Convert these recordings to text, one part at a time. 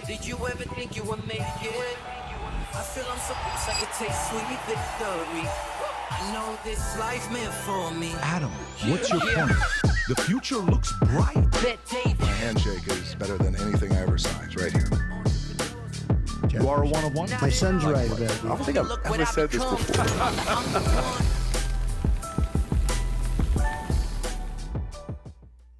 Did you ever think you would make it? I feel I'm so close, I could taste sweet victory. I know this life meant for me. Adam, what's your point? The future looks bright. My handshake is better than anything I ever saw. It's right here. You are a one-of-one? My son's right about I it. don't think I've ever said this before.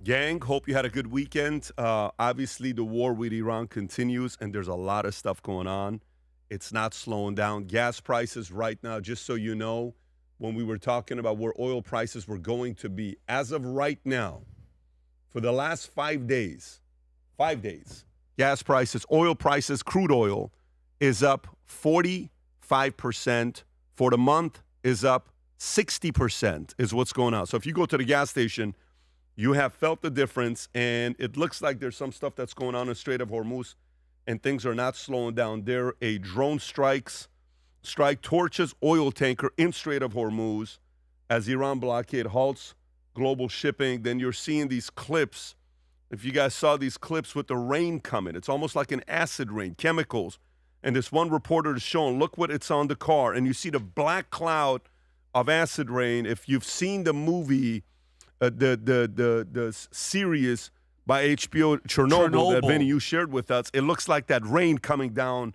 Gang, hope you had a good weekend. Obviously, the war with Iran continues, and there's a lot of stuff going on. It's not slowing down. Gas prices right now, just so you know, when we were talking about where oil prices were going to be, as of right now, for the last 5 days, gas prices, oil prices, crude oil is up 45%. For the month is up 60% is what's going on. So if you go to the gas station, you have felt the difference, and it looks like there's some stuff that's going on in the Strait of Hormuz, and things are not slowing down there. A drone strike torches oil tanker in Strait of Hormuz as Iran blockade halts global shipping. Then you're seeing these clips. If you guys saw these clips with the rain coming, it's almost like an acid rain, chemicals. And this one reporter is showing, look what it's on the car, and you see the black cloud of acid rain. If you've seen the movie, the series by HBO, Chernobyl, that Vinny, you shared with us, it looks like that rain coming down,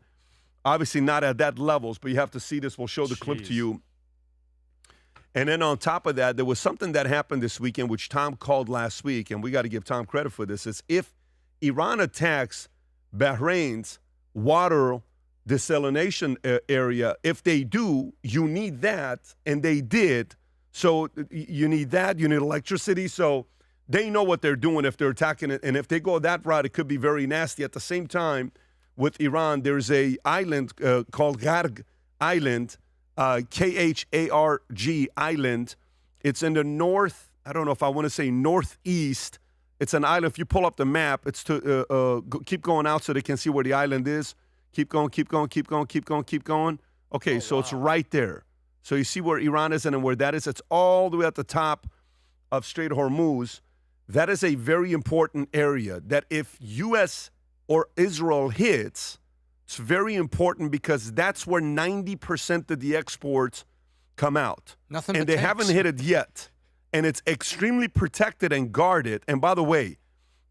obviously not at that levels, but you have to see this. We'll show the clip to you. And then on top of that, there was something that happened this weekend, which Tom called last week, and we got to give Tom credit for this, is if Iran attacks Bahrain's water desalination area, if they do, you need that, and they did. So you need that, you need electricity, so they know what they're doing if they're attacking it, and if they go that route, it could be very nasty. At the same time, with Iran, there's a island called Garg Island, Kharg Island. It's in the north, I don't know if I want to say northeast. It's an island. If you pull up the map, it's to keep going out so they can see where the island is. Keep going, keep going, keep going, keep going, keep going. Okay, It's right there. So you see where Iran is and where that is. It's all the way at the top of Strait of Hormuz. That is a very important area that if U.S. or Israel hits, it's very important because that's where 90% of the exports come out. Nothing and they haven't hit it yet. And it's extremely protected and guarded. And by the way,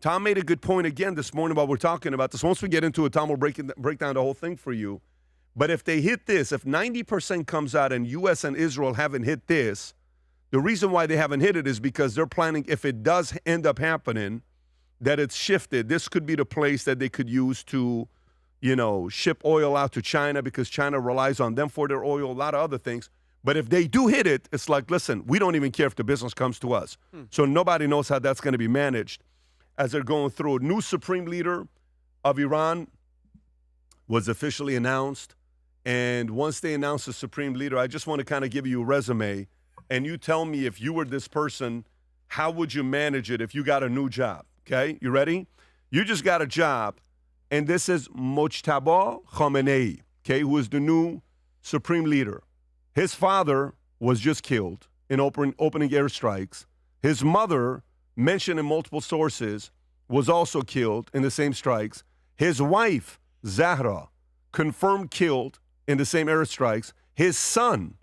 Tom made a good point again this morning while we're talking about this. Once we get into it, Tom will break down the whole thing for you. But if they hit this, if 90% comes out and U.S. and Israel haven't hit this, the reason why they haven't hit it is because they're planning, if it does end up happening, that it's shifted. This could be the place that they could use to, ship oil out to China because China relies on them for their oil, a lot of other things. But if they do hit it, it's like, listen, we don't even care if the business comes to us. So nobody knows how that's going to be managed as they're going through. A new supreme leader of Iran was officially announced. And once they announce the supreme leader, I just want to kind of give you a resume. And you tell me, if you were this person, how would you manage it if you got a new job? Okay, you ready? You just got a job. And this is Mojtaba Khamenei, okay, who is the new supreme leader. His father was just killed in opening airstrikes. His mother, mentioned in multiple sources, was also killed in the same strikes. His wife, Zahra, confirmed killed in the same airstrikes. His son,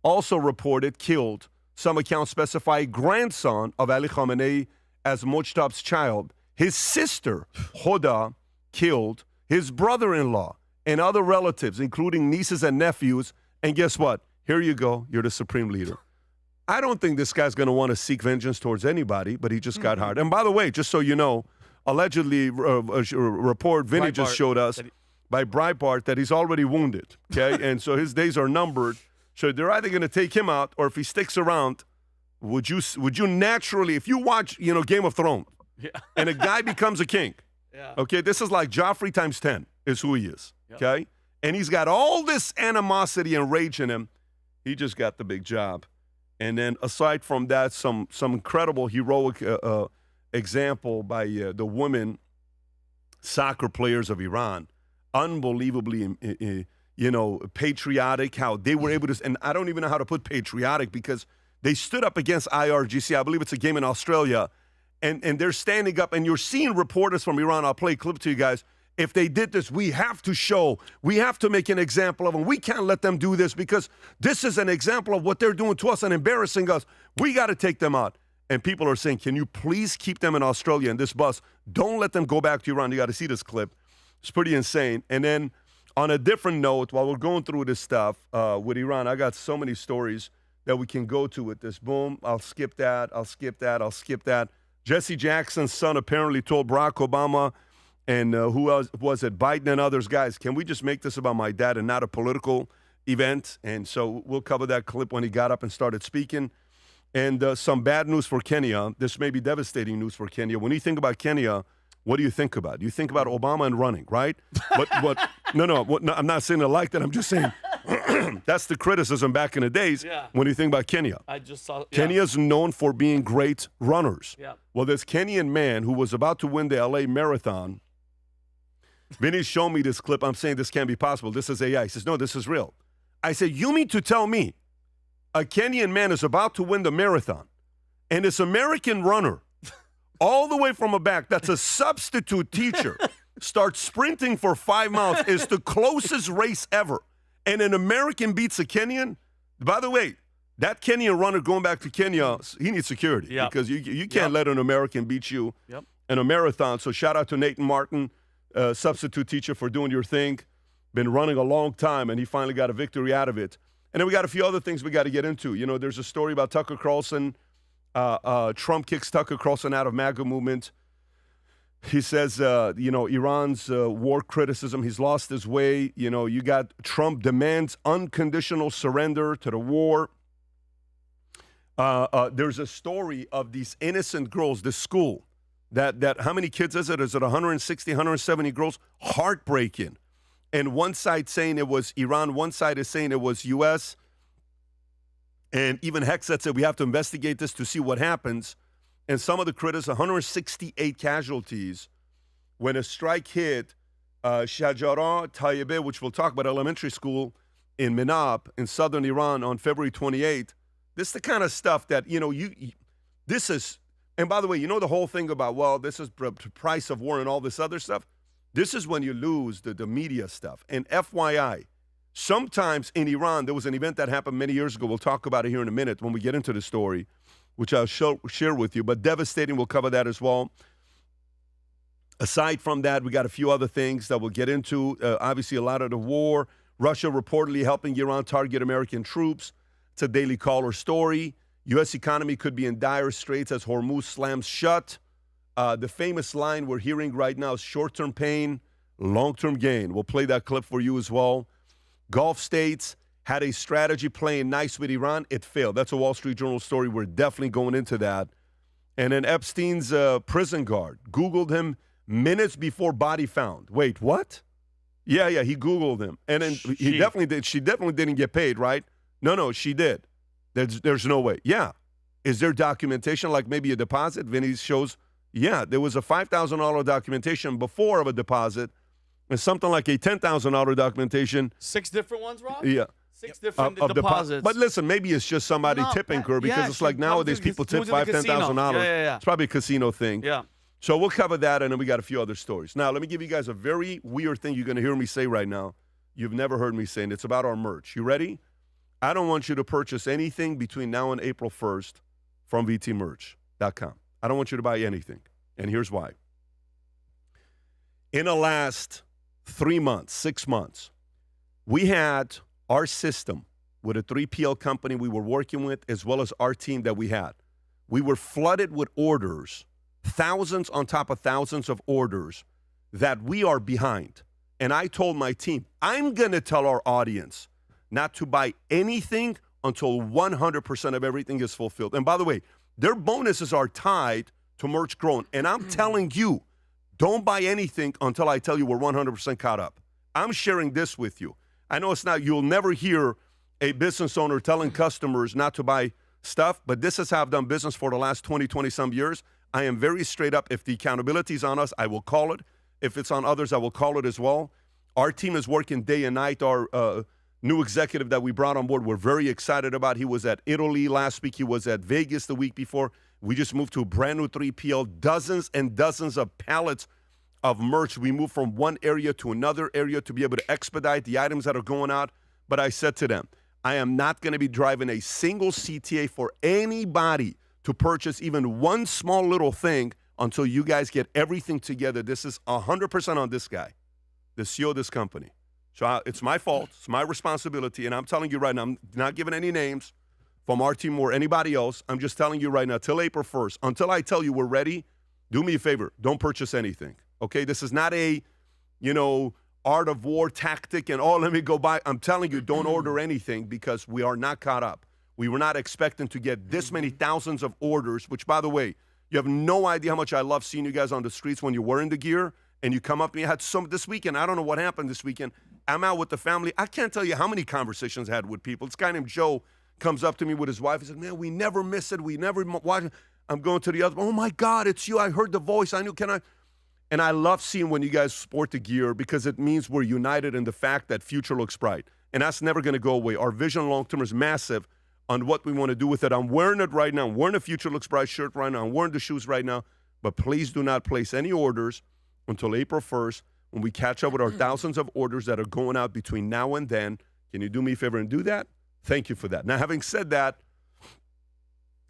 also reported killed. Some accounts specify grandson of Ali Khamenei as Mojtaba's child. His sister, Hoda, killed. His brother-in-law and other relatives, including nieces and nephews. And guess what? Here you go. You're the supreme leader. I don't think this guy's going to want to seek vengeance towards anybody, but he just got hired. And by the way, just so you know, allegedly, a report Vinny just showed us by Breitbart that he's already wounded, okay? And so his days are numbered. So they're either going to take him out, or if he sticks around, would you naturally, if you watch, Game of Thrones, and a guy becomes a king, okay, this is like Joffrey times 10 is who he is, okay? And he's got all this animosity and rage in him. He just got the big job. And then aside from that, some incredible heroic example by the women soccer players of Iran. Unbelievably, patriotic, how they were able to, and I don't even know how to put patriotic because they stood up against IRGC. I believe it's a game in Australia. And they're standing up, and you're seeing reporters from Iran. I'll play a clip to you guys. if they did this, we have to make an example of them. We can't let them do this because this is an example of what they're doing to us and embarrassing us. We got to take them out. And people are saying, can you please keep them in Australia in this bus? Don't let them go back to Iran. You got to see this clip. It's pretty insane. And then on a different note, while we're going through this stuff with Iran, I got so many stories that we can go to with this. Boom, I'll skip that. Jesse Jackson's son apparently told Barack Obama and who else was it, Biden and others, guys, can we just make this about my dad and not a political event? And so we'll cover that clip when he got up and started speaking. And some bad news for Kenya. This may be devastating news for Kenya. When you think about Kenya, what do you think about? You think about Obama and running, right? No, I'm not saying I like that. I'm just saying that's the criticism back in the days when you think about Kenya. I just saw. Kenya's known for being great runners. Yeah. Well, this Kenyan man who was about to win the LA Marathon, Vinny showed me this clip. I'm saying this can't be possible. This is AI. He says, no, this is real. I said, you mean to tell me a Kenyan man is about to win the marathon, and this American runner, all the way from a back, that's a substitute teacher, starts sprinting for 5 miles, is the closest race ever, and an American beats a Kenyan? By the way, that Kenyan runner going back to Kenya, he needs security because you can't let an American beat you in a marathon. So shout out to Nathan Martin, substitute teacher, for doing your thing. Been running a long time, and he finally got a victory out of it. And then we got a few other things we got to get into. You know, there's a story about Tucker Carlson. Trump kicks Tucker Carlson out of MAGA movement. He says, Iran's war criticism, he's lost his way. You know, you got Trump demands unconditional surrender to the war. There's a story of these innocent girls, this school, that how many kids is it? Is it 160, 170 girls? Heartbreaking. And one side saying it was Iran, one side is saying it was U.S., and even Hexet said we have to investigate this to see what happens. And some of the critics, 168 casualties when a strike hit Shajara Tayyibeh, which we'll talk about, elementary school in Minab in southern Iran on February 28th. This is the kind of stuff that, this is, and by the way, the whole thing about, well, this is the price of war and all this other stuff. This is when you lose the media stuff. And FYI, sometimes in Iran, there was an event that happened many years ago. We'll talk about it here in a minute when we get into the story, which I'll share with you. But devastating, we'll cover that as well. Aside from that, we got a few other things that we'll get into. Obviously, a lot of the war. Russia reportedly helping Iran target American troops. It's a Daily Caller story. U.S. economy could be in dire straits as Hormuz slams shut. The famous line we're hearing right now is short-term pain, long-term gain. We'll play that clip for you as well. Gulf states had a strategy playing nice with Iran. It failed. That's a Wall Street Journal story. We're definitely going into that. And then Epstein's prison guard Googled him minutes before body found. Wait, what? Yeah, he Googled him. And then he definitely did. She definitely didn't get paid, right? No, she did. There's no way. Yeah. Is there documentation, like maybe a deposit? Vinny shows, yeah, there was a $5,000 documentation before of a deposit and something like a $10,000 documentation. 6 different ones, Rob? Yeah. 6 different deposits. But listen, maybe it's just somebody tipping her because it's like nowadays people tip $5,000, $10,000. Yeah. It's probably a casino thing. Yeah. So we'll cover that, and then we got a few other stories. Now, let me give you guys a very weird thing you're going to hear me say right now. You've never heard me say, and it's about our merch. You ready? I don't want you to purchase anything between now and April 1st from VTmerch.com. I don't want you to buy anything, and here's why. In the last 3 months, 6 months, we had our system with a 3PL company we were working with, as well as our team that we had. We were flooded with orders, thousands on top of thousands of orders that we are behind. And I told my team, I'm going to tell our audience not to buy anything until 100% of everything is fulfilled. And by the way, their bonuses are tied to merch grown. And I'm telling you, don't buy anything until I tell you we're 100% caught up. I'm sharing this with you. I know it's not, you'll never hear a business owner telling customers not to buy stuff, but this is how I've done business for the last 20 some years. I am very straight up. If the accountability is on us, I will call it. If it's on others, I will call it as well. Our team is working day and night. Our new executive that we brought on board, we're very excited about. He was at Italy last week. He was at Vegas the week before. We just moved to a brand new 3PL, dozens and dozens of pallets of merch. We moved from one area to another area to be able to expedite the items that are going out. But I said to them, I am not going to be driving a single CTA for anybody to purchase even one small little thing until you guys get everything together. This is 100% on this guy, the CEO of this company. So it's my fault. It's my responsibility. And I'm telling you right now, I'm not giving any names from our team or anybody else. I'm just telling you right now, till April 1st, until I tell you we're ready, do me a favor. Don't purchase anything. Okay? This is not a, art of war tactic and, let me go buy. I'm telling you, don't order anything because we are not caught up. We were not expecting to get this many thousands of orders, which, by the way, you have no idea how much I love seeing you guys on the streets when you're wearing the gear and you come up and you had some this weekend. I don't know what happened this weekend. I'm out with the family. I can't tell you how many conversations I had with people. This guy named Joe comes up to me with his wife. He said, man, we never miss it. We never watch it. I'm going to the other. Oh, my God, it's you. I heard the voice. I knew, And I love seeing when you guys sport the gear because it means we're united in the fact that future looks bright. And that's never going to go away. Our vision long-term is massive on what we want to do with it. I'm wearing it right now. I'm wearing a Future Looks Bright shirt right now. I'm wearing the shoes right now. But please do not place any orders until April 1st when we catch up with our thousands of orders that are going out between now and then. Can you do me a favor and do that? Thank you for that. Now, having said that,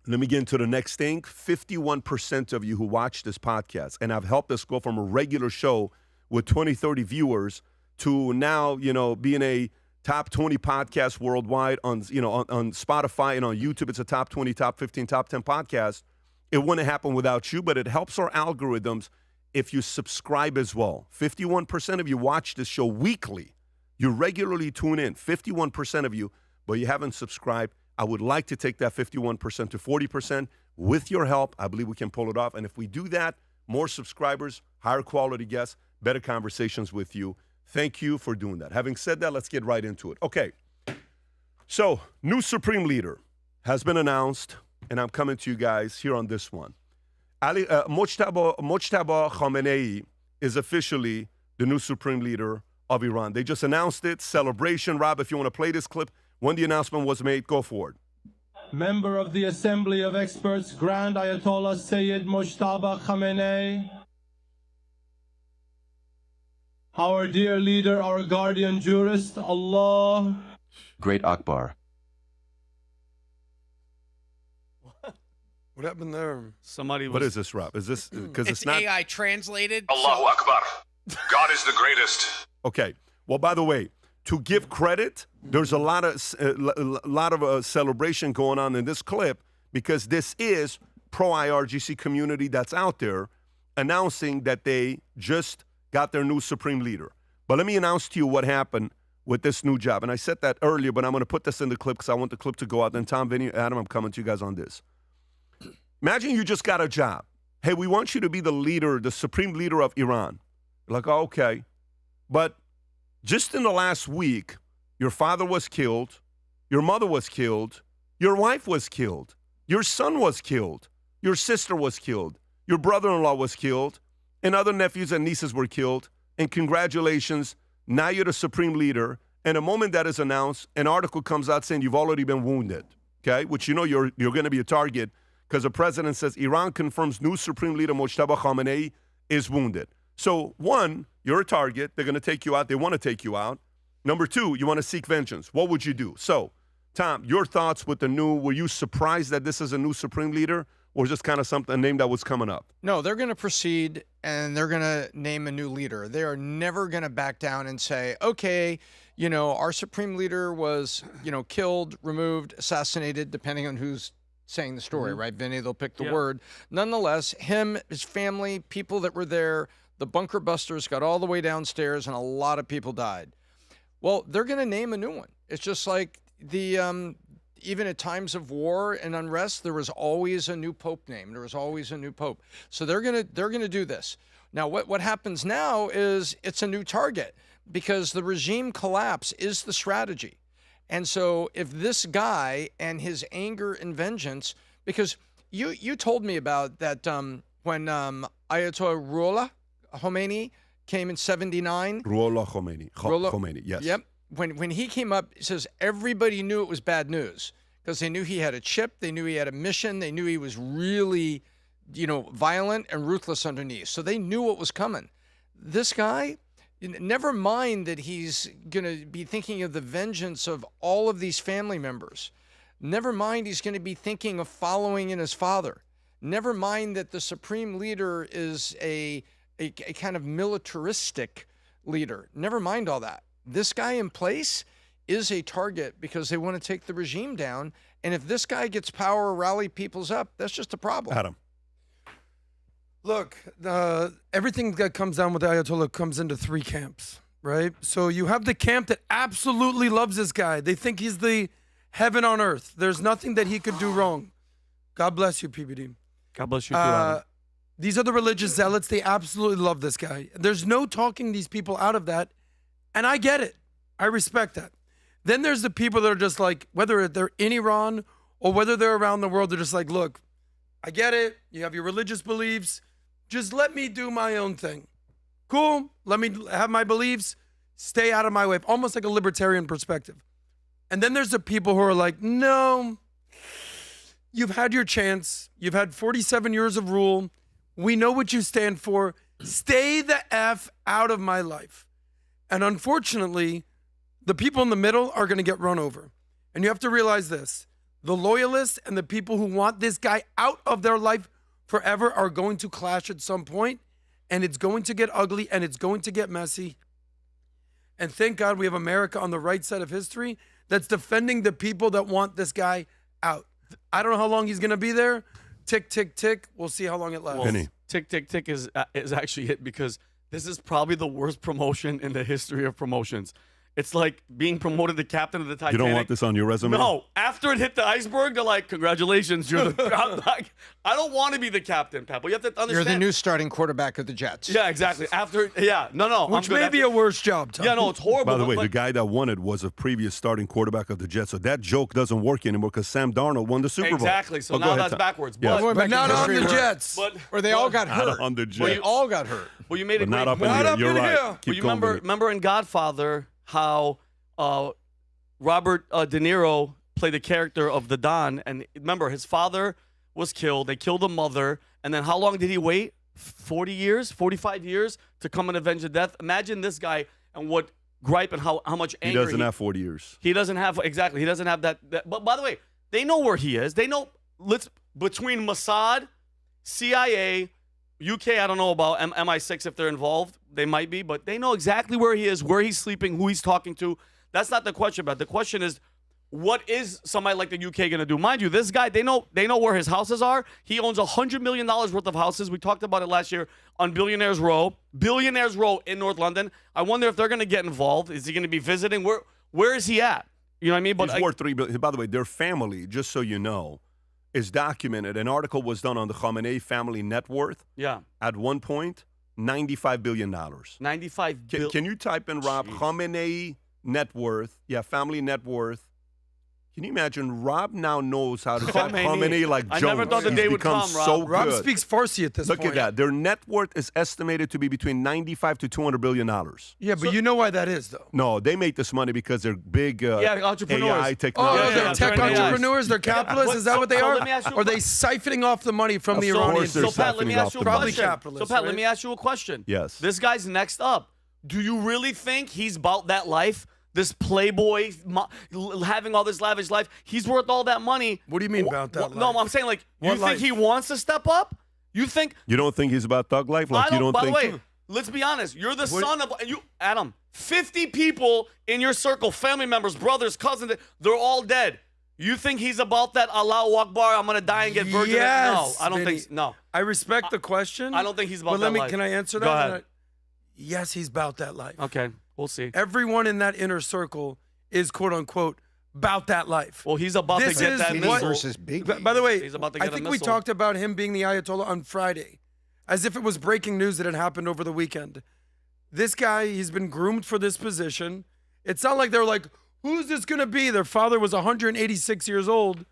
let me get into the next thing. 51% of you who watch this podcast, and I've helped us go from a regular show with 20, 30 viewers to now, being a top 20 podcast worldwide on Spotify and on YouTube. It's a top 20, top 15, top 10 podcast. It wouldn't happen without you, but it helps our algorithms if you subscribe as well. 51% of you watch this show weekly. You regularly tune in, 51% of you, but you haven't subscribed. I would like to take that 51% to 40%. With your help, I believe we can pull it off. And if we do that, more subscribers, higher quality guests, better conversations with you. Thank you for doing that. Having said that, let's get right into it. Okay. So, new Supreme Leader has been announced, and I'm coming to you guys here on this one. Mojtaba Khamenei is officially the new Supreme Leader of Iran. They just announced it. Celebration. Rob, if you want to play this clip, when the announcement was made, go forward. Member of the Assembly of Experts, Grand Ayatollah Sayyid Mojtaba Khamenei. Our dear leader, our guardian jurist, Allah. Great Akbar. What happened there? Somebody was... What is this, Rob? Is this because it's not AI translated? Allahu Akbar. God is the greatest. Okay. Well, by the way, to give credit, there's a lot of celebration going on in this clip because this is pro-IRGC community that's out there announcing that they just got their new Supreme Leader. But let me announce to you what happened with this new job. And I said that earlier, but I'm going to put this in the clip because I want the clip to go out. Then Tom, Vinny, Adam, I'm coming to you guys on this. Imagine you just got a job. Hey, we want you to be the leader, the Supreme Leader of Iran. You're like, oh, okay. But just in the last week, your father was killed, your mother was killed, your wife was killed, your son was killed, your sister was killed, your brother-in-law was killed, and other nephews and nieces were killed. And congratulations, now you're the Supreme Leader. And the moment that is announced, an article comes out saying you've already been wounded, okay? Which you're going to be a target because the president says Iran confirms new Supreme Leader Mojtaba Khamenei is wounded. So, one, you're a target. They're going to take you out. They want to take you out. Number two, you want to seek vengeance. What would you do? So, Tom, your thoughts with the new, were you surprised that this is a new Supreme Leader or just kind of a name that was coming up? No, they're going to proceed and they're going to name a new leader. They are never going to back down and say, okay, our Supreme Leader was, killed, removed, assassinated, depending on who's saying the story, right, Vinny? They'll pick the word. Nonetheless, him, his family, people that were there, the bunker busters got all the way downstairs and a lot of people died. Well, they're going to name a new one. It's just like the even at times of war and unrest, there was always a new pope named. There was always a new pope. So they're going to do this. Now, what happens now is it's a new target because the regime collapse is the strategy. And so if this guy and his anger and vengeance, because you told me about that when Ayatollah Ruhollah Khomeini came in 79. Ruhollah Khomeini. Khomeini, yes. Yep. When he came up, he says everybody knew it was bad news because they knew he had a chip, they knew he had a mission, they knew he was really, violent and ruthless underneath. So they knew what was coming. this guy, never mind that he's going to be thinking of the vengeance of all of these family members. Never mind he's going to be thinking of following in his father. Never mind that the supreme leader is a kind of militaristic leader. Never mind all that. This guy in place is a target because they want to take the regime down. And if this guy gets power, rally people's up, that's just a problem. Adam. Look, everything that comes down with the Ayatollah comes into three camps, right? So you have the camp that absolutely loves this guy. They think he's the heaven on earth. There's nothing that he could do wrong. God bless you, PBD. God bless you too, Adam. These are the religious zealots. They absolutely love this guy. There's no talking these people out of that, and I get it. I respect that. Then there's the people that are just like, whether they're in Iran or whether they're around the world, they're just like, look, I get it. You have your religious beliefs. Just let me do my own thing. Cool. Let me have my beliefs. Stay out of my way. Almost like a libertarian perspective. And then there's the people who are like, no, you've had your chance. You've had 47 years of rule. We know what you stand for. Stay the F out of my life. And unfortunately, the people in the middle are going to get run over. And you have to realize this. The loyalists and the people who want this guy out of their life forever are going to clash at some point, and it's going to get ugly, and it's going to get messy. And thank God we have America on the right side of history that's defending the people that want this guy out. I don't know how long he's going to be there. Tick, tick, tick. We'll see how long it lasts. Well, tick, tick, tick is actually it because this is probably the worst promotion in the history of promotions. It's like being promoted to captain of the Titanic. You don't want this on your resume? No. After it hit the iceberg, they're like, congratulations. You're the I'm like, I don't want to be the captain, Pat, but you have to understand. You're the new starting quarterback of the Jets. Yeah, exactly. After, no. Which may be a worse job, Tom. Yeah, no, it's horrible. By the way, but the guy that won it was a previous starting quarterback of the Jets. So that joke doesn't work anymore because Sam Darnold won the Super Bowl. Exactly. So Oh, go now ahead, that's Tom. backwards. Yes. But not on the Jets. Or they all got hurt. Not on the Jets. They all got hurt. Well, you made a But not great up in point. here. up You're in right. here. Keep Well, you going, remember in Godfather how Robert De Niro played the character of the Don, and remember his father was killed. They killed the mother, and then how long did he wait? 40 years, 45 years to come and avenge the death. Imagine this guy and what gripe and how much He anger doesn't have 40 years. He doesn't have exactly. He doesn't have that. But by the way, they know where he is. They know. Between Mossad, CIA, UK. I don't know about MI6 if they're involved. They might be, but they know exactly where he is, where he's sleeping, who he's talking to. That's not the question about. The question is, what is somebody like the UK going to do? Mind you, this guy, they know where his houses are. He owns $100 million worth of houses. We talked about it last year on Billionaires Row in North London. I wonder if they're going to get involved. Is he going to be visiting? Where is he at? You know what I mean? But He's worth $3 billion. By the way, their family, just so you know, is documented. An article was done on the Khamenei family net worth. Yeah. At one point, $95 billion. $95 billion. Can you type in, Rob, Khamenei net worth? Yeah, family net worth. Can you imagine? Rob now knows how to type Khamenei like Jones. I never thought the day would come, Rob. So Rob good. speaks Farsi at this Look point. at that. Their net worth is estimated to be between $95 to $200 billion. Yeah, but you know why that is, though. No, they make this money because they're big entrepreneurs. AI Oh, technology. they're tech entrepreneurs. They're capitalists. Is that what they so are? let me ask you Or are they siphoning off the money from the Of course Iranians? they're So Pat, let me siphoning ask off you a the money. Probably question. capitalists, So Pat, right? let me ask you a question. Yes. This guy's next up. Do you really think he's about that life? This playboy, having all this lavish life, he's worth all that money. What do you mean about that No, life? I'm saying like, you What think life? he wants to step up? You think? You don't think he's about thug life? Like I you don't. don't By think? the way, let's be honest. You're the son of you, Adam. 50 people in your circle, family members, brothers, cousins, they're all dead. You think he's about that Allahu Akbar? I'm gonna die and get virgin? Yes, No, I don't Vinny. think. No, I respect the question. I don't think he's about But that life. can I answer that? Go ahead. Yes, he's about that life. Okay, we'll see. Everyone in that inner circle is quote unquote about that life. Well, he's about This to get is that what- missile. versus Biggie. By the way, He's about to I get a think we missile. talked about him being the Ayatollah on Friday, as if it was breaking news that had happened over the weekend. This guy, he's been groomed for this position. It's not like they're like, who's this going to be? Their father was 186 years old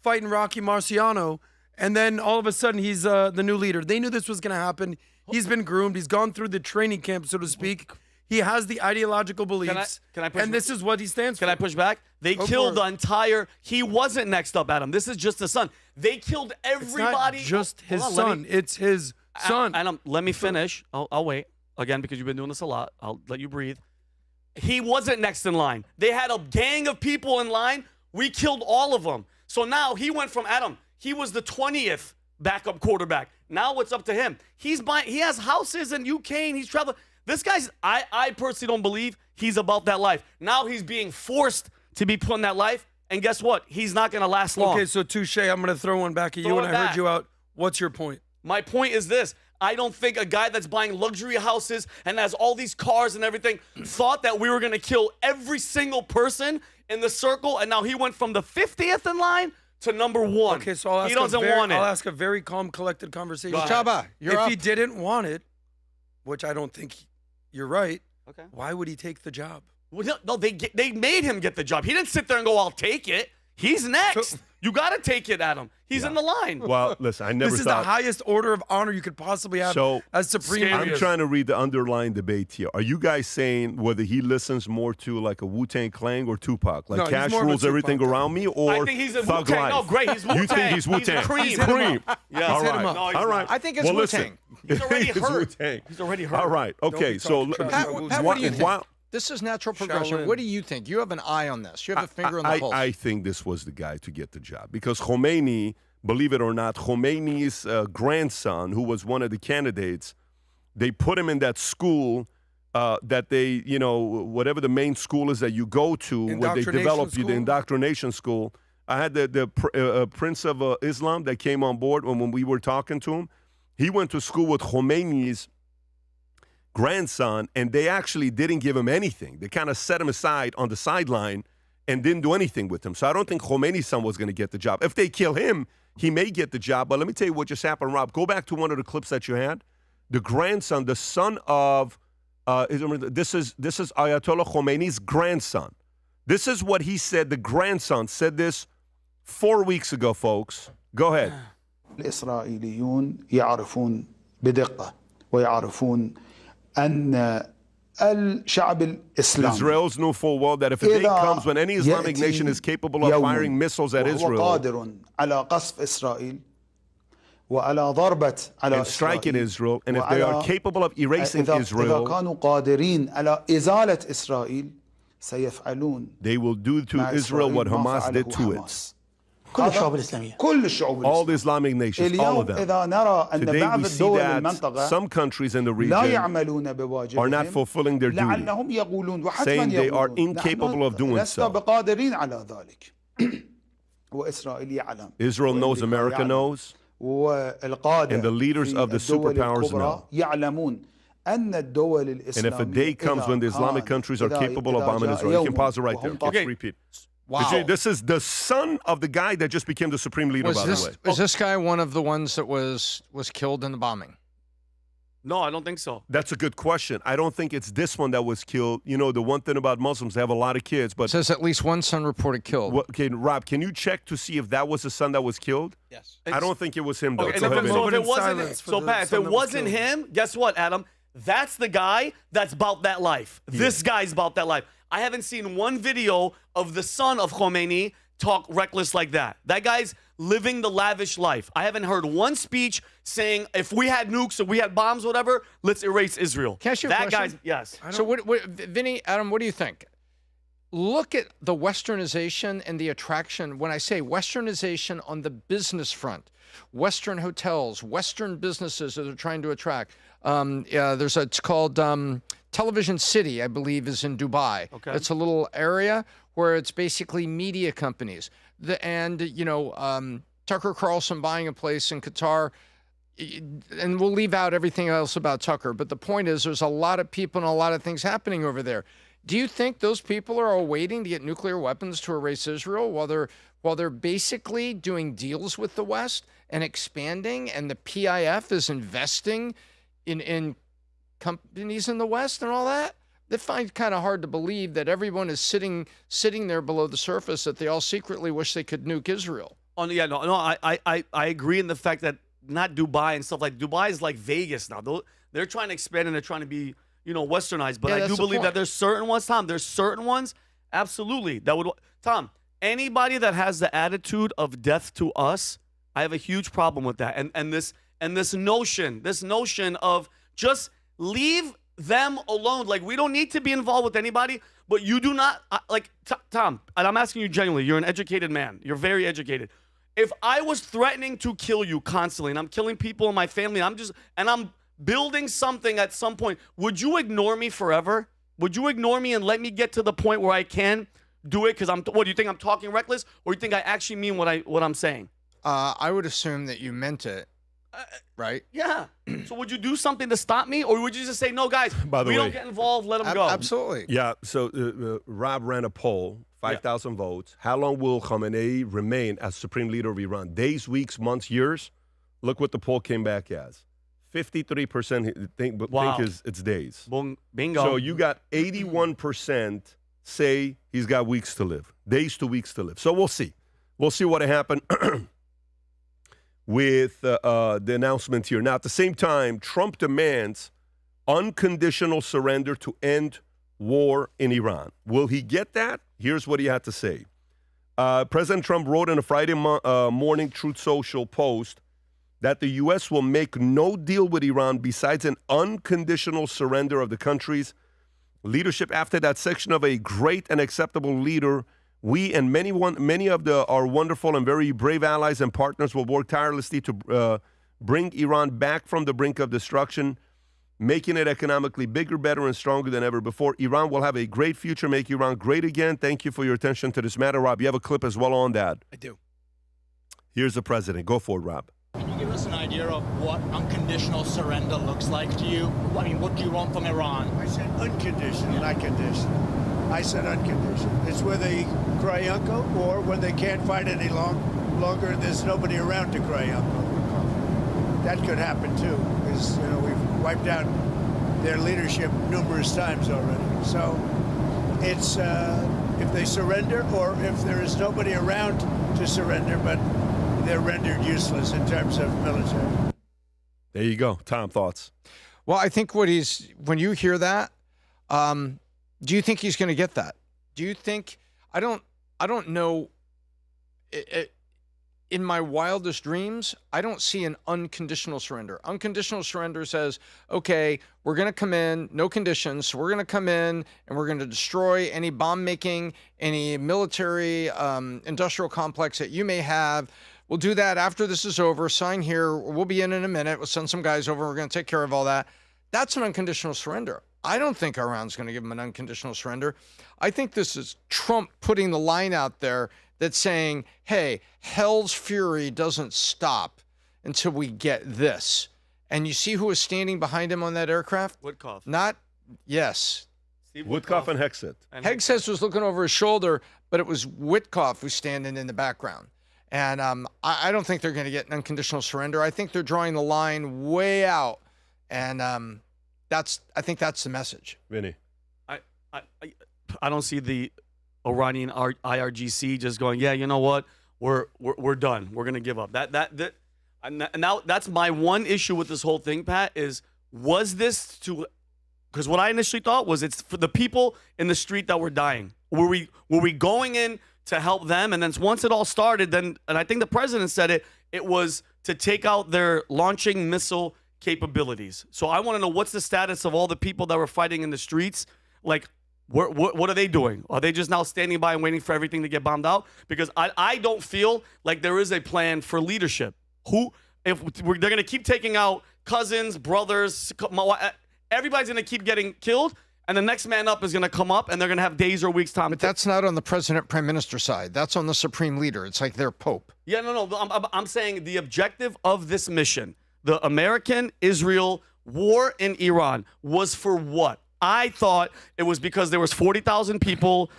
fighting Rocky Marciano, and then all of a sudden he's the new leader. They knew this was going to happen. He's been groomed. He's gone through the training camp, so to speak. He has the ideological beliefs, can I push and this is what he stands for. Can I push back? They Go killed for the it. entire. He wasn't next up, Adam. This is just the son. They killed It's everybody. not just his Hold on, son. It's his son. Adam, let me finish. I'll wait. again, because you've been doing this a lot, I'll let you breathe. He wasn't next in line. They had a gang of people in line. We killed all of them. So now he went from Adam. He was the 20th backup quarterback. Now it's up to him. He has houses in UK and he's traveling. This guy's, I personally don't believe he's about that life. Now he's being forced to be put in that life. And guess what? He's not going to last long. Okay, so touche, I'm going to throw one back at you, and I heard you out. What's your point? My point is this. I don't think a guy that's buying luxury houses and has all these cars and everything thought that we were going to kill every single person in the circle, and now he went from the 50th in line to number 1. Okay, so I'll ask a very calm, collected conversation. Mojtaba, you're up. If he didn't want it, which I don't think you're right, okay, why would he take the job? Well, no, they made him get the job. He didn't sit there and go, I'll take it. He's next. So, you got to take it, Adam. He's in the line. Well, listen, I never This is thought... the highest order of honor you could possibly have as Supreme Leader. I'm trying to read the underlying debate here. Are you guys saying whether he listens more to like a Wu-Tang Clan or Tupac? Like Cash rules everything around me, or I think he's a Thug Wu-Tang. Life? No, great. He's Wu-Tang. You think he's Wu-Tang? He's Cream. Cream. Yeah, all right. No, all right. I think it's Wu-Tang. He's already hurt. Wu-Tang. He's already hurt. All right. Okay. So, Pat, what do you think? This is natural progression. Shaolin. What do you think? You have an eye on this. You have a finger on the pulse. I think this was the guy to get the job because Khomeini, believe it or not, Khomeini's grandson, who was one of the candidates, they put him in that school that they, whatever the main school is that you go to, where they develop you, the indoctrination school. I had the Prince of Islam that came on board when we were talking to him. He went to school with Khomeini's grandson, and they actually didn't give him anything. They kind of set him aside on the sideline and didn't do anything with him. So I don't think Khomeini's son was going to get the job. If they kill him, he may get the job. But let me tell you what just happened, Rob. Go back to one of the clips that you had. The grandson, the son of, this is Ayatollah Khomeini's grandson. This is what he said. The grandson said this 4 weeks ago, folks. Go ahead. الإسرائيليون يعرفون بدقة ويعرفون أن الشعب الإسلامي Israel's knew full well that if a day comes when any Islamic nation is capable of firing missiles at Israel قادر على قصف إسرائيل وعلى ضربة على and striking Israel, and if they are capable of erasing Israel, إذا كانوا قادرين على إزالة إسرائيل سيفعلون they will do to Israel what Hamas did to it. كل الشعوب الإسلامية كل الشعوب all the Islamic nations, all of them. إذا نرى أن Today بعض we see الدول that المنطقة some countries in the لا region يعملون بواجبهم are not fulfilling their duty, لعلهم يقولون وحتما saying they are يقولون incapable of doing لسنا so. بقادرين على ذلك وإسرائيل يعلم Israel knows, America knows, والقادة and the leaders of the superpowers know. يعلمون أن الدول الإسلامية And if a day comes when the Islamic countries are capable of bombing Israel, you can pause it right there. Let's repeat. Wow. This is the son of the guy that just became the supreme leader, by the way. Was this guy one of the ones that was killed in the bombing? No, I don't think so. That's a good question. I don't think it's this one that was killed. You know, the one thing about Muslims, they have a lot of kids. But it says at least one son reported killed. Okay, Rob, can you check to see if that was the son that was killed? Yes. I don't think it was him, though. Okay, Go ahead, so baby. if it wasn't him, guess what, Adam? That's the guy that's about that life. This guy's about that life. I haven't seen one video of the son of Khomeini talk reckless like that. That guy's living the lavish life. I haven't heard one speech saying, if we had nukes, if we had bombs, whatever, let's erase Israel. Can I ask you a question? Guy's, yes. So, Vinny, Adam, what do you think? Look at the westernization and the attraction. When I say westernization on the business front, Western hotels, Western businesses that are trying to attract. It's called Television City, I believe, is in Dubai. Okay. It's a little area where it's basically media companies. Tucker Carlson buying a place in Qatar, and we'll leave out everything else about Tucker. But the point is, there's a lot of people and a lot of things happening over there. Do you think those people are all waiting to get nuclear weapons to erase Israel while they're basically doing deals with the West and expanding, and the PIF is investing in companies in the West and all that? They find it kind of hard to believe that everyone is sitting there below the surface, that they all secretly wish they could nuke Israel. I agree in the fact that not Dubai and stuff like Dubai is like Vegas now. They're trying to expand and they're trying to be, westernized. But I do believe that there's certain ones, Tom. There's certain ones, absolutely, that would. Tom, anybody that has the attitude of death to us, I have a huge problem with that. And this notion of just leave them alone. Like, we don't need to be involved with anybody, but you do not, Tom, and I'm asking you genuinely, you're an educated man. You're very educated. If I was threatening to kill you constantly, and I'm killing people in my family, and I'm building something at some point, would you ignore me forever? Would you ignore me and let me get to the point where I can do it? Because what do you think, I'm talking reckless, or do you think I actually mean what I'm saying? I would assume that you meant it, right? Yeah. So would you do something to stop me, or would you just say, no, guys, By the we way, don't get involved, let them go? Absolutely. Yeah, so Rob ran a poll, 5,000 votes. How long will Khamenei remain as supreme leader of Iran? Days, weeks, months, years? Look what the poll came back as. 53% think it's days. Boom, bingo. So you got 81% say he's got weeks to live, days to weeks to live. So we'll see. We'll see what happened with the announcement here. Now, at the same time, Trump demands unconditional surrender to end war in Iran. Will he get that? Here's what he had to say. President Trump wrote in a Friday morning Truth Social post that the U.S. will make no deal with Iran besides an unconditional surrender of the country's leadership. After that section of a great and acceptable leader, we and many of our wonderful and very brave allies and partners will work tirelessly to bring Iran back from the brink of destruction, making it economically bigger, better, and stronger than ever before. Iran will have a great future. Make Iran great again. Thank you for your attention to this matter. Rob, you have a clip as well on that. I do. Here's the president. Go for it, Rob. Can you give us an idea of what unconditional surrender looks like to you? I mean, what do you want from Iran? I said unconditional, not conditional. I said unconditional. It's where they cry uncle, or when they can't fight any longer and there's nobody around to cry uncle. That could happen too, because we've wiped out their leadership numerous times already. So it's if they surrender, or if there is nobody around to surrender, but they're rendered useless in terms of military. There you go. Tom, thoughts? Well, I think when you hear that, do you think he's going to get that? Do you think, I don't know, in my wildest dreams, I don't see an unconditional surrender. Unconditional surrender says, okay, we're going to come in, no conditions. So we're going to come in and we're going to destroy any bomb making, any military industrial complex that you may have. We'll do that after this is over. Sign here. We'll be in a minute. We'll send some guys over. We're going to take care of all that. That's an unconditional surrender. I don't think Iran's going to give them an unconditional surrender. I think this is Trump putting the line out there that's saying, hey, hell's fury doesn't stop until we get this. And you see who was standing behind him on that aircraft? Woodcock. Yes. Steve Woodcock and Hegseth. Hegseth was looking over his shoulder, but it was Witkoff who's standing in the background. And I don't think they're going to get an unconditional surrender. I think they're drawing the line way out. And I think that's the message. Vinny. I don't see the Iranian IRGC just going, yeah, you know what? We're done. We're going to give up. And now that's my one issue with this whole thing, Pat, was this to, because what I initially thought was it's for the people in the street that were dying. Were we going in to help them? And then once it all started, and I think the president said it was to take out their launching missile capabilities. So I want to know, what's the status of all the people that were fighting in the streets? Like, what are they doing? Are they just now standing by and waiting for everything to get bombed out? Because I don't feel like there is a plan for leadership. They're going to keep taking out cousins, brothers, everybody's going to keep getting killed. And the next man up is going to come up, and they're going to have days or weeks time. But that's not on the president, prime minister side. That's on the supreme leader. It's like they're pope. Yeah, no. I'm saying the objective of this mission, the American-Israel war in Iran, was for what? I thought it was because there was 40,000 people,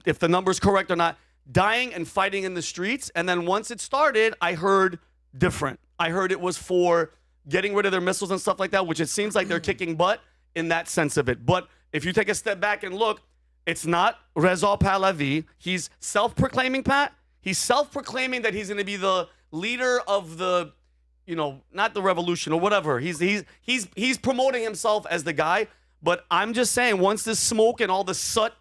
if the number's correct or not, dying and fighting in the streets. And then once it started, I heard different. I heard it was for getting rid of their missiles and stuff like that, which it seems like they're kicking butt in that sense of it. But if you take a step back and look, it's not Reza Pahlavi. He's self-proclaiming, Pat. He's self-proclaiming that he's going to be the leader of the, not the revolution or whatever. He's promoting himself as the guy. But I'm just saying, once this smoke and all the soot,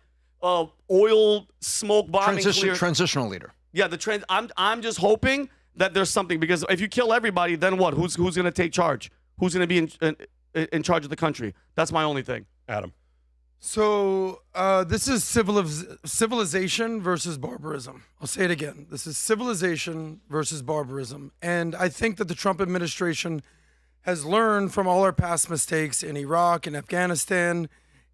oil smoke bombing transitional leader. Yeah, I'm just hoping that there's something, because if you kill everybody, then what? Who's going to take charge? Who's going to be in charge of the country. That's my only thing. Adam. So this is civilization versus barbarism. I'll say it again. This is civilization versus barbarism. And I think that the Trump administration has learned from all our past mistakes in Iraq, in Afghanistan,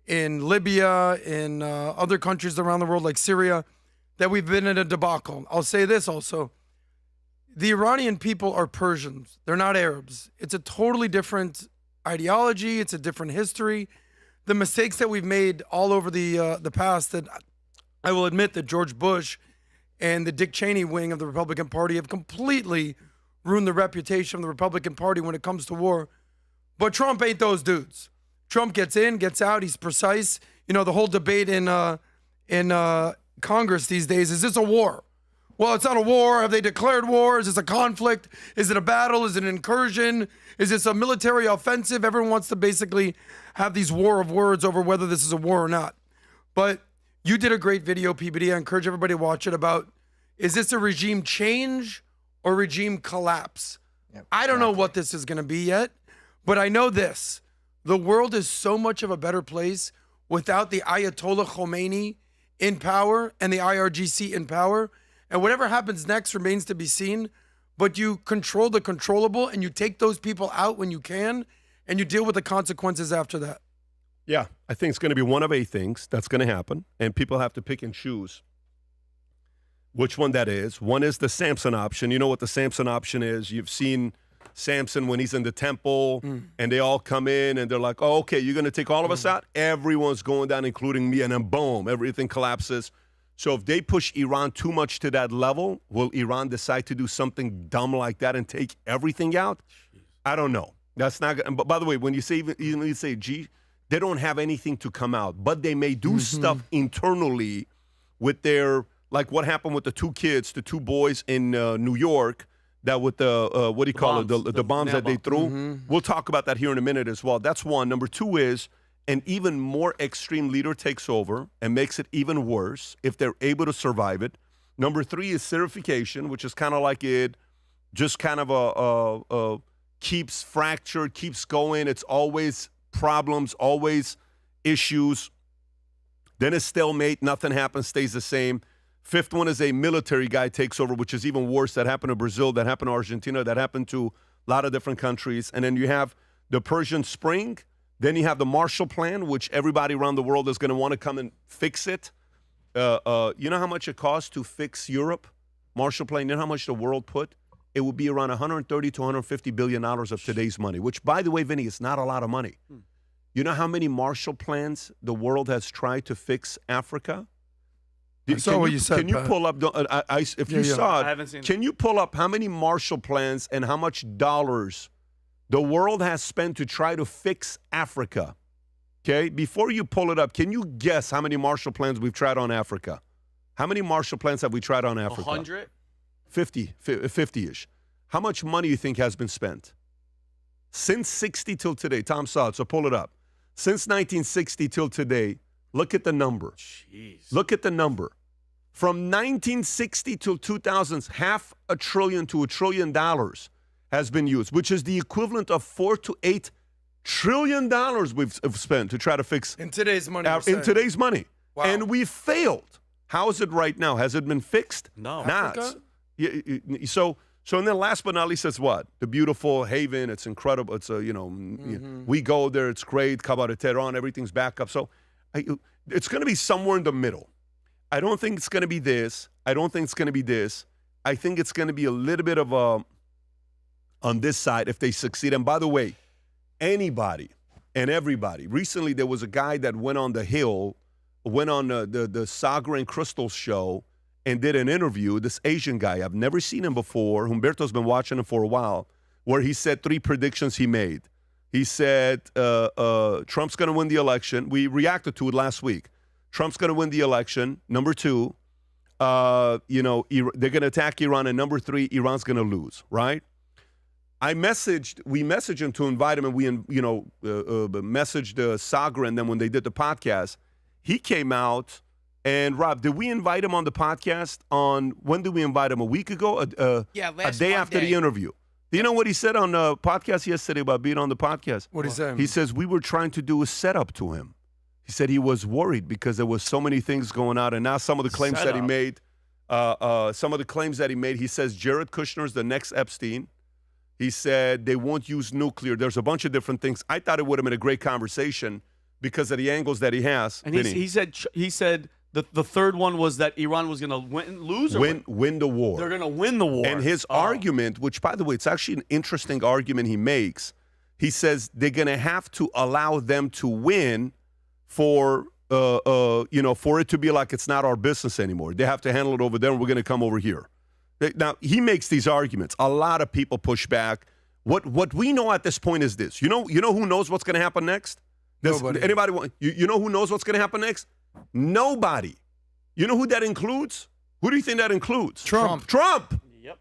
in Libya, in other countries around the world like Syria, that we've been in a debacle. I'll say this also. The Iranian people are Persians. They're not Arabs. It's a totally different ideology. It's a different history. The mistakes that we've made all over the past, that I will admit that George Bush and the Dick Cheney wing of the Republican Party have completely ruined the reputation of the Republican Party when it comes to war. But Trump ain't those dudes. Trump gets in, gets out. He's precise. You know, the whole debate in Congress these days, is this a war? Well, it's not a war. Have they declared war? Is this a conflict? Is it a battle? Is it an incursion? Is this a military offensive? Everyone wants to basically have these war of words over whether this is a war or not. But you did a great video, PBD. I encourage everybody to watch it about, is this a regime change or regime collapse? Yep, I don't know what this is going to be yet, but I know this. The world is so much of a better place without the Ayatollah Khamenei in power and the IRGC in power. And whatever happens next remains to be seen. But you control the controllable and you take those people out when you can and you deal with the consequences after that. Yeah, I think it's going to be one of 8 things that's going to happen. And people have to pick and choose which one that is. One is the Samson option. You know what the Samson option is. You've seen Samson when he's in the temple and they all come in and they're like, oh, okay, you're going to take all of us out? Everyone's going down, including me. And then boom, everything collapses. So if they push Iran too much to that level, will Iran decide to do something dumb like that and take everything out? I don't know. That's not good. But by the way, when you say, gee, they don't have anything to come out, but they may do stuff internally with their, like what happened with the 2 kids, the 2 boys in New York, that with the, what do you call it, the bombs that they threw. We'll talk about that here in a minute as well. That's one. Number 2 is, an even more extreme leader takes over and makes it even worse if they're able to survive it. Number 3 is Syrification, which is kind of like it just kind of keeps fractured, keeps going. It's always problems, always issues. Then a stalemate, nothing happens, stays the same. 5th one is a military guy takes over, which is even worse. That happened to Brazil, that happened to Argentina, that happened to a lot of different countries. And then you have the Persian Spring. Then you have the Marshall Plan, which everybody around the world is going to want to come and fix it. You know how much it costs to fix Europe? Marshall Plan, you know how much the world put? It would be around $130 to $150 billion of today's money, which, by the way, Vinny, is not a lot of money. You know how many Marshall Plans the world has tried to fix Africa? I saw what you said. Can you pull up, if you saw it, I haven't seen can you pull up how many Marshall Plans and how much dollars the world has spent to try to fix Africa? Okay, before you pull it up, can you guess how many Marshall Plans we've tried on Africa? How many Marshall Plans have we tried on Africa? 100? 50-ish. How much money do you think has been spent? Since 60 till today, Tom saw it, so pull it up. Since 1960 till today, look at the number. Jeez. Look at the number. From 1960 till 2000, $500 billion to $1 trillion has been used, which is the equivalent of $4 to $8 trillion we've spent to try to fix in today's money. In today's money, wow. And we failed. How is it right now? Has it been fixed? No. Not. So and then last but not least, it's what? The beautiful haven. It's incredible. It's we go there. It's great. Kabbalah Tehran. Everything's back up. So it's going to be somewhere in the middle. I don't think it's going to be this. I don't think it's going to be this. I think it's going to be a little bit of a on this side if they succeed. And by the way, anybody and everybody. Recently, there was a guy that went on the Hill, went on the Saga and Crystal show and did an interview, this Asian guy. I've never seen him before. Humberto's been watching him for a while, where he said 3 predictions he made. He said Trump's going to win the election. We reacted to it last week. Trump's going to win the election. Number 2, they're going to attack Iran. And number 3, Iran's going to lose, right? We messaged him to invite him, and we messaged Saga and then when they did the podcast, he came out. And Rob, did we invite him on the podcast when did we invite him? A week ago? Yeah, a day after the interview. Do you know what he said on the podcast yesterday about being on the podcast? What did he say? He says we were trying to do a setup to him. He said he was worried because there was so many things going on, and now some of the claims that he made, he says Jared Kushner is the next Epstein. He said they won't use nuclear. There's a bunch of different things. I thought it would have been a great conversation because of the angles that he has. And he said the third one was that Iran was going to win the war. They're going to win the war. And his argument, which by the way, it's actually an interesting argument he makes. He says they're going to have to allow them to win for it to be like it's not our business anymore. They have to handle it over there, and we're going to come over here. Now, he makes these arguments. A lot of people push back. What we know at this point is this. You know who knows what's going to happen next? Nobody. Anybody? You know who knows what's going to happen next? Nobody. You know who that includes? Who do you think that includes? Trump. Yep.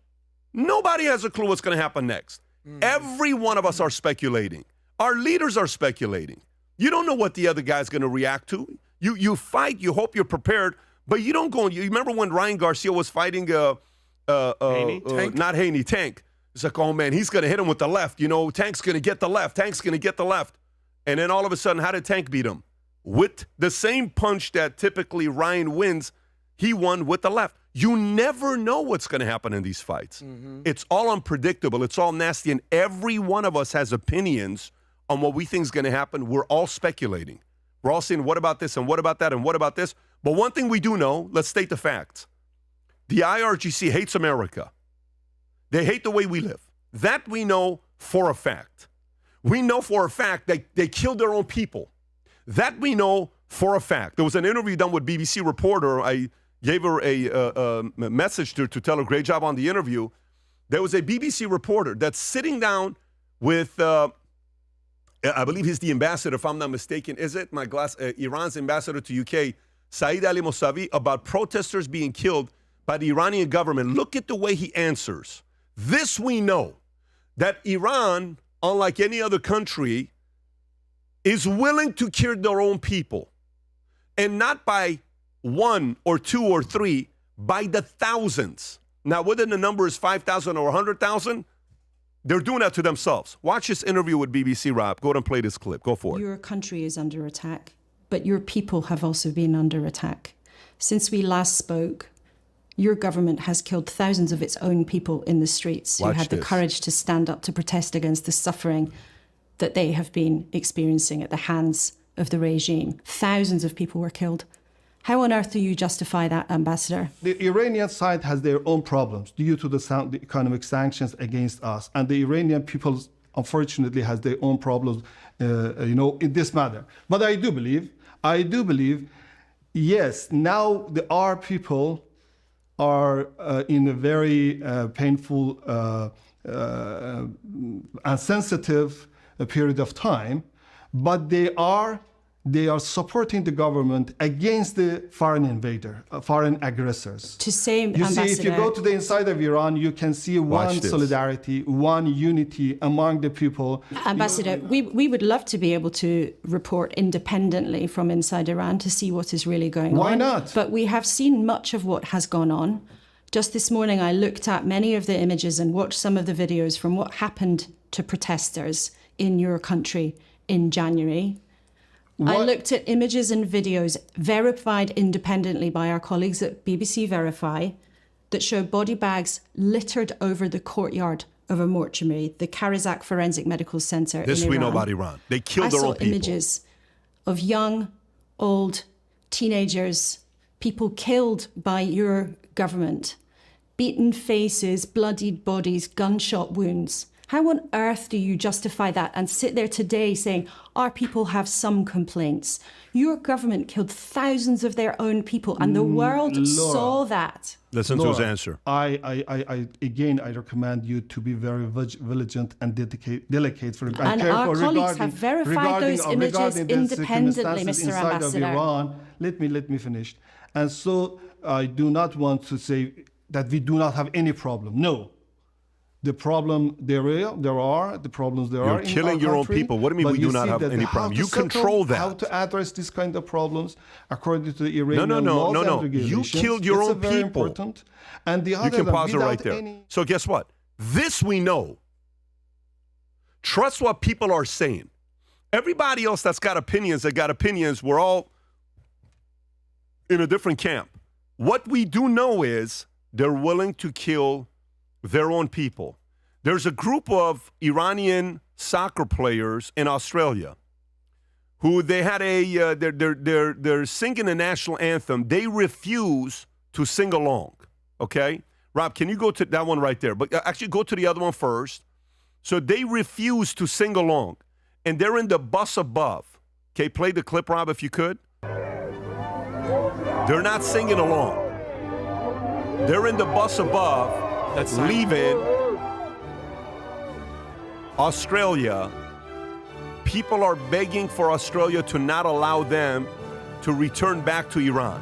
Nobody has a clue what's going to happen next. Every one of us are speculating. Our leaders are speculating. You don't know what the other guy's going to react to. You fight. You hope you're prepared, but you don't go. You remember when Ryan Garcia was fighting Tank? Not Haney, Tank. It's like, oh man, he's going to hit him with the left. Tank's going to get the left. Tank's going to get the left. And then all of a sudden, how did Tank beat him? With the same punch that typically Ryan wins, he won with the left. You never know what's going to happen in these fights. Mm-hmm. It's all unpredictable. It's all nasty. And every one of us has opinions on what we think is going to happen. We're all speculating. We're all saying, what about this and what about that and what about this? But one thing we do know, let's state the facts. The IRGC hates America. They hate the way we live. That we know for a fact. We know for a fact that they killed their own people. That we know for a fact. There was an interview done with BBC reporter. I gave her a message to tell her a great job on the interview. There was a BBC reporter that's sitting down with, I believe he's the ambassador, if I'm not mistaken. Is it? Iran's ambassador to UK, Saeed Ali Mousavi, about protesters being killed by the Iranian government. Look at the way he answers. This we know, that Iran, unlike any other country, is willing to kill their own people. And not by one or two or three, by the thousands. Now, whether the number is 5,000 or 100,000, they're doing that to themselves. Watch this interview with BBC, Rob. Go ahead and play this clip. Go for it. Your country is under attack, but your people have also been under attack. Since we last spoke, your government has killed thousands of its own people in the streets who had the courage to stand up to protest against the suffering that they have been experiencing at the hands of the regime. Thousands of people were killed. How on earth do you justify that, Ambassador? The Iranian side has their own problems due to the economic sanctions against us. And the Iranian people, unfortunately, has their own problems, in this matter. But I do believe, yes, now our people are in a very painful and sensitive period of time, but they are supporting the government against the foreign invader, foreign aggressors. To say, you see, if you go to the inside of Iran, you can see one solidarity, one unity among the people. Ambassador, we would love to be able to report independently from inside Iran to see what is really going on. Why not? But we have seen much of what has gone on. Just this morning, I looked at many of the images and watched some of the videos from what happened to protesters in your country in January. I looked at images and videos verified independently by our colleagues at BBC Verify that show body bags littered over the courtyard of a mortuary, the Karizak Forensic Medical Center in Iran. This we know about Iran. They killed their own people. I saw images of young, old, teenagers, people killed by your government, beaten faces, bloodied bodies, gunshot wounds. How on earth do you justify that and sit there today saying, our people have some complaints? Your government killed thousands of their own people and the world saw that. Listen to his answer. I recommend you to be very vigilant and delicate for and our colleagues have verified those images independently, Mr. Ambassador. Of Iran. Let me finish. And so I do not want to say that we do not have any problem. No. The problem there are. You're killing your own people. What do you mean we do not have any problem? You control that. How to address these kind of problems according to the Iranian laws and regulations. You killed your own very people. Important. And the other, you can pause it right there. So guess what? This we know. Trust what people are saying. Everybody else that's got opinions, we're all in a different camp. What we do know is they're willing to kill their own people. There's a group of Iranian soccer players in Australia who they had they're singing the national anthem. They refuse to sing along, okay? Rob, can you go to that one right there? But actually go to the other one first. So they refuse to sing along, and they're in the bus above. Okay, play the clip, Rob, if you could. They're not singing along. They're in the bus above, That's leaving Australia. People are begging for Australia to not allow them to return back to Iran.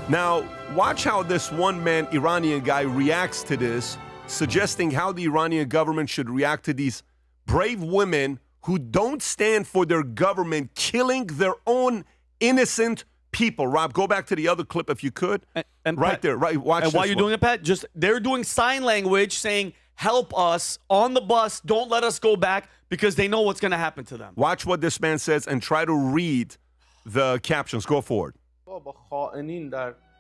Now, watch how this one-man Iranian guy reacts to this, suggesting how the Iranian government should react to these brave women who don't stand for their government killing their own innocent people. Rob, go back to the other clip if you could. And right Pat, there, right. Watch and this while you're one. doing it, Pat, just they're doing sign language saying, help us on the bus. Don't let us go back because they know what's going to happen to them. Watch what this man says and try to read the captions. Go forward.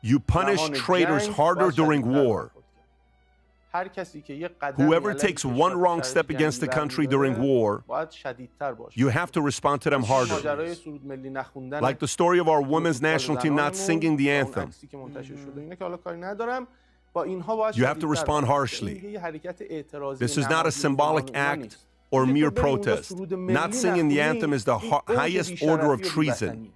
You punish traitors harder during war. Whoever takes one wrong step against the country during war, you have to respond to them harder. Like the story of our women's national team not singing the anthem. You have to respond harshly. This is not a symbolic act or mere protest. Not singing the anthem is the highest order of treason.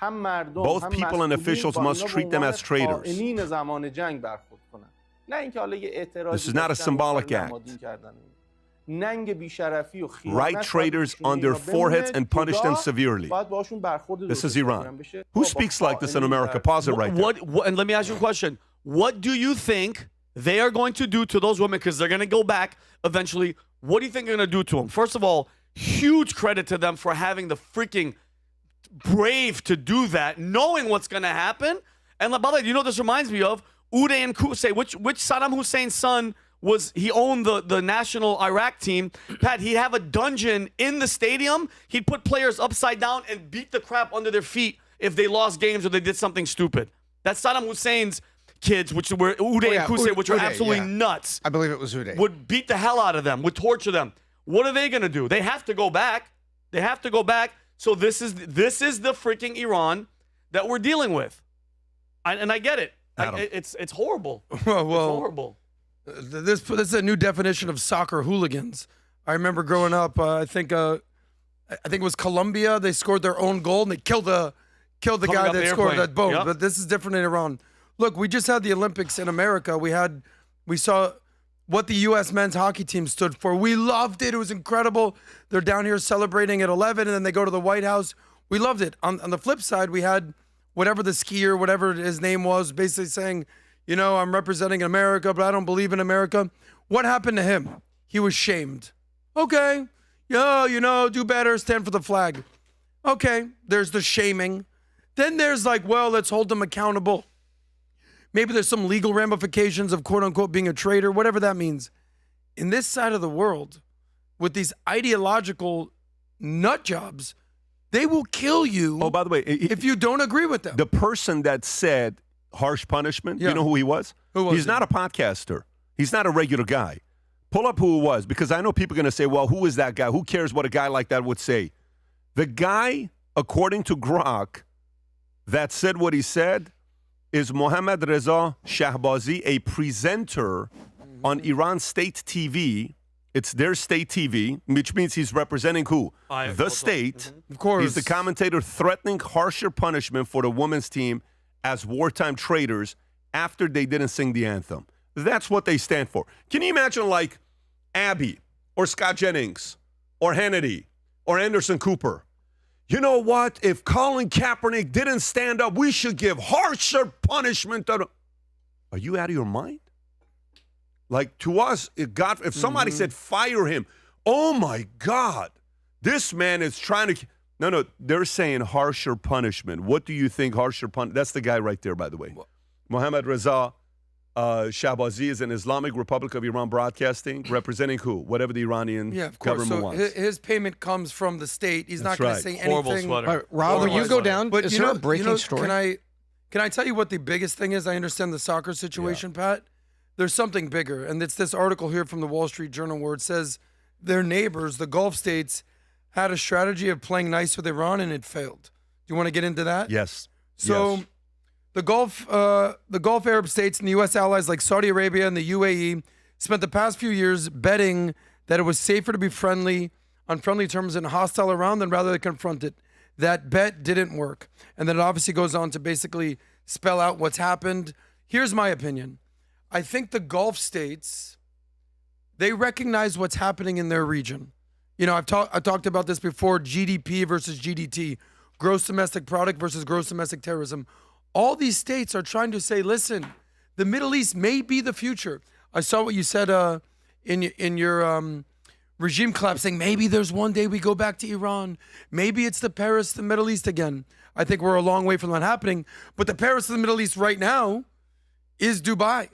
Both people and officials must treat them as traitors. This is not a symbolic act. Write traitors on their foreheads and punish them severely. This is Iran. Who speaks like this in America? Pause it right there. And let me ask you a question. What do you think they are going to do to those women? Because they're going to go back eventually. What do you think they're going to do to them? First of all, huge credit to them for having the freaking brave to do that, knowing what's going to happen. And by the way, you know what this reminds me of? Uday and Qusay, which Saddam Hussein's son was, he owned the national Iraq team. Pat, he'd have a dungeon in the stadium. He'd put players upside down and beat the crap under their feet if they lost games or they did something stupid. That's Saddam Hussein's kids, which were Uday and Qusay, which were absolutely nuts. I believe it was Uday. Would beat the hell out of them, would torture them. What are they going to do? They have to go back. They have to go back. So this is the freaking Iran that we're dealing with. And I get it. It's horrible. Well, it's horrible. This is a new definition of soccer hooligans. I remember growing up. I think it was Colombia. They scored their own goal and they killed the guy that scored that boat. Yep. But this is different in Iran. Look, we just had the Olympics in America. We saw what the U.S. men's hockey team stood for. We loved it. It was incredible. They're down here celebrating at 11, and then they go to the White House. We loved it. On the flip side, we had whatever the skier, whatever his name was, basically saying, I'm representing America, but I don't believe in America. What happened to him? He was shamed. Okay, do better, stand for the flag. Okay, there's the shaming. Then there's let's hold them accountable. Maybe there's some legal ramifications of quote unquote being a traitor, whatever that means. In this side of the world, with these ideological nut jobs, they will kill you. Oh, by the way, if you don't agree with them. The person that said harsh punishment, you know who he was? He's not a podcaster. He's not a regular guy. Pull up who it was, because I know people are going to say, well, who is that guy? Who cares what a guy like that would say? The guy, according to Grok, that said what he said is Mohammad Reza Shahbazi, a presenter on Iran state TV. It's their state TV, which means he's representing who? The state. Of course. He's the commentator threatening harsher punishment for the women's team as wartime traitors after they didn't sing the anthem. That's what they stand for. Can you imagine Abby or Scott Jennings or Hannity or Anderson Cooper? You know what? If Colin Kaepernick didn't stand up, we should give harsher punishment. Are you out of your mind? To us, if somebody said fire him, oh my God, this man is trying to. No, they're saying harsher punishment. What do you think harsher punishment? That's the guy right there, by the way. Mohammad Reza Shahbazi is an Islamic Republic of Iran Broadcasting, representing who? Whatever the Iranian Yeah, of course. government So wants. his payment comes from the state. He's That's not going right. to say Horrible anything. sweater. All right, Rob, will you go down? But Is you there know, a breaking story? Can I tell you what the biggest thing is? I understand the soccer situation, Pat. There's something bigger, and it's this article here from the Wall Street Journal where it says their neighbors, the Gulf states, had a strategy of playing nice with Iran, and it failed. Do you want to get into that? Yes. So, Yes. the Gulf Arab states and the U.S. allies like Saudi Arabia and the UAE spent the past few years betting that it was safer to be on friendly terms and hostile Iran than rather than confront it. That bet didn't work. And then it obviously goes on to basically spell out what's happened. Here's my opinion. I think the Gulf states, they recognize what's happening in their region. You know, I talked about this before, GDP versus GDT, gross domestic product versus gross domestic terrorism. All these states are trying to say, listen, the Middle East may be the future. I saw what you said in your regime collapse, saying maybe there's one day we go back to Iran. Maybe it's the Paris, the Middle East again. I think we're a long way from that happening. But the Paris of the Middle East right now is Dubai,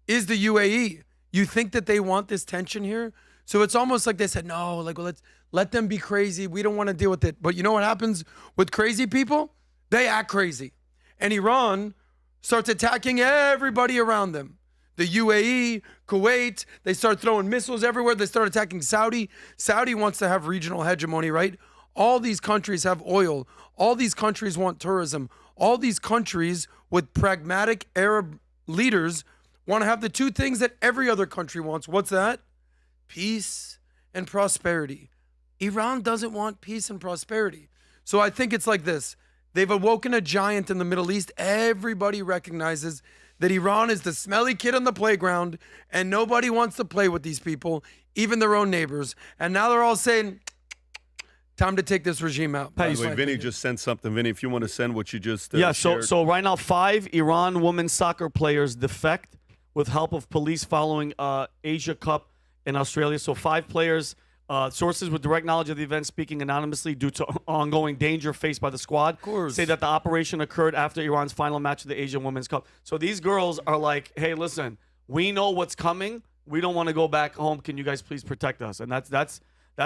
is the UAE. You think that they want this tension here? So it's almost like they said, no, like, well, let's let them be crazy. We don't want to deal with it. But you know what happens with crazy people? They act crazy. And Iran starts attacking everybody around them. The UAE, Kuwait, they start throwing missiles everywhere. They start attacking Saudi. Saudi wants to have regional hegemony, right? All these countries have oil. All these countries want tourism. All these countries with pragmatic Arab leaders want to have the two things that every other country wants. What's that? Peace and prosperity. Iran doesn't want peace and prosperity. So I think it's like this. They've awoken a giant in the Middle East. Everybody recognizes that Iran is the smelly kid on the playground and nobody wants to play with these people, even their own neighbors. And now they're all saying, time to take this regime out. By the way, Vinny just sent something. Vinny, if you want to send what you just So shared. right now, 5 Iran women's soccer players defect with help of police following Asia Cup in Australia. So 5 players, sources with direct knowledge of the event speaking anonymously due to ongoing danger faced by the squad, say that the operation occurred after Iran's final match of the Asian Women's Cup. So these girls are like, hey, listen, we know what's coming. We don't want to go back home. Can you guys please protect us? And that's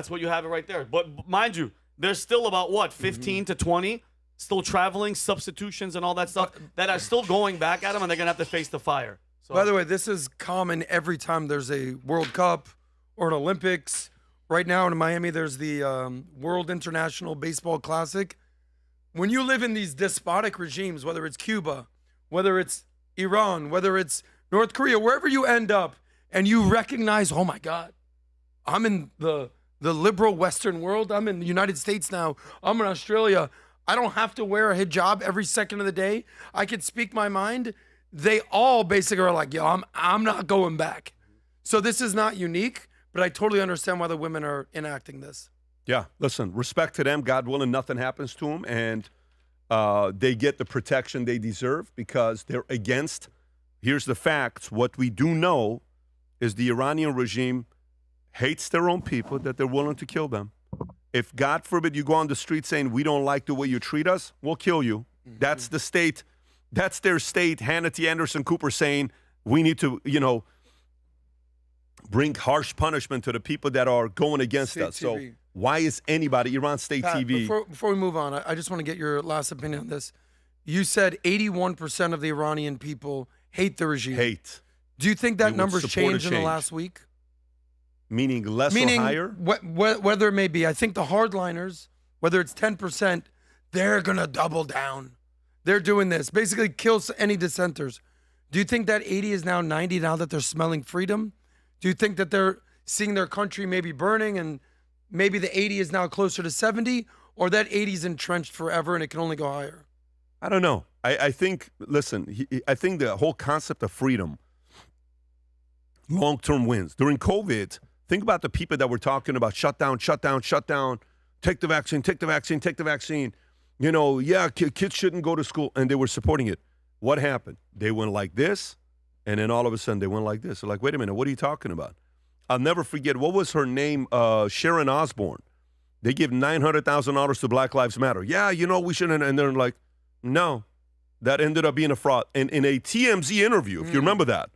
what you have it right there. But mind you, there's still about, 15 to 20 still traveling, substitutions and all that stuff that are still going back at them, and they're going to have to face the fire. So, by the way, this is common every time there's a World Cup or an Olympics. Right now in Miami, there's the World International Baseball Classic. When you live in these despotic regimes, whether it's Cuba, whether it's Iran, whether it's North Korea, wherever you end up, and you recognize, oh my God, I'm in the liberal Western world. I'm in the United States now. I'm in Australia. I don't have to wear a hijab every second of the day. I can speak my mind. They all basically are like, yo, I'm not going back. So this is not unique. But I totally understand why the women are enacting this. Yeah, listen, respect to them. God willing, nothing happens to them. And they get the protection they deserve because they're against. Here's the facts. What we do know is the Iranian regime hates their own people, that they're willing to kill them. If, God forbid, you go on the street saying, we don't like the way you treat us, we'll kill you. That's the state. That's their state. Hannity, Anderson, Cooper saying, we need to, bring harsh punishment to the people that are going against State us. So TV. why is anybody, Iran State Pat, TV? Before we move on, I just want to get your last opinion on this. You said 81% of the Iranian people hate the regime. Hate. Do you think that They would number's support a changed in the change. last week? Meaning less or higher? Whether it may be. I think the hardliners, whether it's 10%, they're going to double down. They're doing this. Basically kill any dissenters. Do you think that 80 is now 90 now that they're smelling freedom? Do you think that they're seeing their country maybe burning and maybe the 80 is now closer to 70, or that 80 is entrenched forever and it can only go higher? I don't know. I think, listen, I think the whole concept of freedom, long-term wins. During COVID, think about the people that were talking about shut down, take the vaccine, take the vaccine, take the vaccine. Kids shouldn't go to school, and they were supporting it. What happened? They went like this. And then all of a sudden, they went like this. They're like, wait a minute, what are you talking about? I'll never forget, what was her name? Sharon Osbourne. They give $900,000 to Black Lives Matter. Yeah, we shouldn't. And they're like, no, that ended up being a fraud. And in a TMZ interview, if you remember that,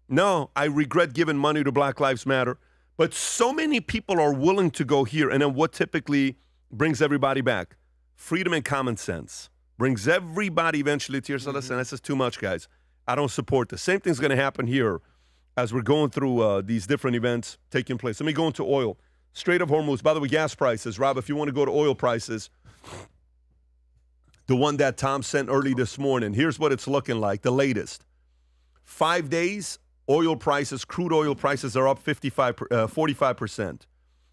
no, I regret giving money to Black Lives Matter. But so many people are willing to go here. And then what typically brings everybody back? Freedom and common sense. Brings everybody eventually to your side. Listen, this is too much, guys. I don't support this. Same thing's going to happen here as we're going through these different events taking place. Let me go into oil. Strait of Hormuz. By the way, gas prices. Rob, if you want to go to oil prices, the one that Tom sent early this morning, here's what it's looking like, the latest. 5 days, oil prices, crude oil prices are up 45%.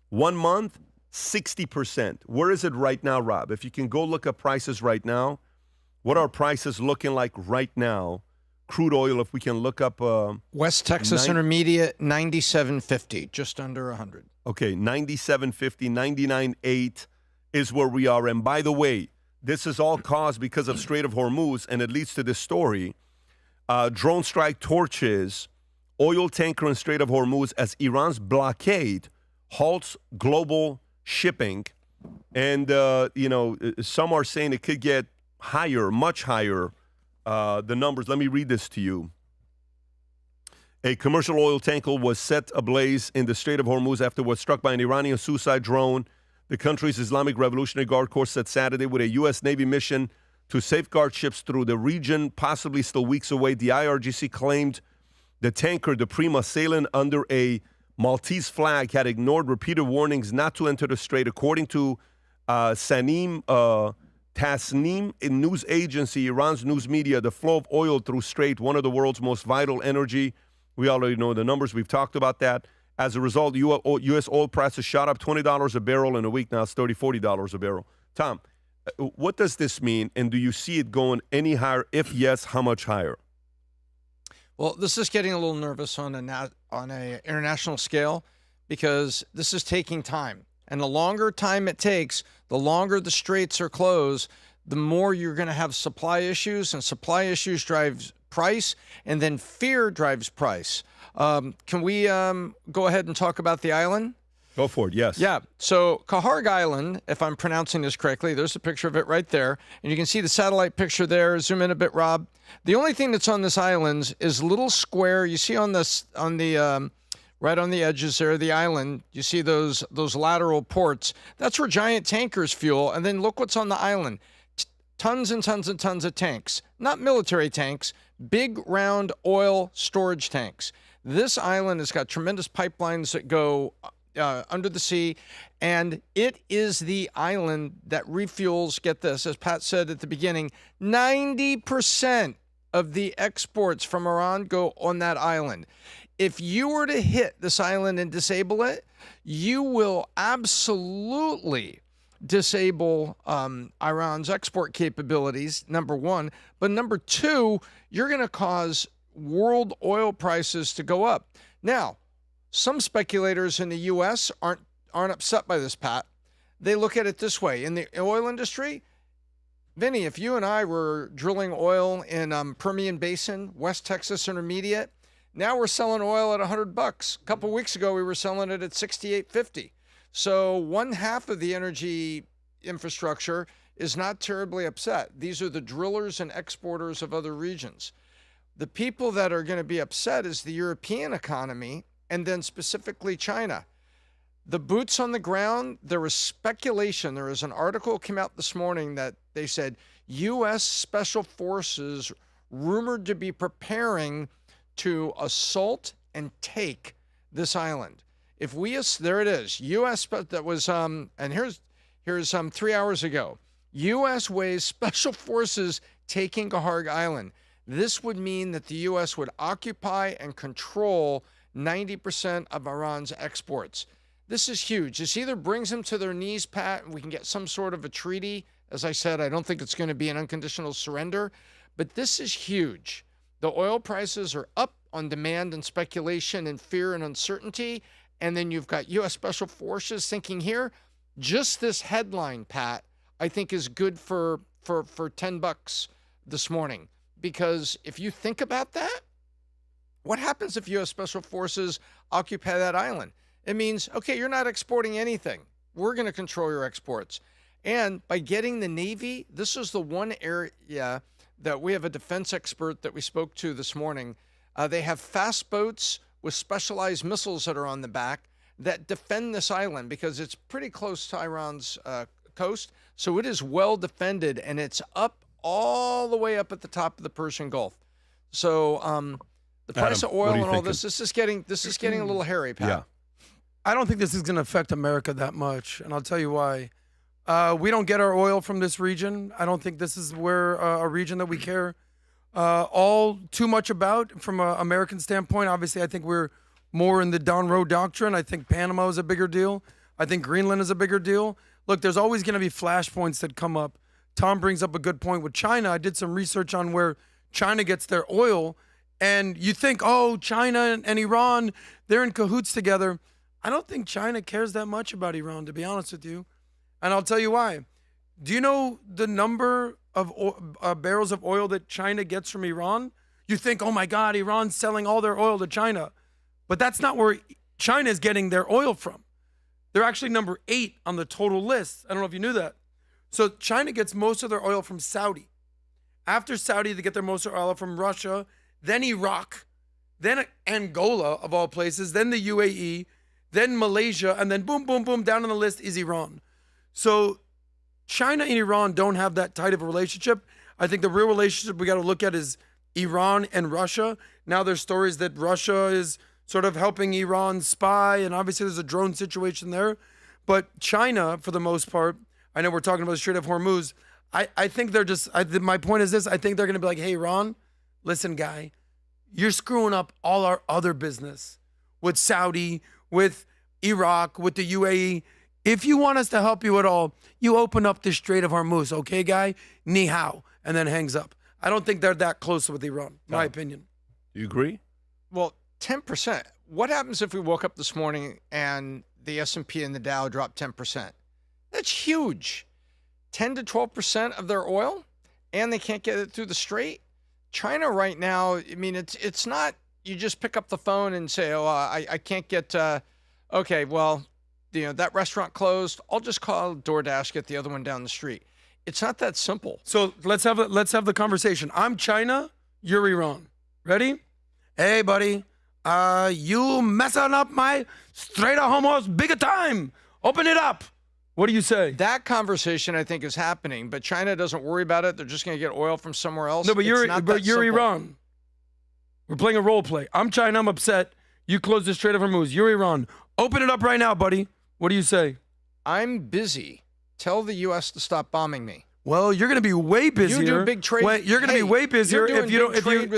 1 month, 60%. Where is it right now, Rob? If you can go look at prices right now, what are prices looking like right now? Crude oil, if we can look up. West Texas Intermediate, 97.50, just under 100. Okay, 97.50, 99.8 is where we are. And by the way, this is all caused because of Strait of Hormuz, and it leads to this story. Drone strike torches oil tanker in Strait of Hormuz as Iran's blockade halts global shipping. And, some are saying it could get higher, much higher, the numbers. Let me read this to you. A commercial oil tanker was set ablaze in the Strait of Hormuz after it was struck by an Iranian suicide drone. The country's Islamic Revolutionary Guard Corps said Saturday with a U.S. Navy mission to safeguard ships through the region, possibly still weeks away. The IRGC claimed the tanker, the Prima, sailing under a Maltese flag, had ignored repeated warnings not to enter the strait. According to Tasnim, a news agency, Iran's news media, the flow of oil through strait, one of the world's most vital energy. We already know the numbers. We've talked about that. As a result, U.S. oil prices shot up $20 a barrel in a week. Now it's $30, $40 a barrel. Tom, what does this mean? And do you see it going any higher? If yes, how much higher? Well, this is getting a little nervous on a international scale because this is taking time. And the longer time it takes, the longer the straits are closed, the more you're going to have supply issues, and supply issues drives price, and then fear drives price. Can we go ahead and talk about the island? Go for it, yes. Yeah. So Kaharg Island, if I'm pronouncing this correctly, there's a picture of it right there. And you can see the satellite picture there. Zoom in a bit, Rob. The only thing that's on this island is a little square. You see right on the edges there of the island, you see those lateral ports. That's where giant tankers fuel. And then look what's on the island. Tons and tons and tons of tanks. Not military tanks, big round oil storage tanks. This island has got tremendous pipelines that go under the sea, and it is the island that refuels, get this, as Pat said at the beginning, 90% of the exports from Iran go on that island. If you were to hit this island and disable it, you will absolutely disable Iran's export capabilities, number one. But number two, you're going to cause world oil prices to go up. Now, some speculators in the U.S. aren't upset by this, Pat. They look at it this way. In the oil industry, Vinny, if you and I were drilling oil in Permian Basin, West Texas Intermediate, now we're selling oil at $100. A couple weeks ago, we were selling it at $68.50. So one half of the energy infrastructure is not terribly upset. These are the drillers and exporters of other regions. The people that are going to be upset is the European economy, and then specifically China. The boots on the ground, there was speculation. There was an article came out this morning that they said U.S. Special Forces rumored to be preparing to assault and take this island. There it is. U.S. that was and here's 3 hours ago. U.S. weighs Special Forces taking Kaharg Island. This would mean that the U.S. would occupy and control 90% of Iran's exports. This is huge. This either brings them to their knees, Pat, and we can get some sort of a treaty. As I said, I don't think it's going to be an unconditional surrender, but this is huge. The oil prices are up on demand and speculation and fear and uncertainty, and then you've got U.S. Special Forces thinking here. Just this headline, Pat, I think is good for $10 this morning. Because if you think about that, what happens if U.S. Special Forces occupy that island? It means, okay, you're not exporting anything. We're going to control your exports. And by getting the Navy, this is the one area that we have a defense expert that we spoke to this morning. They have fast boats with specialized missiles that are on the back that defend this island because it's pretty close to Iran's coast. So it is well defended, and it's up all the way up at the top of the Persian Gulf. So the price Adam, of oil what are you and all thinking? this is getting a little hairy, Pat. Yeah. I don't think this is going to affect America that much, and I'll tell you why. We don't get our oil from this region. I don't think this is where a region that we care all too much about from an American standpoint. Obviously, I think we're more in the Don Roe doctrine. I think Panama is a bigger deal. I think Greenland is a bigger deal. Look, there's always going to be flashpoints that come up. Tom brings up a good point with China. I did some research on where China gets their oil, and you think, oh, China and Iran, they're in cahoots together. I don't think China cares that much about Iran, to be honest with you. And I'll tell you why. Do you know the number of barrels of oil that China gets from Iran? You think, oh my God, Iran's selling all their oil to China. But that's not where China is getting their oil from. They're actually number 8 on the total list. I don't know if you knew that. So China gets most of their oil from Saudi. After Saudi, they get their most of their oil from Russia, then Iraq, then Angola, of all places, then the UAE, then Malaysia, and then boom, boom, boom, down on the list is Iran. So China and Iran don't have that tight of a relationship. I think the real relationship we got to look at is Iran and Russia. Now there's stories that Russia is sort of helping Iran spy, and obviously there's a drone situation there. But China, for the most part, I know we're talking about the Strait of Hormuz. I think they're just, my point is this, I think they're going to be like, hey, Iran, listen, guy, you're screwing up all our other business with Saudi, with Iraq, with the UAE. If you want us to help you at all, you open up the Strait of Hormuz, okay, guy? Ni hao, and then hangs up. I don't think they're that close with Iran, my opinion. You agree? Well, 10%. What happens if we woke up this morning and the S&P and the Dow dropped 10%? That's huge. 10 to 12% of their oil, and they can't get it through the Strait. China right now, I mean, it's not, you just pick up the phone and say, oh, I can't get, okay, well, that restaurant closed. I'll just call DoorDash, get the other one down the street. It's not that simple. So let's have the conversation. I'm China, you're Iran. Ready? Hey, buddy, you messing up my Strait of Hormuz bigger time. Open it up. What do you say? That conversation, I think, is happening, but China doesn't worry about it. They're just going to get oil from somewhere else. No, but you're simple. Iran. We're playing a role play. I'm China. I'm upset. You close the Strait of Hormuz. You're Iran. Open it up right now, buddy. What do you say? I'm busy. Tell the U.S. to stop bombing me. Well, you're going to be way busier. You do big trade. You're going to be way busier if you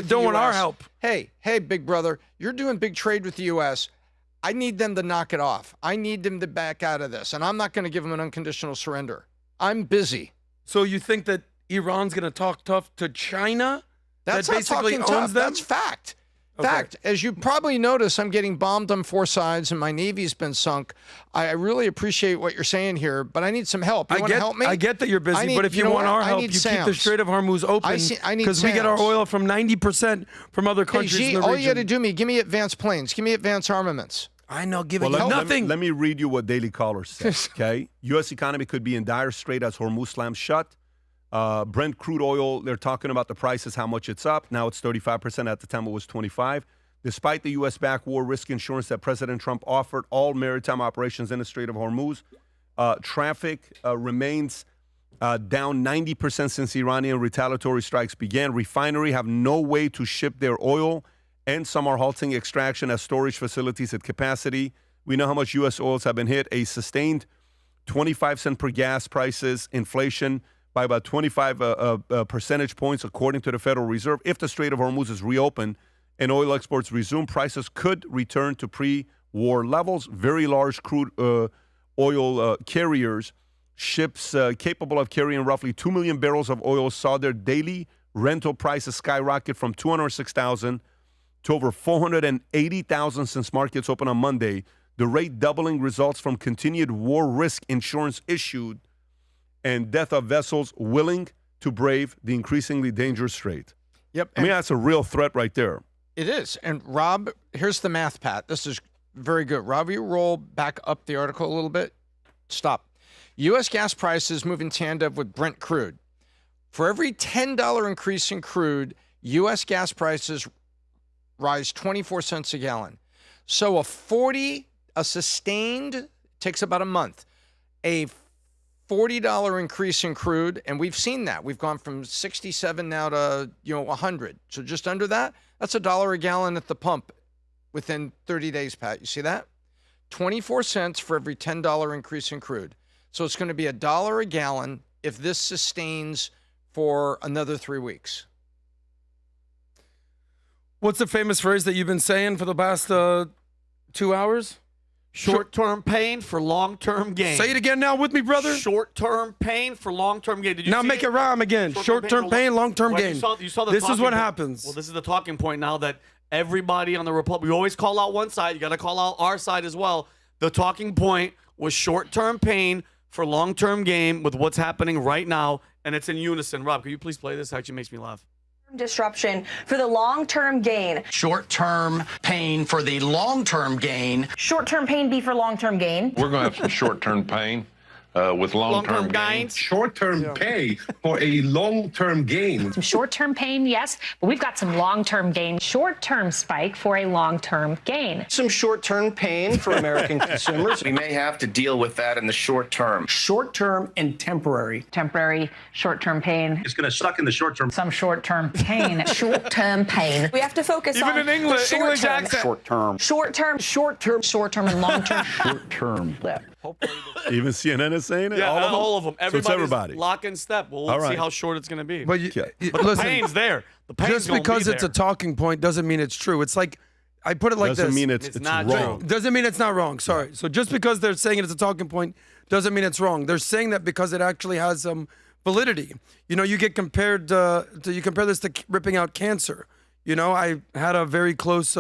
don't want our help. Hey, big brother, you're doing big trade with the U.S. I need them to knock it off. I need them to back out of this, and I'm not going to give them an unconditional surrender. I'm busy. So you think that Iran's going to talk tough to China? That's that not basically talking owns tough. them? That's fact. Okay. Fact. As you probably notice, I'm getting bombed on 4 sides, and my Navy's been sunk. I really appreciate what you're saying here, but I need some help. You want to help me? I get that you're busy, but if you want our help, you keep the Strait of Hormuz open because we get our oil from 90% from other countries in the region. All you got to do, give me advanced planes. Give me advanced armaments. I know, giving you nothing. Let me read you what Daily Caller says, okay? U.S. economy could be in dire strait as Hormuz slams shut. Brent crude oil, they're talking about the prices, how much it's up. Now it's 35%. At the time it was 25%. Despite the U.S. backed war risk insurance that President Trump offered all maritime operations in the Strait of Hormuz, traffic remains down 90% since Iranian retaliatory strikes began. Refineries have no way to ship their oil, and some are halting extraction as storage facilities at capacity. We know how much U.S. oils have been hit. A sustained 25 cent per gas prices, inflation by about 25 percentage points, according to the Federal Reserve. If the Strait of Hormuz is reopened and oil exports resume, prices could return to pre-war levels. Very large crude oil carriers, ships capable of carrying roughly 2 million barrels of oil, saw their daily rental prices skyrocket from $206,000 to over $480,000 since markets opened on Monday. The rate doubling results from continued war risk insurance issued and death of vessels willing to brave the increasingly dangerous strait. Yep. I mean, that's a real threat right there. It is. And Rob, here's the math, Pat. This is very good. Rob, you roll back up the article a little bit. Stop. U.S. gas prices move in tandem with Brent crude. For every $10 increase in crude, U.S. gas prices rise 24 cents a gallon. So a sustained, takes about a month, a $40 increase in crude, and we've seen that. We've gone from 67 now to 100. So just under that, that's $1 a gallon at the pump within 30 days, Pat. You see that? 24 cents for every $10 increase in crude. So it's going to be $1 a gallon if this sustains for another 3 weeks. What's the famous phrase that you've been saying for the past 2 hours? Short-term pain for long-term gain. Say it again now with me, brother. Short-term pain for long-term gain. Did you now see make it rhyme again. Short-term pain, long-term Right, gain. You saw the this is talking what point. happens. Well, this is the talking point now that everybody on the Republic, we always call out one side. You got to call out our side as well. The talking point was short-term pain for long-term gain with what's happening right now, and it's in unison. Rob, could you please play this? It actually makes me laugh. Disruption for the long-term gain. Short-term pain for the long-term gain. Short-term pain be for long-term gain. We're going to have some short-term pain with long-term gain. Short-term pay for a long-term gain. Some short-term pain, yes, but we've got some long-term gain. Short-term spike for a long-term gain. Some short-term pain for American consumers. We may have to deal with that in the short term. Short-term and temporary. Temporary, short-term pain. It's going to suck in the short term. Some short-term pain. Short-term pain. We have to focus on even in English accent. Short-term. Short-term, short-term, and long-term. Short-term. Even CNN is saying it? Yeah, all of them. So it's everybody. Lock in step. Well, let's see how short it's going to be. But, But listen, the pain's there. The pain's just gonna because be it's a there. talking point doesn't mean it's true. It's like, I put it like Doesn't this. mean it's not wrong. true. Doesn't mean it's not wrong. Sorry. So just because they're saying it's a talking point doesn't mean it's wrong. They're saying that because it actually has some validity. You get compared you compare this to ripping out cancer. I had a very close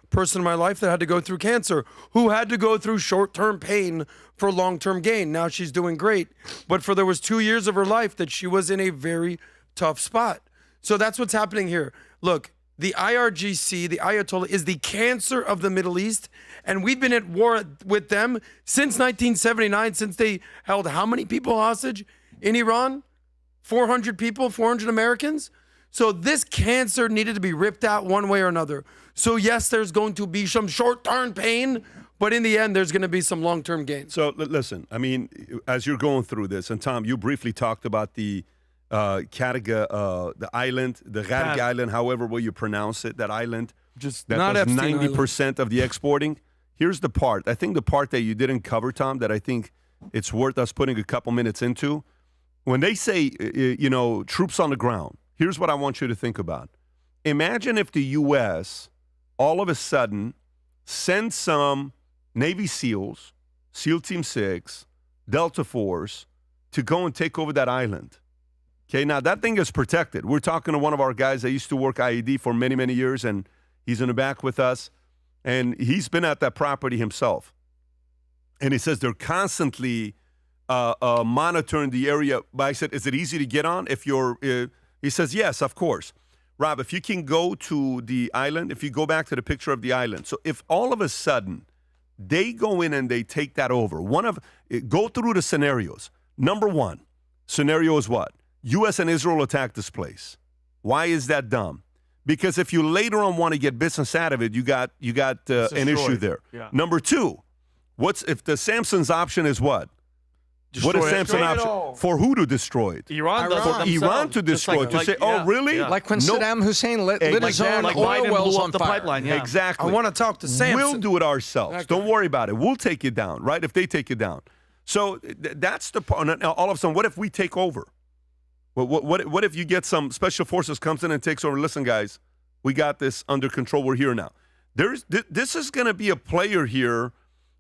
person in my life that had to go through cancer, who had to go through short-term pain for long-term gain. Now she's doing great, but there was 2 years of her life that she was in a very tough spot. So that's what's happening here. Look, the IRGC, the Ayatollah, is the cancer of the Middle East, and we've been at war with them since 1979, since they held how many people hostage in Iran? 400 people, 400 Americans? So this cancer needed to be ripped out one way or another. So yes, there's going to be some short-term pain, but in the end, there's going to be some long-term gain. So listen, I mean, as you're going through this, and Tom, you briefly talked about the Katanga, the island, the Gharg Island, however will you pronounce it, that island. Just that not does Epstein 90% of the exporting. Here's the part. I think the part that you didn't cover, Tom, that I think it's worth us putting a couple minutes into. When they say, troops on the ground, here's what I want you to think about. Imagine if the U.S. all of a sudden sends some Navy SEALs, SEAL Team 6, Delta Force, to go and take over that island. Okay, now that thing is protected. We're talking to one of our guys that used to work IED for many, many years, and he's in the back with us, and he's been at that property himself. And he says they're constantly monitoring the area. But I said, is it easy to get on if you're... he says, yes, of course. Rob, if you can go to the island, if you go back to the picture of the island. So if all of a sudden they go in and they take that over, go through the scenarios. Number one, scenario is what? U.S. and Israel attack this place. Why is that dumb? Because if you later on want to get business out of it, you got an issue there. Yeah. Number two, if the Samson's option is what? What is Samson's option? For who to destroy it? Iran does For Iran to destroy it. To say, oh, really? Yeah. Like when Saddam Hussein lit his own oil Biden wells blew on up the fire. pipeline. Yeah. Exactly. I want to talk to Samson. We'll do it ourselves. Don't worry about it. We'll take it down, right? If they take it down. So that's the part. Now, all of a sudden, what if we take over? What if you get some special forces comes in and takes over? Listen, guys, we got this under control. We're here now. This is going to be a player here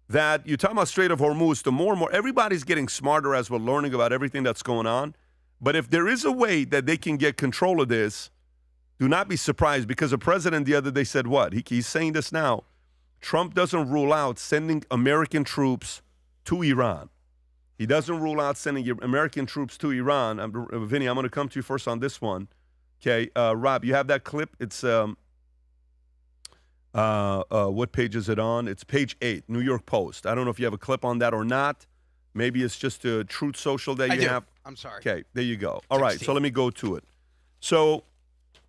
that you're talking about Strait of Hormuz. The more and more, everybody's getting smarter as we're learning about everything that's going on. But if there is a way that they can get control of this, do not be surprised, because the president the other day said what? He's saying this now. Trump doesn't rule out sending American troops to Iran. He doesn't rule out sending American troops to Iran. Vinny, I'm going to come to you first on this one. Okay, Rob, you have that clip? It's what page is it on? It's page 8, New York Post. I don't know if you have a clip on that or not. Maybe it's just a Truth Social that I you do. have. I'm sorry. Okay, there you go. All right, 16. so let me go to it. So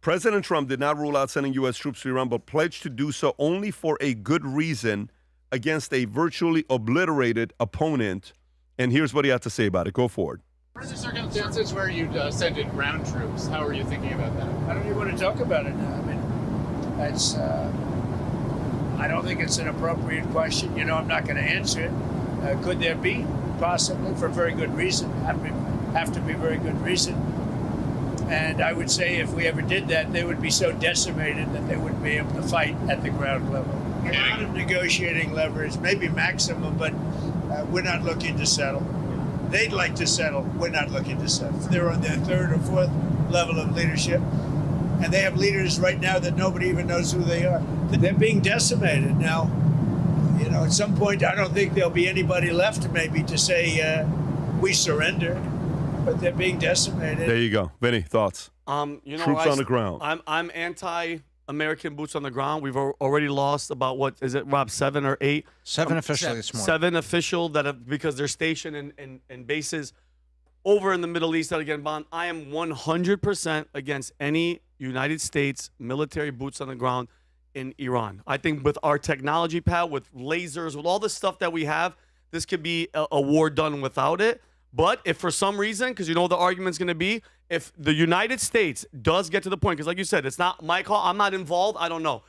President Trump did not rule out sending U.S. troops to Iran, but pledged to do so only for a good reason against a virtually obliterated opponent. And here's what he had to say about it. Go forward. What are the circumstances where you'd send in ground troops? How are you thinking about that? I don't even want to talk about it now. I mean, that's. I don't think it's an appropriate question. You know, I'm not going to answer it. Could there be? Possibly, for very good reason. Have to be very good reason. And I would say if we ever did that, they would be so decimated that they wouldn't be able to fight at the ground level. A lot of negotiating leverage, maybe maximum, but we're not looking to settle. They'd like to settle. We're not looking to settle. They're on their third or fourth level of leadership, and they have leaders right now that nobody even knows who they are. They're being decimated now. You know, at some point, I don't think there'll be anybody left maybe to say we surrender, but they're being decimated. There you go. Vinny, thoughts? You know, Troops on the ground. I'm anti-American boots on the ground. We've already lost about, what is it, Rob, 7 or 8? 7 officially this morning. 7 official that have, because they're stationed in bases over in the Middle East that are getting bombed. I am 100% against any United States military boots on the ground in Iran. I think with our technology, Pat, with lasers, with all the stuff that we have, this could be a war done without it. But if for some reason, because you know the argument's going to be, if the United States does get to the point, because like you said, it's not my call, I'm not involved, I don't know.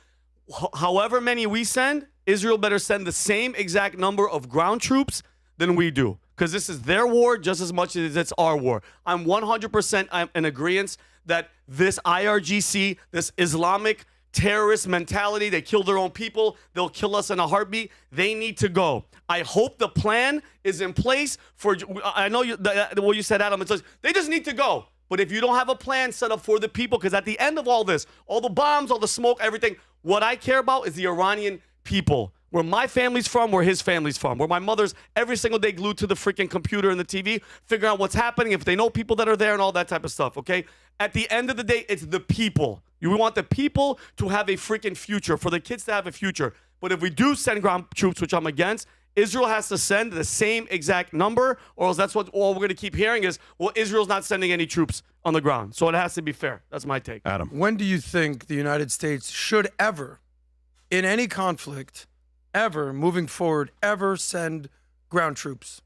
However many we send, Israel better send the same exact number of ground troops than we do, because this is their war just as much as it's our war. I'm 100% in agreement that this IRGC, this Islamic terrorist mentality, they kill their own people, they'll kill us in a heartbeat, they need to go. I hope the plan is in place for, I know what you said, Adam, it's they just need to go. But if you don't have a plan set up for the people, because at the end of all this, all the bombs, all the smoke, everything, what I care about is the Iranian people. Where my family's from, where his family's from, where my mother's every single day glued to the freaking computer and the TV, figuring out what's happening, if they know people that are there and all that type of stuff, okay? At the end of the day, it's the people. We want the people to have a freaking future, for the kids to have a future. But if we do send ground troops, which I'm against, Israel has to send the same exact number, or else that's what all we're going to keep hearing is, well, Israel's not sending any troops on the ground. So it has to be fair. That's my take. Adam. When do you think the United States should ever, in any conflict, ever, moving forward, ever send ground troops?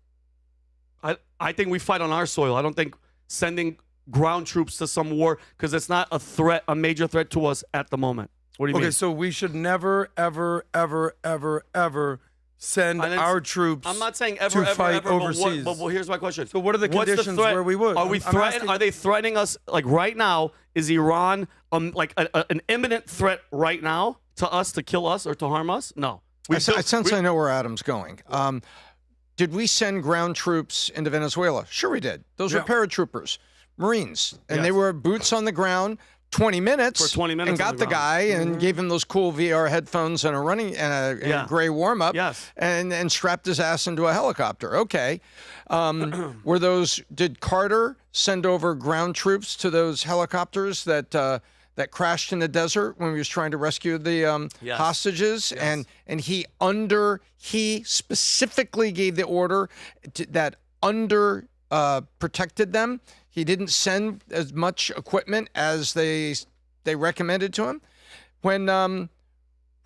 I think we fight on our soil. I don't think sending ground troops to some war, because it's not a threat, a major threat to us at the moment. What do you mean? Okay, so we should never, ever, ever, ever, ever send our troops. I'm not saying ever, to ever, fight ever. overseas. But here's my question. So what are the What's conditions threat? where we would? Are we threatening? Are they threatening us like right now? Is Iran like an imminent threat right now to us, to kill us or to harm us? No. I sense I know where Adam's going. Did we send ground troops into Venezuela? Sure we did. Those were paratroopers, Marines. And they were boots on the ground, 20 minutes. For 20 minutes and got the guy and gave him those cool VR headphones and a gray warm-up. Yes. And strapped his ass into a helicopter. Okay. Did Carter send over ground troops to those helicopters that crashed in the desert when he was trying to rescue the hostages? Yes. And he specifically gave the order that protected them. He didn't send as much equipment as they recommended to him. When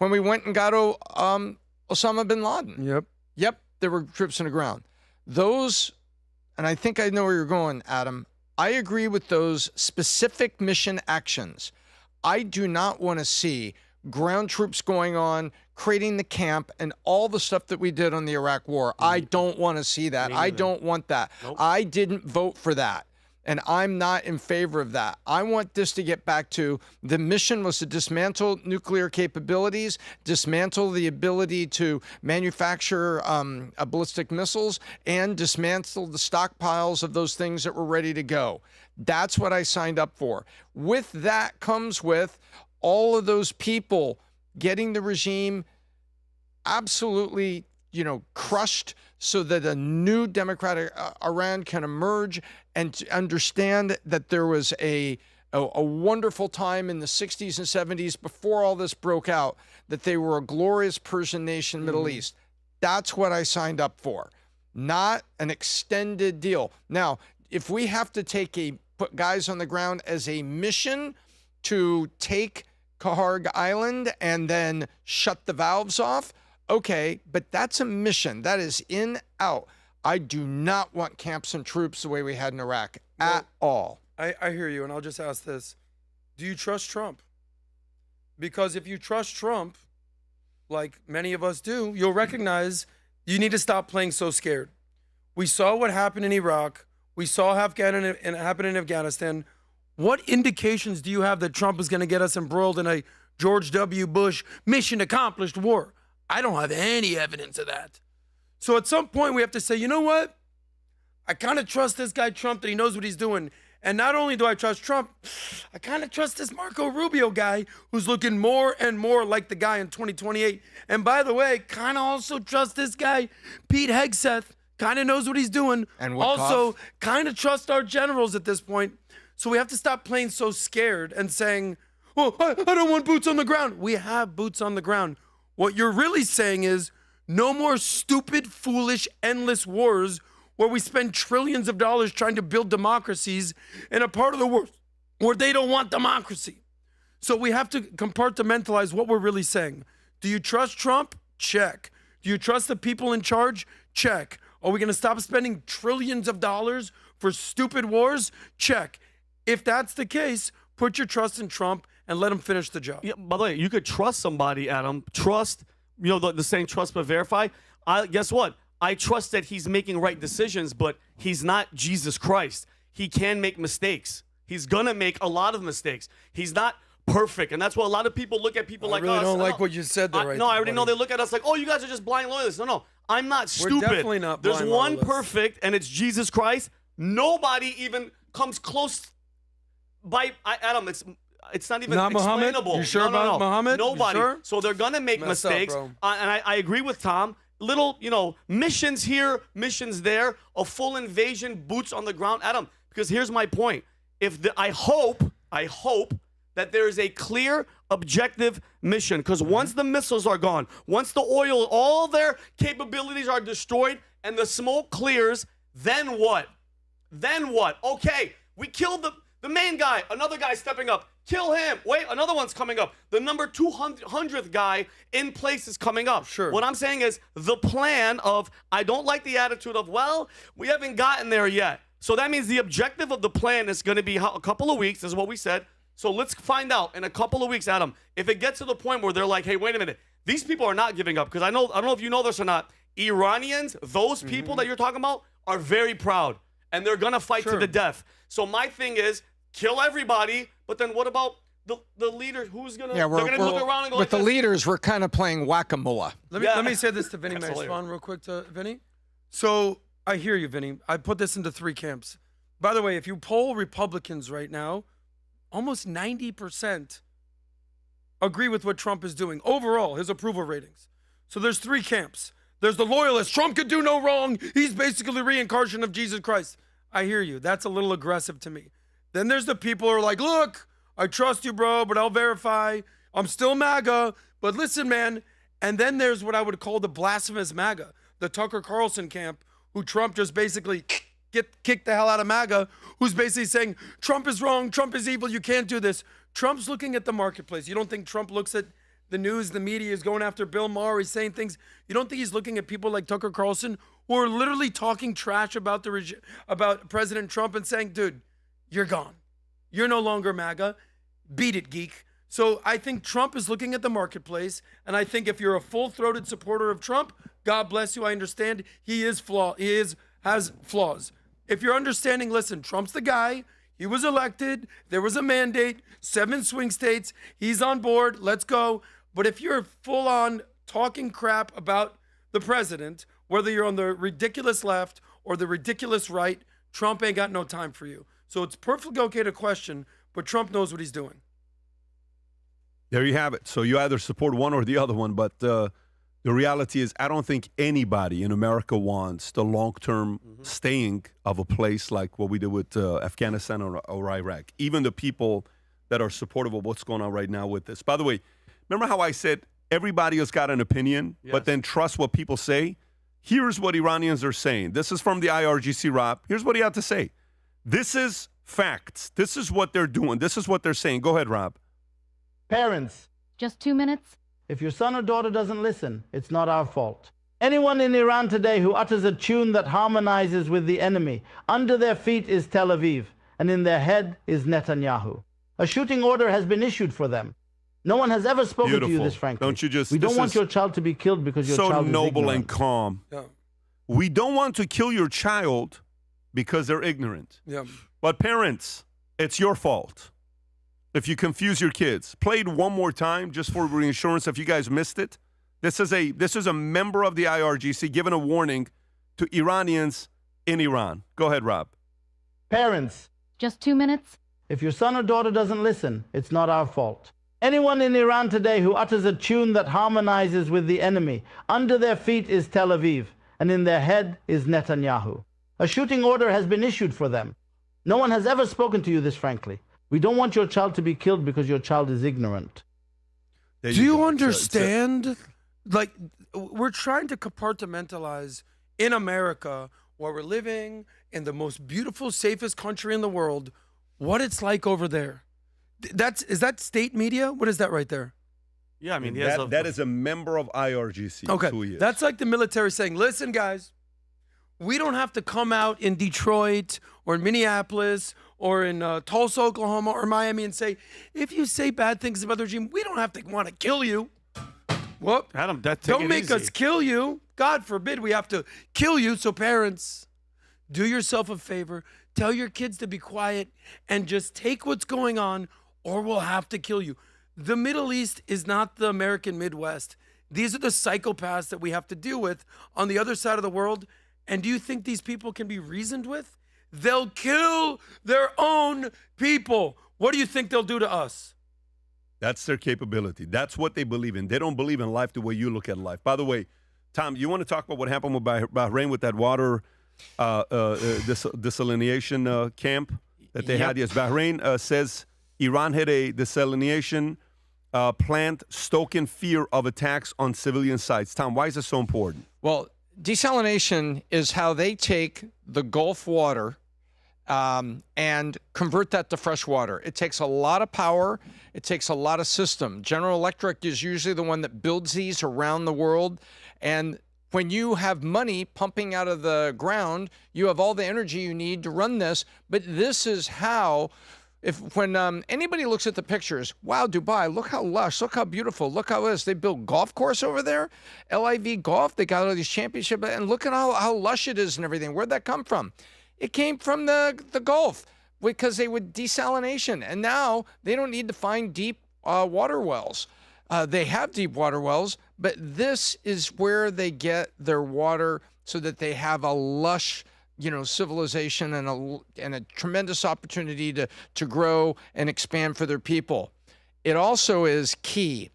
we went and got Osama bin Laden. Yep, there were troops on the ground. Those, and I think I know where you're going, Adam. I agree with those specific mission actions. I do not want to see ground troops going on, creating the camp, and all the stuff that we did on the Iraq War. I don't want to see that. I don't want that. Nope. I didn't vote for that. And I'm not in favor of that. I want this to get back to the mission was to dismantle nuclear capabilities, dismantle the ability to manufacture ballistic missiles, and dismantle the stockpiles of those things that were ready to go. That's what I signed up for. With that comes with all of those people getting the regime absolutely, crushed so that a new democratic Iran can emerge, and to understand that there was a wonderful time in the 60s and 70s before all this broke out, that they were a glorious Persian nation, Middle East. That's what I signed up for. not an extended deal. Now, if we have to put guys on the ground as a mission to take Kahar Island and then shut the valves off, okay, but that's a mission. That is in, out. I do not want camps and troops the way we had in Iraq at all. I hear you, and I'll just ask this. Do you trust Trump? Because if you trust Trump, like many of us do, you'll recognize you need to stop playing so scared. We saw what happened in Iraq. We saw what happened in Afghanistan. What indications do you have that Trump is going to get us embroiled in a George W. Bush mission accomplished war? I don't have any evidence of that. So at some point we have to say, you know what? I kind of trust this guy Trump that he knows what he's doing. And not only do I trust Trump, I kind of trust this Marco Rubio guy who's looking more and more like the guy in 2028. And by the way, kind of also trust this guy, Pete Hegseth, kind of knows what he's doing. And also kind of trust our generals at this point. So we have to stop playing so scared and saying, oh, I don't want boots on the ground. We have boots on the ground. What you're really saying is no more stupid, foolish, endless wars where we spend trillions of dollars trying to build democracies in a part of the world where they don't want democracy. So we have to compartmentalize what we're really saying. Do you trust Trump? Check. Do you trust the people in charge? Check. Are we going to stop spending trillions of dollars for stupid wars? Check. If that's the case, put your trust in Trump and let him finish the job. Yeah, by the way, you could trust somebody, Adam. Trust, the saying trust but verify. Guess what? I trust that he's making right decisions, but he's not Jesus Christ. He can make mistakes. He's going to make a lot of mistakes. He's not perfect, and that's why a lot of people look at people like us. I really don't like what you said there, No, I already know. They look at us like, oh, you guys are just blind loyalists. No, I'm not stupid. We're definitely not blind There's one loyalists. perfect, and it's Jesus Christ. Nobody even comes close by Adam. It's not even Not Muhammad? explainable. You sure about Muhammad? You Nobody. sure? So they're going to make Messed up, mistakes. bro. And I agree with Tom. Little, missions here, missions there, a full invasion, boots on the ground. Adam, because here's my point. I hope that there is a clear, objective mission. Because once the missiles are gone, once the oil, all their capabilities are destroyed, and the smoke clears, then what? Then what? Okay, we killed the main guy, another guy stepping up. Kill him. Wait, another one's coming up. The number 200th guy in place is coming up. Sure. What I'm saying is the plan of, I don't like the attitude of, well, we haven't gotten there yet. So that means the objective of the plan is going to be a couple of weeks, is what we said. So let's find out in a couple of weeks, Adam, if it gets to the point where they're like, hey, wait a minute, these people are not giving up. Because I don't know if you know this or not, Iranians, those people that you're talking about, are very proud. And they're going to fight to the death. So my thing is, kill everybody, but then what about the leader? Who's going to they're going to look around and go with like the leaders, we're kind of playing whack-a-mole. Let me say this to Vinny. That's May I hilarious. respond real quick to Vinny? So I hear you, Vinny. I put this into 3 camps. By the way, if you poll Republicans right now, almost 90% agree with what Trump is doing. Overall, his approval ratings. So there's 3 camps. There's the loyalists. Trump could do no wrong. He's basically the reincarnation of Jesus Christ. I hear you. That's a little aggressive to me. Then there's the people who are like, look, I trust you, bro, but I'll verify. I'm still MAGA, but listen, man. And then there's what I would call the blasphemous MAGA, the Tucker Carlson camp, who Trump just basically kicked the hell out of MAGA, who's basically saying, Trump is wrong, Trump is evil, you can't do this. Trump's looking at the marketplace. You don't think Trump looks at the news, the media is going after Bill Maher, he's saying things. You don't think he's looking at people like Tucker Carlson who are literally talking trash about about President Trump and saying, dude, you're gone. You're no longer MAGA. Beat it, geek. So I think Trump is looking at the marketplace, and I think if you're a full-throated supporter of Trump, God bless you. I understand he has flaws. If you're understanding, listen, Trump's the guy. He was elected. There was a mandate. 7 swing states. He's on board. Let's go. But if you're full-on talking crap about the president, whether you're on the ridiculous left or the ridiculous right, Trump ain't got no time for you. So it's perfectly okay to question, but Trump knows what he's doing. There you have it. So you either support one or the other one, but the reality is I don't think anybody in America wants the long-term staying of a place like what we did with Afghanistan or Iraq. Even the people that are supportive of what's going on right now with this. By the way, remember how I said everybody has got an opinion, but then trust what people say? Here's what Iranians are saying. This is from the IRGC, Rob. Here's what he had to say. This is facts. This is what they're doing. This is what they're saying. Go ahead, Rob. Parents. Just 2 minutes. If your son or daughter doesn't listen, it's not our fault. Anyone in Iran today who utters a tune that harmonizes with the enemy, under their feet is Tel Aviv, and in their head is Netanyahu. A shooting order has been issued for them. No one has ever spoken to you this frankly. Don't you just? We don't want your child to be killed because your child is ignorant. So noble and calm. Yeah. We don't want to kill your child because they're ignorant. Yeah. But parents, it's your fault if you confuse your kids. Play it one more time just for reassurance if you guys missed it. This is a member of the IRGC giving a warning to Iranians in Iran. Go ahead, Rob. Parents. Just 2 minutes. If your son or daughter doesn't listen, it's not our fault. Anyone in Iran today who utters a tune that harmonizes with the enemy, under their feet is Tel Aviv, and in their head is Netanyahu. A shooting order has been issued for them. No one has ever spoken to you this frankly. We don't want your child to be killed because your child is ignorant. Do you understand? Like, we're trying to compartmentalize in America, where we're living in the most beautiful, safest country in the world, what it's like over there. Is that state media? What is that right there? Yeah, I mean, that is a member of IRGC. Okay, that's like the military saying, listen, guys, we don't have to come out in Detroit or in Minneapolis or in Tulsa, Oklahoma or Miami and say, if you say bad things about the regime, we don't have to want to kill you. Whoop. Adam, don't make us kill you. God forbid we have to kill you. So parents, do yourself a favor. Tell your kids to be quiet and just take what's going on, or we'll have to kill you. The Middle East is not the American Midwest. These are the psychopaths that we have to deal with on the other side of the world. And do you think these people can be reasoned with? They'll kill their own people. What do you think they'll do to us? That's their capability. That's what they believe in. They don't believe in life the way you look at life. By the way, Tom, you want to talk about what happened with Bahrain with that water desalination camp that they had? Yes, Bahrain says Iran had a desalination plant stoking fear of attacks on civilian sites. Tom, why is this so important? Well, desalination is how they take the Gulf water and convert that to fresh water. It takes a lot of power. It takes a lot of system. General Electric is usually the one that builds these around the world. And when you have money pumping out of the ground, you have all the energy you need to run this. But this is how, when anybody looks at the pictures, wow, Dubai, look how lush, look how beautiful, look how this. They built golf course over there, LIV Golf. They got all these championships, and look at how lush it is and everything. Where'd that come from? It came from the Gulf because they would desalination. And now they don't need to find deep water wells. They have deep water wells, but this is where they get their water so that they have a lush, civilization and a tremendous opportunity to grow and expand for their people. It also is key.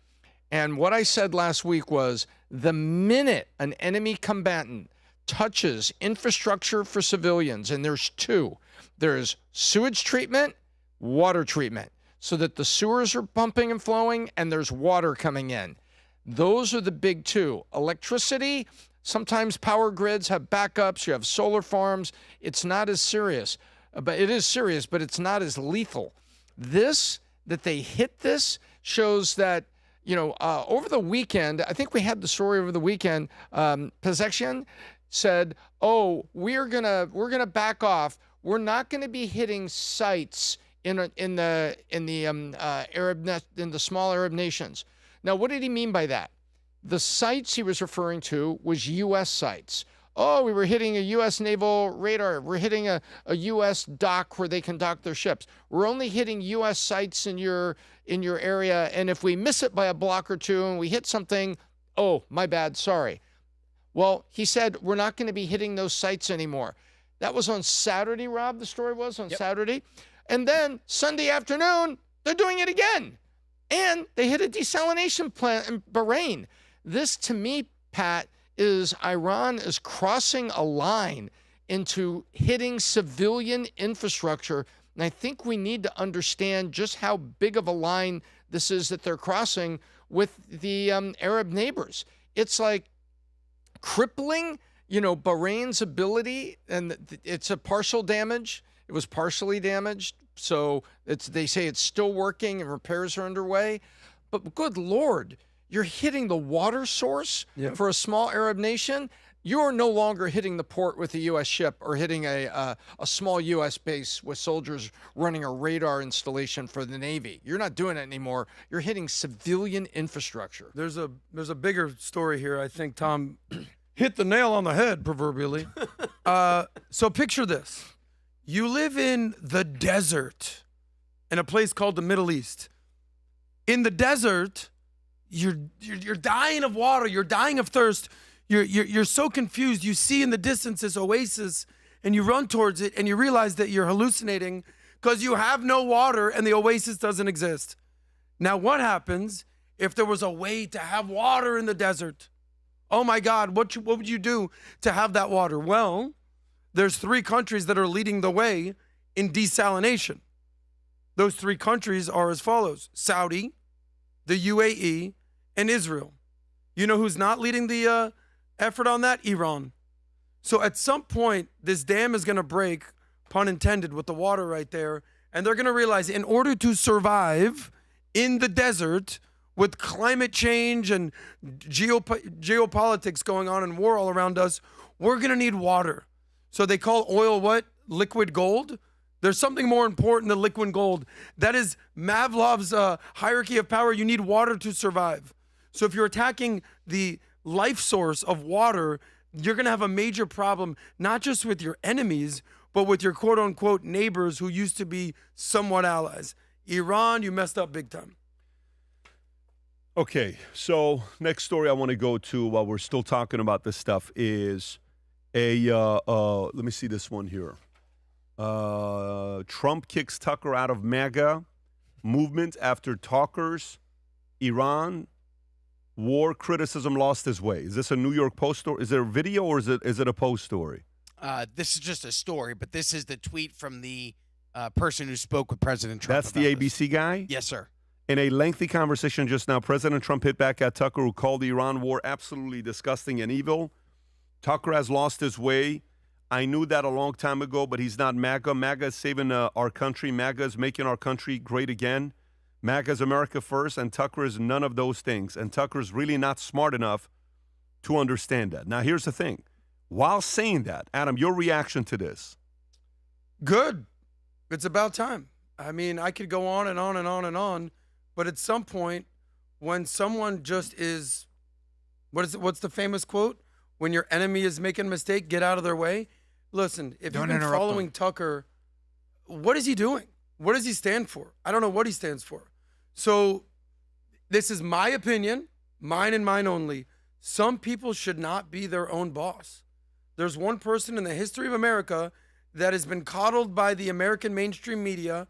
And what I said last week was the minute an enemy combatant touches infrastructure for civilians, and there's two. There's sewage treatment, water treatment, so that the sewers are pumping and flowing and there's water coming in. Those are the big two. Electricity, sometimes power grids have backups, you have solar farms. It's not as serious, but it is serious, but it's not as lethal. That they hit this shows that, over the weekend, I think we had the story over the weekend, Pezeshkian said, we're gonna back off. We're not gonna be hitting sites in the small Arab nations. Now, what did he mean by that? The sites he was referring to was U.S. sites. We were hitting a U.S. naval radar. We're hitting a U.S. dock where they can dock their ships. We're only hitting U.S. sites in your area, and if we miss it by a block or two and we hit something, my bad, sorry. Well, he said, we're not going to be hitting those sites anymore. That was on Saturday, Rob, the story was on Saturday. And then Sunday afternoon, they're doing it again. And they hit a desalination plant in Bahrain. This, to me, Pat, is Iran is crossing a line into hitting civilian infrastructure. And I think we need to understand just how big of a line this is that they're crossing with the Arab neighbors. It's like crippling, Bahrain's ability, and it's a partial damage. It was partially damaged. So they say it's still working and repairs are underway. But good Lord, you're hitting the water source for a small Arab nation. You are no longer hitting the port with a U.S. ship or hitting a small U.S. base with soldiers running a radar installation for the Navy. You're not doing it anymore. You're hitting civilian infrastructure. There's a bigger story here. I think Tom hit the nail on the head, proverbially. So picture this. You live in the desert in a place called the Middle East. In the desert, you're dying of water. You're dying of thirst. You're so confused. You see in the distance this oasis, and you run towards it, and you realize that you're hallucinating because you have no water, and the oasis doesn't exist. Now, what happens if there was a way to have water in the desert? Oh my God, what would you do to have that water? Well, there's 3 countries that are leading the way in desalination. Those 3 countries are as follows: Saudi, the UAE, and Israel. You know who's not leading the effort on that? Iran. So at some point, this dam is going to break, pun intended, with the water right there, and they're going to realize in order to survive in the desert with climate change and geopolitics going on and war all around us, we're going to need water. So they call oil what? Liquid gold. There's something more important than liquid gold. That is Maslow's hierarchy of power. You need water to survive. So if you're attacking the life source of water, you're going to have a major problem, not just with your enemies, but with your quote unquote neighbors who used to be somewhat allies. Iran, you messed up big time. Okay, so next story I want to go to while we're still talking about this stuff is let me see this one here. Trump kicks Tucker out of MAGA movement after Tucker's Iran war criticism lost his way. Is this a New York Post story? Is there a video or is it a Post story? This is just a story, but this is the tweet from the person who spoke with President Trump. That's the ABC guy? Yes, sir. In a lengthy conversation just now, President Trump hit back at Tucker, who called the Iran war absolutely disgusting and evil. Tucker has lost his way. I knew that a long time ago, but he's not MAGA. MAGA is saving our country. MAGA is making our country great again. MAGA is America first, and Tucker is none of those things. And Tucker is really not smart enough to understand that. Now, here's the thing. While saying that, Adam, your reaction to this? Good. It's about time. I mean, I could go on and on and on and on, but at some point, when someone just is, what's the famous quote? When your enemy is making a mistake, get out of their way. Listen, if you've been following Tucker, what is he doing? What does he stand for? I don't know what he stands for. So this is my opinion, mine and mine only. Some people should not be their own boss. There's one person in the history of America that has been coddled by the American mainstream media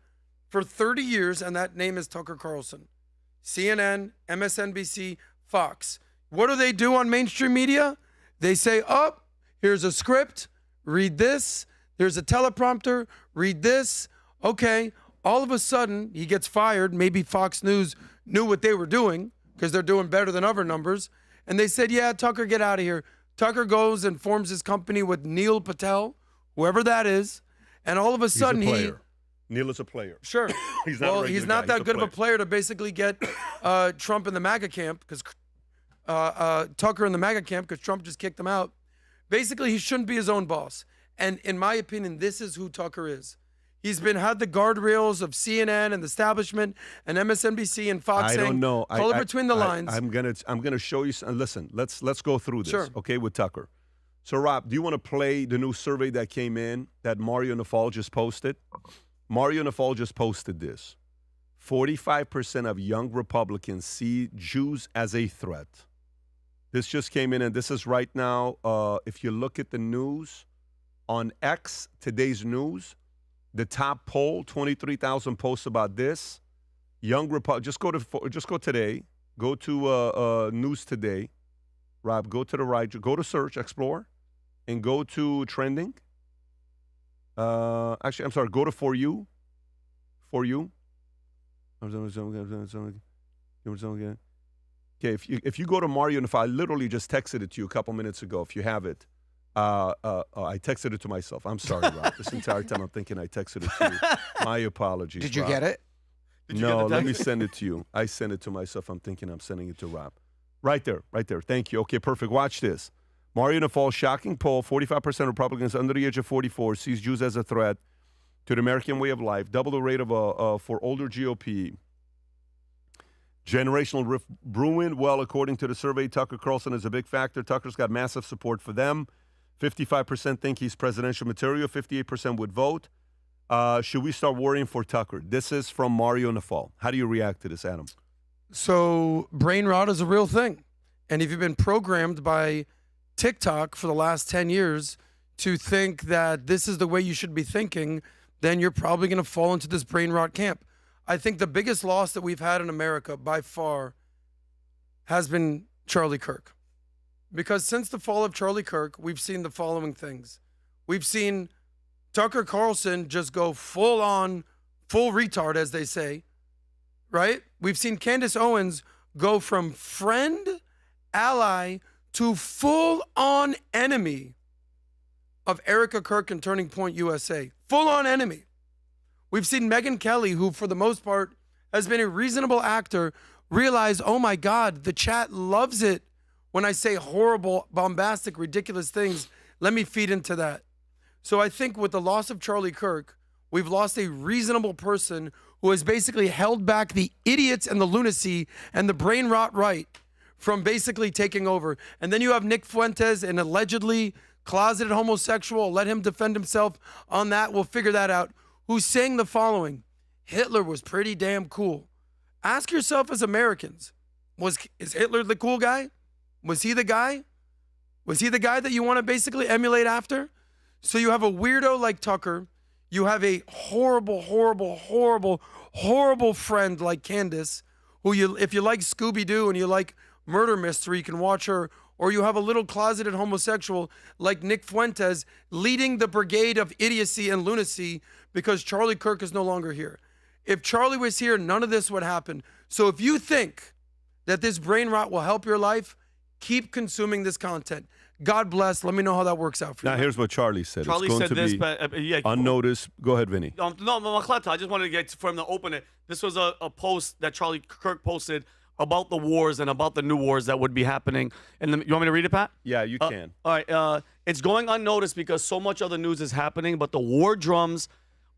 for 30 years, and that name is Tucker Carlson. CNN, MSNBC, Fox. What do they do on mainstream media? They say, oh, here's a script, read this. Here's a teleprompter, read this. Okay, all of a sudden, he gets fired. Maybe Fox News knew what they were doing because they're doing better than other numbers. And they said, yeah, Tucker, get out of here. Tucker goes and forms his company with Neil Patel, whoever that is. And all of a sudden, Neil is a player. Sure. He's not he's not that good of a player to basically get Trump in the MAGA camp because Tucker in the MAGA camp because Trump just kicked him out. Basically, he shouldn't be his own boss. And in my opinion, this is who Tucker is. He's had the guardrails of CNN and the establishment and MSNBC and Fox I saying, don't know. color between the lines. I'm gonna show you. Listen, let's go through this, Sure. okay, with Tucker. So, Rob, do you want to play the new survey that came in that Mario Nafal just posted? Mario Nafal just posted this. 45% of young Republicans see Jews as a threat. This just came in, and this is right now. If you look at the news on X, today's news, the top poll, 23,000 posts about this. Young just go today. Go to News Today. Rob, go to the right. Go to Search, Explore, and go to Trending. Actually, I'm sorry. Go to For You. For You. Okay, if you go to Mario, and if I literally just texted it to you a couple minutes ago, if you have it, I texted it to myself. I'm sorry, Rob. This entire time I'm thinking I texted it to you. My apologies. Did you Rob. get it? No, let me send it to you. I sent it to myself. I'm thinking I'm sending it to Rob. Right there. Thank you. Okay, perfect. Watch this. Mario Naval, shocking poll. 45% of Republicans under the age of 44 sees Jews as a threat to the American way of life. Double the rate of for older GOP. Generational rift brewing. Well, according to the survey, Tucker Carlson is a big factor. Tucker's got massive support for them. 55% think he's presidential material. 58% would vote. Should we start worrying for Tucker? This is from Mario Naval. How do you react to this, Adam? So brain rot is a real thing. And if you've been programmed by TikTok for the last 10 years to think that this is the way you should be thinking, then you're probably going to fall into this brain rot camp. I think the biggest loss that we've had in America by far has been Charlie Kirk. Because since the fall of Charlie Kirk, we've seen the following things. We've seen Tucker Carlson just go full retard, as they say, right? We've seen Candace Owens go from friend, ally, to full-on enemy of Erica Kirk and Turning Point USA. Full-on enemy. We've seen Megyn Kelly, who for the most part has been a reasonable actor, realize, oh my God, the chat loves it when I say horrible, bombastic, ridiculous things. Let me feed into that. So I think with the loss of Charlie Kirk, we've lost a reasonable person who has basically held back the idiots and the lunacy and the brain rot right from basically taking over. And then you have Nick Fuentes, an allegedly closeted homosexual. Let him defend himself on that. We'll figure that out. Who's saying the following: Hitler was pretty damn cool. Ask yourself as Americans, is Hitler the cool guy? Was he the guy? Was he the guy that you want to basically emulate after? So you have a weirdo like Tucker. You have a horrible, horrible, horrible, horrible friend like Candace, who if you like Scooby-Doo and you like murder mystery, you can watch her. Or you have a little closeted homosexual like Nick Fuentes leading the brigade of idiocy and lunacy because Charlie Kirk is no longer here. If Charlie was here, none of this would happen. So if you think that this brain rot will help your life, keep consuming this content. God bless. Let me know how that works out for you. Now, here's what Charlie said. Charlie it's going said to this, be but yeah. unnoticed. Go ahead, Vinny. No, Machleta, I just wanted to get from the open it. This was a post that Charlie Kirk posted about the wars and about the new wars that would be happening. And you want me to read it, Pat? Yeah, you can. All right. It's going unnoticed because so much other news is happening, but the war drums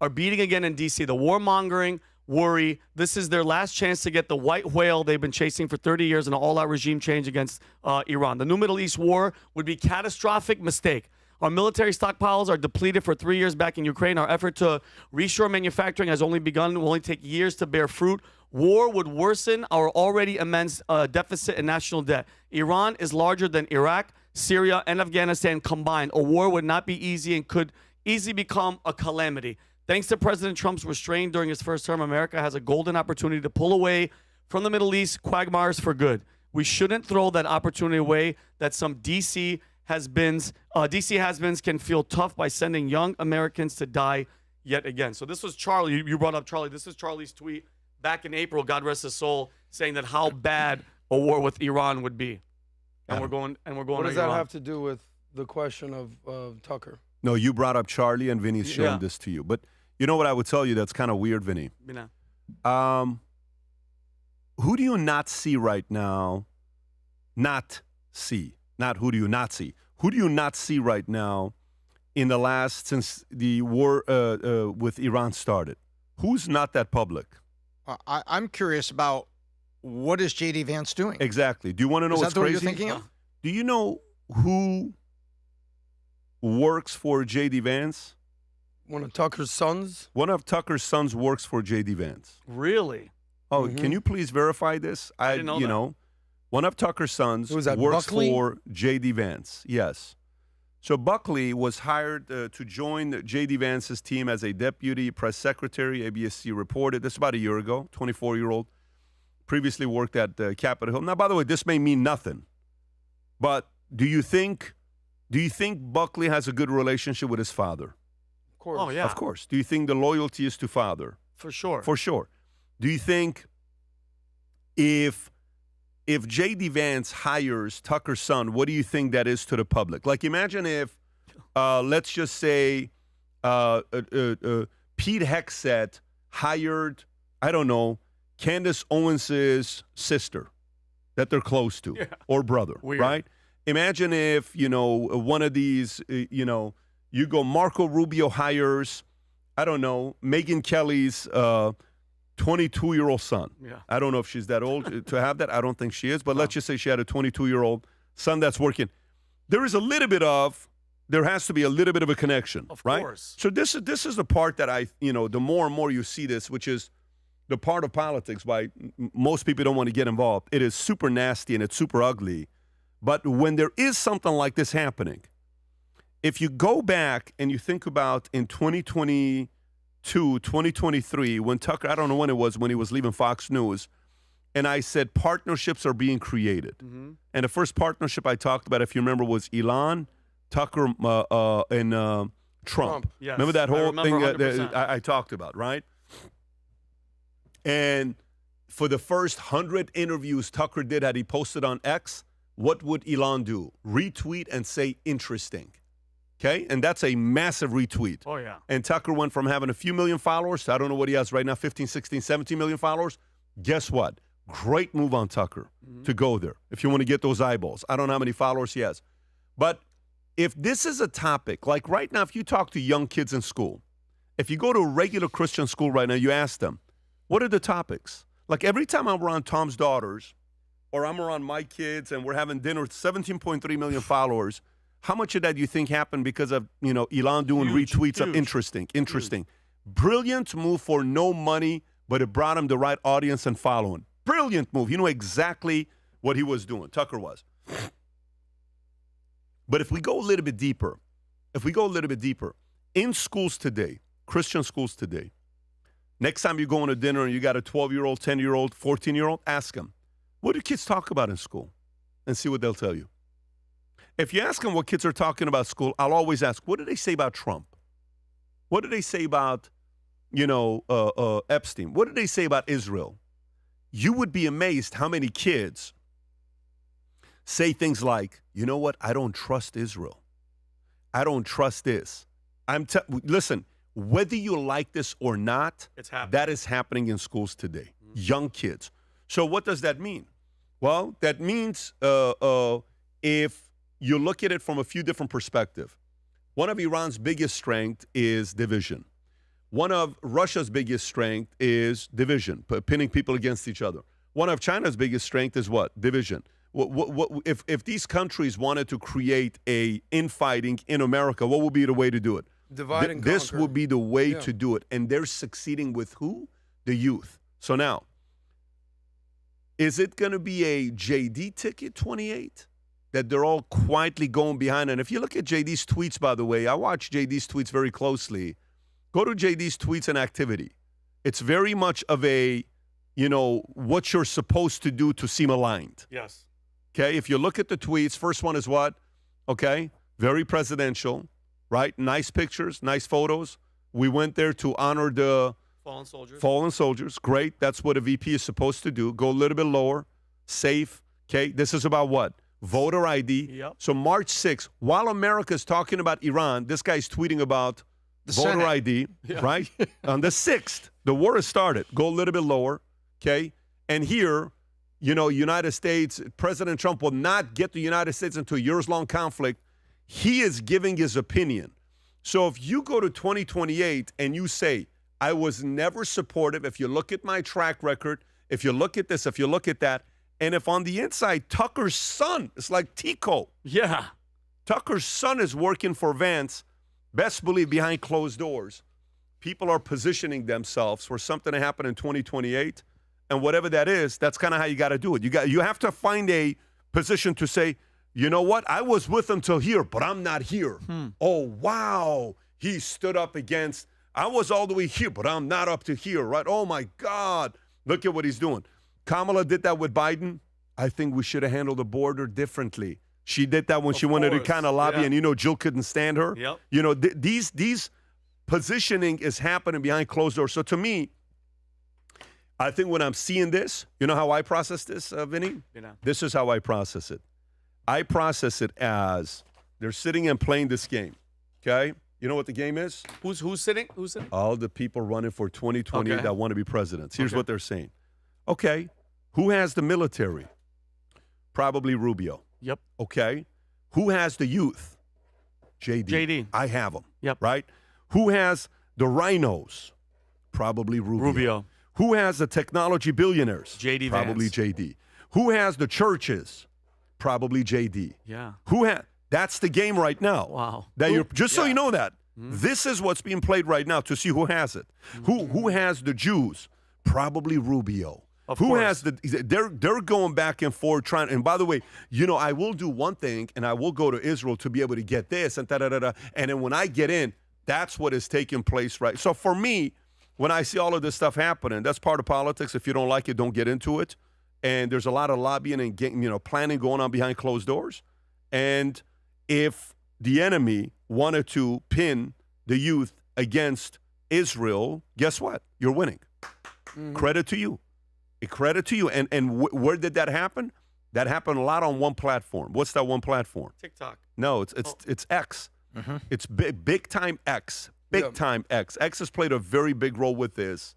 are beating again in D.C. The warmongering worry. This is their last chance to get the white whale they've been chasing for 30 years in an all-out regime change against Iran. The new Middle East war would be a catastrophic mistake. Our military stockpiles are depleted for 3 years back in Ukraine. Our effort to reshore manufacturing has only begun. It will only take years to bear fruit. War would worsen our already immense deficit in national debt. Iran is larger than Iraq, Syria, and Afghanistan combined. A war would not be easy and could easily become a calamity. Thanks to President Trump's restraint during his first term, America has a golden opportunity to pull away from the Middle East quagmires for good. We shouldn't throw that opportunity away that some DC has-beens can feel tough by sending young Americans to die yet again. So this was Charlie. You brought up Charlie. This is Charlie's tweet back in April, God rest his soul, saying that how bad a war with Iran would be. And we're going What does that have to do with the question of Tucker? No, you brought up Charlie, and Vinny's showing this to you. But you know what I would tell you that's kind of weird, Vinny? Who do you not see right now? Not see. Not who do you not see. Who do you not see right now in the last, since the war with Iran started? Who's not that public? I'm curious about what is J.D. Vance doing? Exactly. Do you want to know what's crazy? Is that what you're thinking of? Do you know who works for J.D. Vance? One of Tucker's sons? One of Tucker's sons works for J.D. Vance. Really? Oh, can you please verify this? I didn't know that. One of Tucker's sons works Buckley? for J.D. Vance. Yes. So Buckley was hired to join J.D. Vance's team as a deputy press secretary. ABSC reported this about a year ago. 24-year-old, previously worked at Capitol Hill. Now, by the way, this may mean nothing, but do you think Buckley has a good relationship with his father? Of course. Oh, yeah. Of course. Do you think the loyalty is to father? For sure. For sure. Do you think if J.D. Vance hires Tucker's son, what do you think that is to the public? Like, imagine if let's just say Pete Hegseth hired, I don't know, Candace Owens' sister that they're close to or brother, right? Imagine if, one of these, you go Marco Rubio hires, I don't know, Megyn Kelly's 22-year-old son. Yeah. I don't know if she's that old to have that. I don't think she is, but let's just say she had a 22-year-old son that's working. There has to be a little bit of a connection, right? Of course. So this is the part that the more and more you see this, which is the part of politics why most people don't want to get involved. It is super nasty and it's super ugly. But when there is something like this happening, if you go back and you think about in 2022, 2023, when Tucker, I don't know when it was, when he was leaving Fox News, and I said partnerships are being created. Mm-hmm. And the first partnership I talked about, if you remember, was Elon, Tucker, and Trump. Yes. Remember that whole thing that 100%. I talked about, right? And for the first 100 interviews Tucker did that he posted on X, what would Elon do? Retweet and say interesting. Okay? And that's a massive retweet. Oh, yeah. And Tucker went from having a few million followers to I don't know what he has right now, 15, 16, 17 million followers. Guess what? Great move on Tucker to go there if you want to get those eyeballs. I don't know how many followers he has. But if this is a topic, like right now, if you talk to young kids in school, if you go to a regular Christian school right now, you ask them, what are the topics? Like every time I'm around Tom's daughters or I'm around my kids and we're having dinner with 17.3 million followers, how much of that do you think happened because of, Elon doing retweets of interesting? Brilliant move for no money, but it brought him the right audience and following. Brilliant move. He knew exactly what he was doing. Tucker was. But if we go a little bit deeper, in schools today, Christian schools today, next time you go on a dinner and you got a 12-year-old, 10-year-old, 14-year-old, ask them, what do kids talk about in school? And see what they'll tell you. If you ask them what kids are talking about at school, I'll always ask, what do they say about Trump? What do they say about, Epstein? What do they say about Israel? You would be amazed how many kids say things like, you know what? I don't trust Israel. I don't trust this. Listen, whether you like this or not, that is happening in schools today. Young kids. So what does that mean? Well, that means if you look at it from a few different perspectives, one of Iran's biggest strength is division. One of Russia's biggest strength is division, pinning people against each other. One of China's biggest strength is what? Division. If these countries wanted to create a infighting in America, what would be the way to do it? Divide and conquer. This would be the way to do it. And they're succeeding with who? The youth. So now, is it going to be a JD ticket 28 that they're all quietly going behind? And if you look at JD's tweets, by the way, I watch JD's tweets very closely. Go to JD's tweets and activity. It's very much of a, what you're supposed to do to seem aligned. Yes. Okay, if you look at the tweets, first one is what? Okay, very presidential, right? Nice pictures, nice photos. We went there to honor the fallen soldiers. Great, that's what a VP is supposed to do. Go a little bit lower, safe. Okay, this is about what? Voter ID. Yep. So March 6th, while America's talking about Iran, this guy's tweeting about voter Senate. ID, right? On the 6th, the war has started. Go a little bit lower, okay? And here, United States, President Trump will not get the United States into a years-long conflict. He is giving his opinion. So if you go to 2028 and you say, I was never supportive, if you look at my track record, if you look at this, if you look at that, and if on the inside, Tucker's son, it's like Tico. Yeah. Tucker's son is working for Vance, best believe behind closed doors. People are positioning themselves for something to happen in 2028. And whatever that is, that's kind of how you got to do it. You have to find a position to say, you know what? I was with him till here, but I'm not here. Oh, wow. He stood up against, I was all the way here, but I'm not up to here, right? Oh, my God. Look at what he's doing. Kamala did that with Biden. I think we should have handled the border differently. She did that when she wanted to kind of lobby, and, Jill couldn't stand her. Yep. These positioning is happening behind closed doors. So to me, I think when I'm seeing this, you know how I process this, Vinny? This is how I process it. I process it as they're sitting and playing this game. Okay? You know what the game is? Who's sitting? Who's sitting? All the people running for 2028 Okay. that want to be presidents. Here's Okay. what they're saying. Okay, who has the military? Probably Rubio. Yep. Okay. Who has the youth? JD. JD. I have them. Yep. Right? Who has the rhinos? Probably Rubio. Who has the technology billionaires? JD Probably Vance. JD. Who has the churches? Probably JD. Yeah. That's the game right now. Wow. That you're just so Yeah. you know that. Mm-hmm. This is what's being played right now to see who has it. Who has the Jews? Probably Rubio. Of Who course. has the they're going back and forth trying, and by the way, I will do one thing and I will go to Israel to be able to get this and da-da-da-da. And then when I get in, that's what is taking place, right? So for me, when I see all of this stuff happening, that's part of politics. If you don't like it, don't get into it. And there's a lot of lobbying and planning going on behind closed doors. And if the enemy wanted to pin the youth against Israel, guess what? You're winning. Credit to you. Credit to you. And where did that happen? That happened a lot on one platform. What's that one platform? TikTok. No, it's X. It's big time X. Big time X. X has played a very big role with this.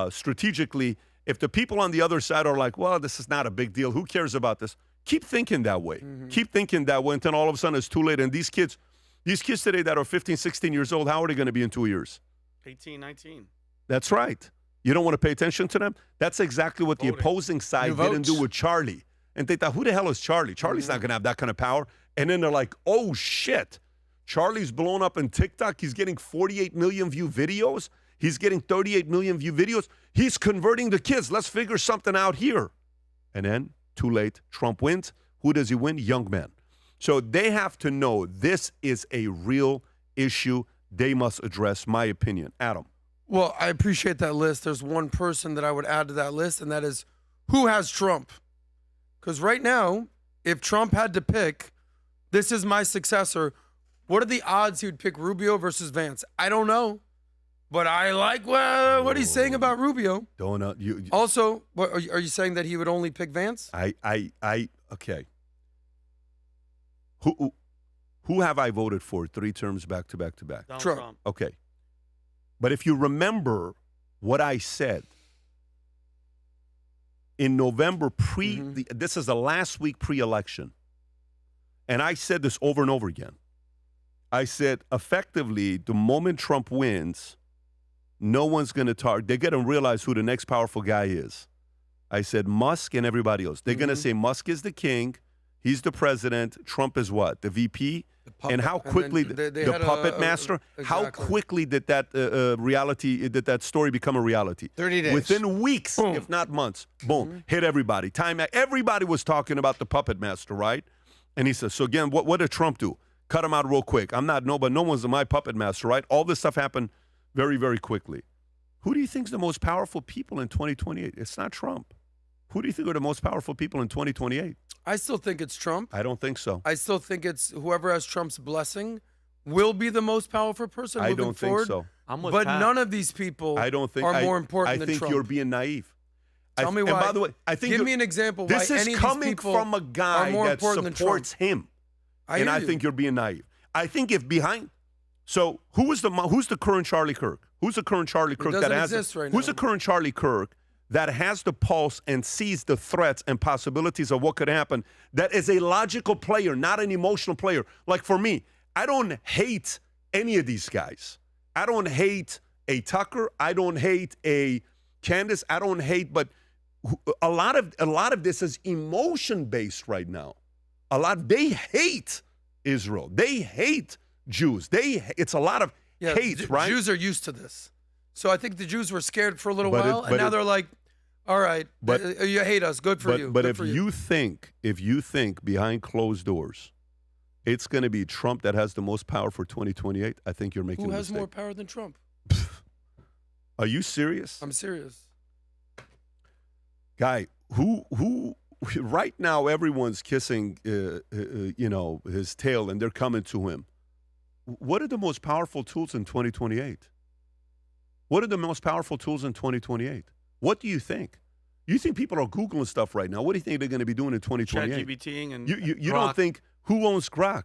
Strategically, if the people on the other side are like, well, this is not a big deal. Who cares about this? Keep thinking that way. Keep thinking that way until all of a sudden it's too late. And these kids today that are 15, 16 years old, how are they going to be in 2 years? 18, 19. That's right. You don't want to pay attention to them? That's exactly what the opposing side didn't do with Charlie. And they thought, who the hell is Charlie? Charlie's not going to have that kind of power. And then they're like, oh, shit. Charlie's blown up in TikTok. He's getting 48 million view videos. He's getting 38 million view videos. He's converting the kids. Let's figure something out here. And then, too late, Trump wins. Who does he win? Young men. So they have to know this is a real issue they must address, my opinion. Adam. Well, I appreciate that list. There's one person that I would add to that list, and that is who has Trump? Because right now, if Trump had to pick, this is my successor, what are the odds he would pick Rubio versus Vance? I don't know. But I like what he's saying about Rubio. Also, what, are you saying that he would only pick Vance? Okay. Who have I voted for 3 terms back to back to back? Trump. Okay. But if you remember what I said in November this is the last week pre-election, and I said this over and over again. I said, effectively, the moment Trump wins, no one's going to target. They're going to realize who the next powerful guy is. I said Musk and everybody else. They're going to say Musk is the king. He's the president. Trump is what? The VP? And how quickly the puppet master? Exactly. How quickly did that did that story become a reality? 30 days. Within weeks, if not months. Boom. Hit everybody. Everybody was talking about the puppet master, right? And he says, so again, what did Trump do? Cut him out real quick. I'm not but no one's my puppet master, right? All this stuff happened very, very quickly. Who do you think is the most powerful people in 2028? It's not Trump. Who do you think are the most powerful people in 2028? I still think it's Trump. I don't think so. I still think it's whoever has Trump's blessing will be the most powerful person moving I don't forward. think so. I'm with But Pat. none of these people I don't think are more important than I think Trump. you're being naive. Tell me why. And by the way, I think give me an example why this any is of these coming people from a are guy more that important than supports Trump. him. I And hear I you. think you're being naive. I think if behind, so who's the current Charlie Kirk? Who's the current Charlie Kirk that doesn't has exist right Who's now. the current Charlie Kirk that has the pulse and sees the threats and possibilities of what could happen? That is a logical player, not an emotional player. Like for me, I don't hate any of these guys. I don't hate a Tucker. I don't hate a Candace. I don't hate, but a lot of this is emotion based right now. They hate Israel. They hate Jews. It's a lot of hate, right? Jews are used to this. So I think the Jews were scared for a little But while, and now they're like, all right, you hate us. Good for you. But Good if for you think behind closed doors, it's going to be Trump that has the most power for 2028, I think you're making Who a has mistake. more power than Trump? Are you serious? I'm serious. Guy, who right now everyone's kissing his tail and they're coming to him. What are the most powerful tools in 2028? What are the most powerful tools in 2028? What do you think? You think people are Googling stuff right now. What do you think they're going to be doing in 2028? ChatGPTing and You Grok. don't think who owns Grok?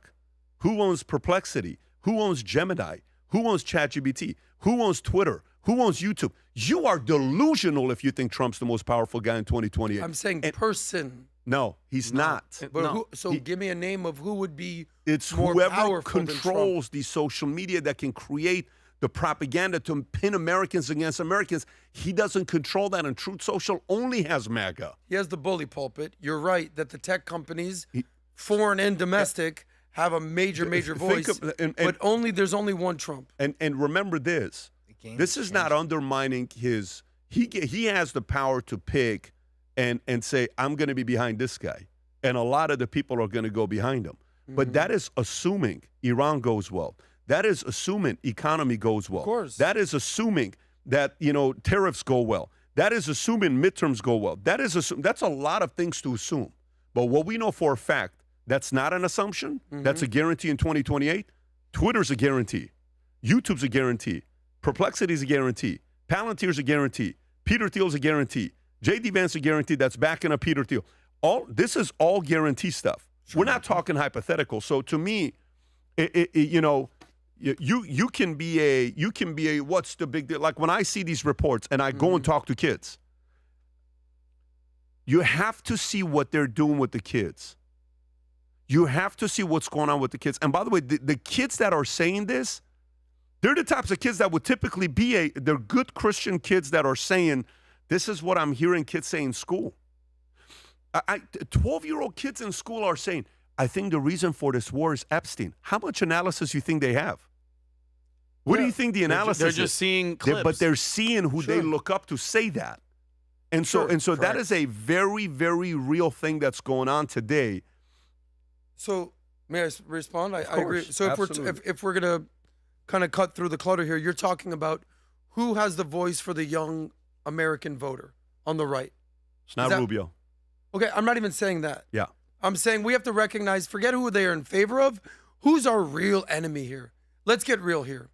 Who owns Perplexity? Who owns Gemini? Who owns ChatGPT? Who owns Twitter? Who owns YouTube? You are delusional if you think Trump's the most powerful guy in 2028. I'm saying person. No, he's not. But give me a name of who would be It's more whoever powerful than Trump. controls the social media that can create the propaganda to pin Americans against Americans. He doesn't control that, and Truth Social only has MAGA. He has the bully pulpit. You're right that the tech companies, foreign and domestic, have a major voice. But there's only one Trump. And remember this. This is not undermining his. He has the power to pick and say, I'm going to be behind this guy. And a lot of the people are going to go behind him. But that is assuming Iran goes well. That is assuming economy goes well. Of course. That is assuming that, tariffs go well. That is assuming midterms go well. That's a lot of things to assume. But what we know for a fact, that's not an assumption. That's a guarantee in 2028. Twitter's a guarantee. YouTube's a guarantee. Perplexity's a guarantee. Palantir's a guarantee. Peter Thiel's a guarantee. J.D. Vance a guarantee that's backing up Peter Thiel. This is all guarantee stuff. Sure. We're not talking hypothetical. So to me, you can be a what's the big deal? Like when I see these reports and I go and talk to kids, you have to see what they're doing with the kids. You have to see what's going on with the kids. And by the way, the kids that are saying this, they're the types of kids that would typically they're good Christian kids that are saying, this is what I'm hearing kids say in school. 12-year-old kids in school are saying, I think the reason for this war is Epstein. How much analysis do you think they have? What do you think the analysis is? They're just seeing clips. But they're seeing who they look up to say that. And so that is a very, very real thing that's going on today. So may I respond? I agree. So if we're going to kind of cut through the clutter here, you're talking about who has the voice for the young American voter on the right. It's not Rubio. Okay, I'm not even saying that. Yeah. I'm saying we have to recognize, forget who they are in favor of, who's our real enemy here. Let's get real here.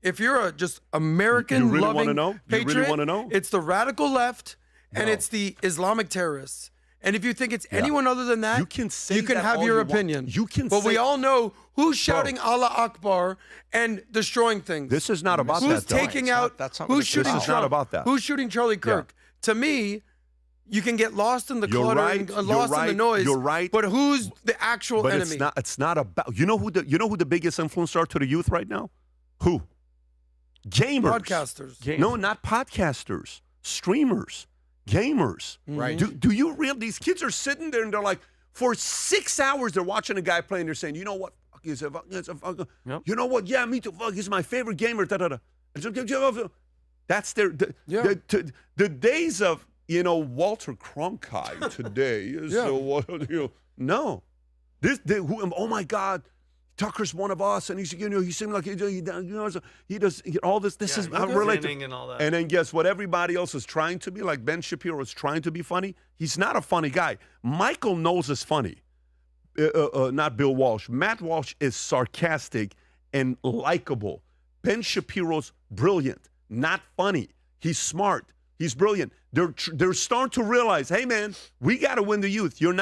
If you're a just American really loving patriot, you really want to know? It's the radical left and it's the Islamic terrorists. And if you think it's anyone other than that, you can have your opinion. But we all know who's shouting Allah Akbar and destroying things. This is not about who's that. Who's taking out? Who's shooting This is Trump? not about that. Who's shooting Charlie Kirk? To me, you can get lost in the clutter and lost in the noise. You're right. But who's the actual enemy? It's not about. You know who the biggest influence are to the youth right now? Who? Gamers. Podcasters. No, not podcasters. Streamers. Gamers. Right. Do you really? These kids are sitting there and they're like, for 6 hours they're watching a guy play and they're saying, you know what? Fuck is it? Yep. You know what? Yeah, me too. Fuck, he's my favorite gamer. That's the days of Walter Cronkite today is no. Oh my God. Tucker's one of us, and he seemed like he does all this. This is related. And all that. And then guess what? Everybody else is trying to be like Ben Shapiro is trying to be funny. He's not a funny guy. Michael Knowles is funny. Not Bill Walsh. Matt Walsh is sarcastic and likable. Ben Shapiro's brilliant, not funny. He's smart. He's brilliant. They're starting to realize, hey man, we got to win the youth. You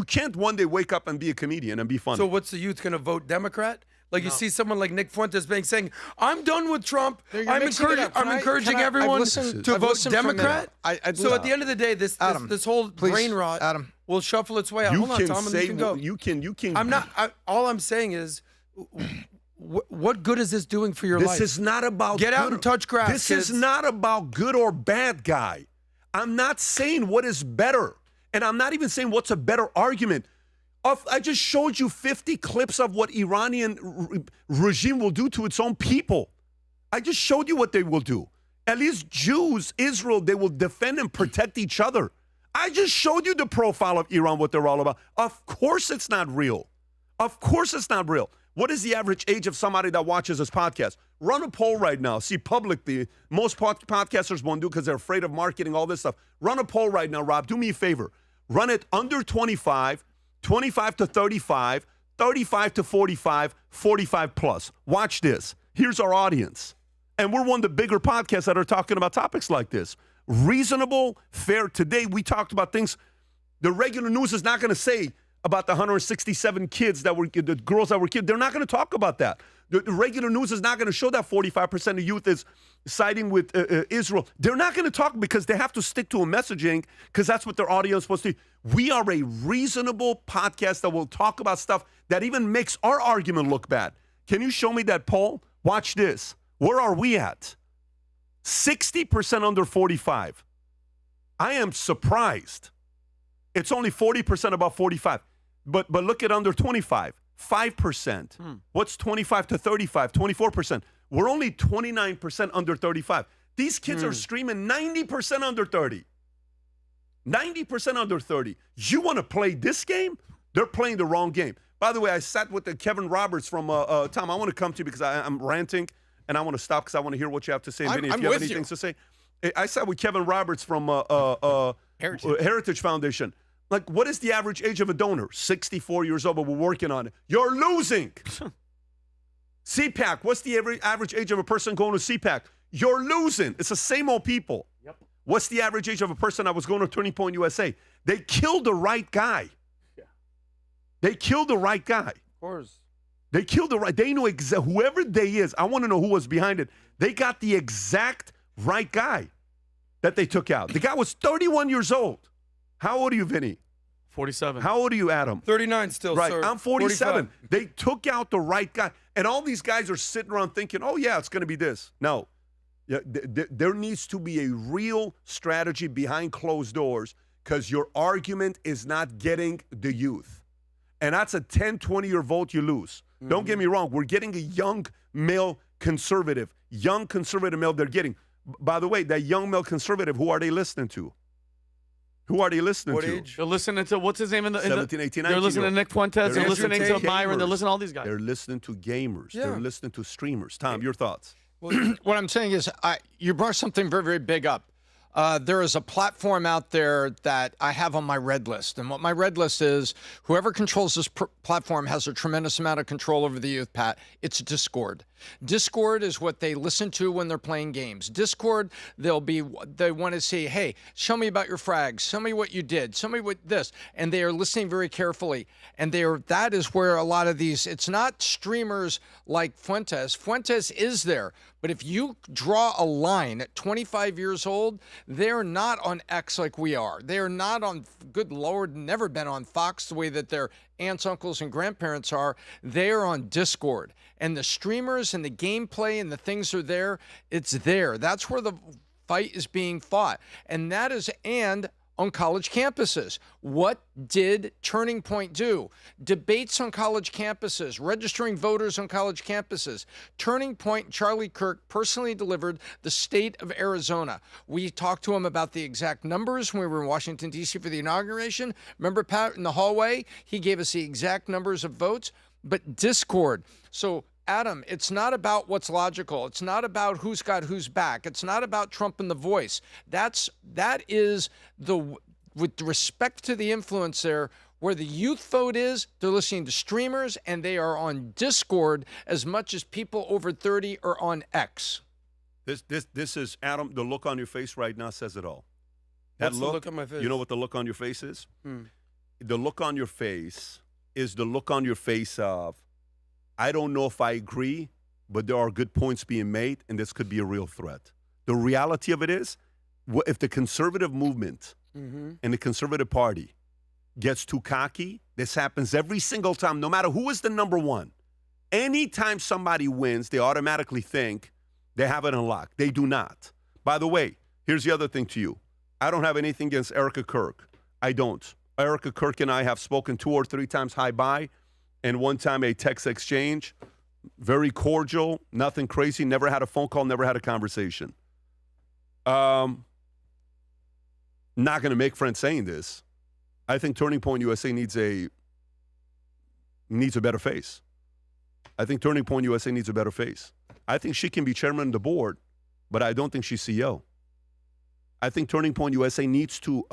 can't one day wake up and be a comedian and be funny. So what's the youth going to vote Democrat? Like you see someone like Nick Fuentes saying, I'm done with Trump. I'm encouraging everyone to vote Democrat. So at the end of the day, this whole brain rot will shuffle its way out. Hold on, Tom, and you can go. You can. I'm not. All I'm saying is, what good is this doing for your life? This is not about get out and touch grass. This kids. is not about good or bad guy. I'm not saying what is better, and I'm not even saying what's a better argument. I just showed you 50 clips of what Iranian regime will do to its own people. I just showed you what they will do. At least Jews, Israel, they will defend and protect each other. I just showed you the profile of Iran, what they're all about. Of course it's not real. Of course it's not real. What is the average age of somebody that watches this podcast? Run a poll right now. See, publicly, most podcasters won't do because they're afraid of marketing, all this stuff. Run a poll right now, Rob. Do me a favor. Run it under 25, 25 to 35, 35 to 45, 45 plus. Watch this. Here's our audience. And we're one of the bigger podcasts that are talking about topics like this. Reasonable, fair. Today, we talked about things the regular news is not going to say. about the 167 kids that were, the girls that were killed. They're not going to talk about that. The regular news is not going to show that 45% of youth is siding with Israel. They're not going to talk because they have to stick to a messaging because that's what their audience is supposed to do. We are a reasonable podcast that will talk about stuff that even makes our argument look bad. Can you show me that poll? Watch this. Where are we at? 60% under 45. I am surprised. It's only 40% above 45. But look at under 25. 5%. What's 25 to 35? 24%. We're only 29% under 35. These kids are streaming 90% under 30. 90% under 30. You want to play this game? They're playing the wrong game. By the way, I sat with the Kevin Roberts from Tom. I want to come to you because I'm ranting and I want to stop because I want to hear what you have to say. Vinny, if you have anything to say. I sat with Kevin Roberts from Heritage Foundation. Like, what is the average age of a donor? 64 years old, but we're working on it. You're losing. CPAC, what's the average age of a person going to CPAC? You're losing. It's the same old people. Yep. What's the average age of a person that was going to Turning Point USA? They killed the right guy. Yeah. They killed the right guy. Of course. They killed the right. They know whoever they is. I want to know who was behind it. They got the exact right guy that they took out. The guy was 31 years old. How old are you, Vinny? 47. How old are you, Adam? 39 still, right. sir. I'm 47. 45. They took out the right guy. And all these guys are sitting around thinking, oh, yeah, it's going to be this. No. There needs to be a real strategy behind closed doors because your argument is not getting the youth. And that's a 10, 20-year vote you lose. Mm-hmm. Don't get me wrong. We're getting a young male conservative. Young conservative male they're getting. By the way, that young male conservative, who are they listening to? Who are they listening what to? Age? They're listening to, what's his name? 17, 18, 19. They're listening to Nick Fuentes. They're listening to Byron. They're listening to all these guys. They're listening to gamers. Yeah. They're listening to streamers. Tom, your thoughts? Well, what I'm saying is you brought something very, very big up. There is a platform out there that I have on my red list. And what my red list is, whoever controls this platform has a tremendous amount of control over the youth, Pat. It's Discord. Discord is what they listen to when they're playing games. Discord, they want to say, hey, show me about your frags. Show me what you did. Show me what this. And they are listening very carefully. And that is where a lot of these, it's not streamers like Fuentes. Fuentes is there. But if you draw a line at 25 years old, they're not on X like we are. They're not on, good Lord, never been on Fox the way that their aunts, uncles, and grandparents are. They're on Discord. And the streamers and the gameplay and the things are there. It's there. That's where the fight is being fought. And that is, and on college campuses. What did Turning Point do? Debates on college campuses, registering voters on college campuses. Turning Point, Charlie Kirk personally delivered the state of Arizona. We talked to him about the exact numbers when we were in Washington, D.C. for the inauguration. Remember, Pat, in the hallway? He gave us the exact numbers of votes. But Discord. So, Adam, it's not about what's logical. It's not about who's got who's back. It's not about Trump and the voice. That is with respect to the influence there, where the youth vote is, they're listening to streamers and they are on Discord as much as people over 30 are on X. This is, Adam, the look on your face right now says it all. What's the look on my face? You know what the look on your face is? The look on your face is the look on your face of, I don't know if I agree, but there are good points being made, and this could be a real threat. The reality of it is, if the conservative movement and the conservative party gets too cocky, this happens every single time, no matter who is the number one. Anytime somebody wins, they automatically think they have it unlocked. They do not. By the way, here's the other thing to you. I don't have anything against Erica Kirk. I don't. Erica Kirk and I have spoken 2 or 3 times hi-bye, and one time a text exchange. Very cordial, nothing crazy, never had a phone call, never had a conversation. Not going to make friends saying this. I think Turning Point USA needs a better face. I think Turning Point USA needs a better face. I think she can be chairman of the board, but I don't think she's CEO. I think Turning Point USA needs to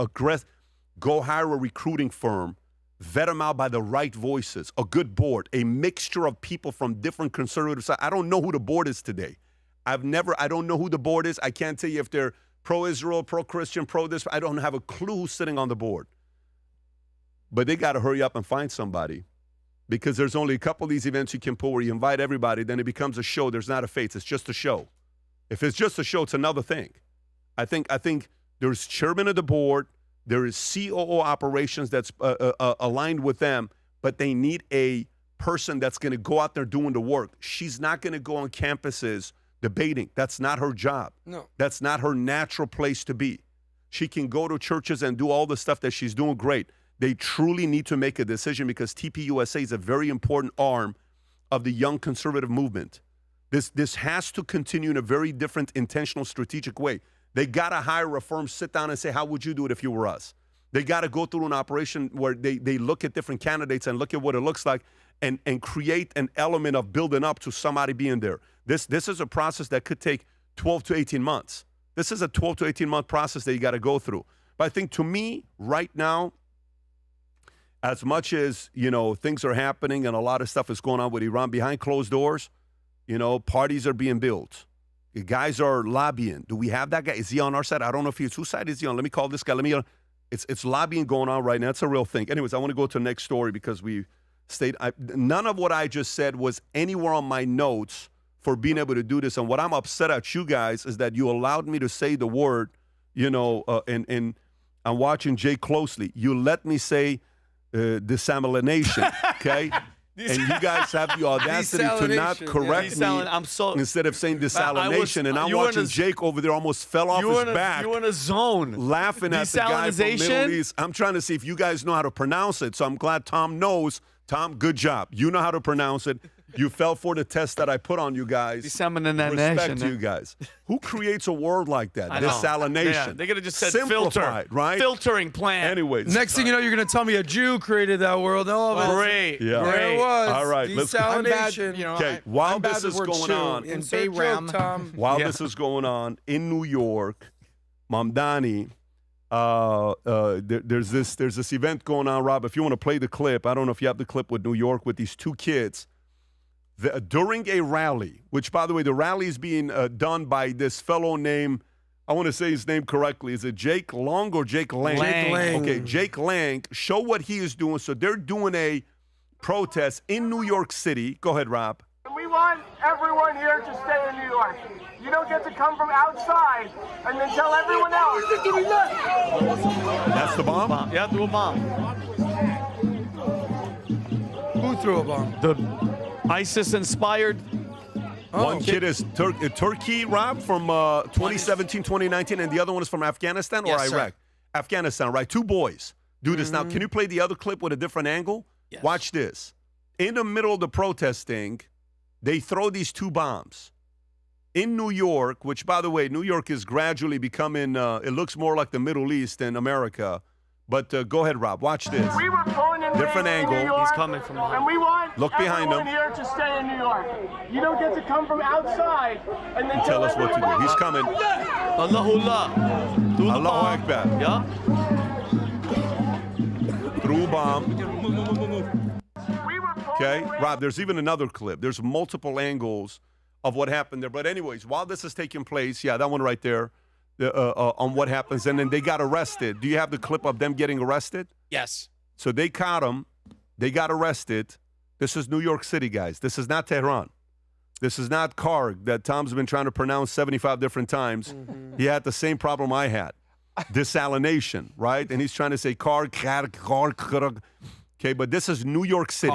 go hire a recruiting firm, vet them out by the right voices, a good board, a mixture of people from different conservative sides. I don't know who the board is today. I don't know who the board is. I can't tell you if they're pro-Israel, pro-Christian, pro-this. I don't have a clue who's sitting on the board. but they got to hurry up and find somebody because there's only a couple of these events you can pull where you invite everybody, then it becomes a show. There's not a face. It's just a show. If it's just a show, it's another thing. I think there's chairman of the board. There is COO operations that's aligned with them, but they need a person that's going to go out there doing the work. She's not going to go on campuses debating. That's not her job. No. That's not her natural place to be. She can go to churches and do all the stuff that she's doing great. They truly need to make a decision because TPUSA is a very important arm of the young conservative movement. This has to continue in a very different, intentional, strategic way. They got to hire a firm, sit down and say, how would you do it if you were us? They got to go through an operation where they look at different candidates and look at what it looks like and create an element of building up to somebody being there. This is a process that could take 12 to 18 months. This is a 12 to 18-month process that you got to go through. But I think to me, right now, as much as, things are happening and a lot of stuff is going on with Iran behind closed doors, parties are being built. The guys are lobbying. Do we have that guy? Is he on our side? I don't know if he's. Whose side is he on? Let me call this guy. It's lobbying going on right now. It's a real thing. Anyways, I want to go to the next story because we none of what I just said was anywhere on my notes for being able to do this. And what I'm upset at you guys is that you allowed me to say the word, and I'm watching Jay closely. You let me say desalination, okay? And you guys have the audacity to not correct me instead of saying desalination. And I'm watching Jake over there almost fell off his back. You in a zone. Laughing at the guy from Middle East. I'm trying to see if you guys know how to pronounce it. So I'm glad Tom knows. Tom, good job. You know how to pronounce it. You fell for the test that I put on you guys. Respect to you guys. Who creates a word like that? Desalination. Yeah, they could have just said filter, right? Filtering plant. Anyways. Next thing you know, you're going to tell me a Jew created that world. Oh, great. Yeah. There it was. All right. Desalination. Okay. While this is going on, while this is going on in New York, Mamdani, there's this event going on, Rob. If you want to play the clip, I don't know if you have the clip with New York with these two kids. During a rally, which, by the way, the rally is being done by this fellow named, I want to say his name correctly. Is it Jake Long or Jake Lang? Jake Lang. Okay, Jake Lang. Show what he is doing. So they're doing a protest in New York City. Go ahead, Rob. We want everyone here to stay in New York. You don't get to come from outside and then tell everyone else. That's the bomb? Yeah, threw a bomb. Who threw a bomb? The ISIS-inspired. One kid is Turkey, Rob, from 2017, 2019, and the other one is from Afghanistan or Yes, Iraq? sir. Afghanistan, right? Two boys do this. Now, can you play the other clip with a different angle? Yes. Watch this. In the middle of the protesting, they throw these two bombs. In New York, which, by the way, New York is gradually becoming, it looks more like the Middle East than America. But go ahead, Rob. Watch this. We were born and Different raised angle. in New York, He's coming from behind. and we want Look behind everyone him. here to stay in New York. You don't get to come from outside and then Tell us what to do. He's coming. Allahullah. Threw the Allahu bomb. Akbar. Yeah. Threw a bomb. Okay, Rob, there's even another clip. There's multiple angles of what happened there. But anyways, while this is taking place, yeah, that one right there, on what happens. And then they got arrested. Do you have the clip of them getting arrested? Yes. So they caught them. They got arrested. This is New York City, guys. This is not Tehran. This is not Karg that Tom's been trying to pronounce 75 different times. He had the same problem I had. Desalination, right? And he's trying to say Karg. Okay, but this is New York City.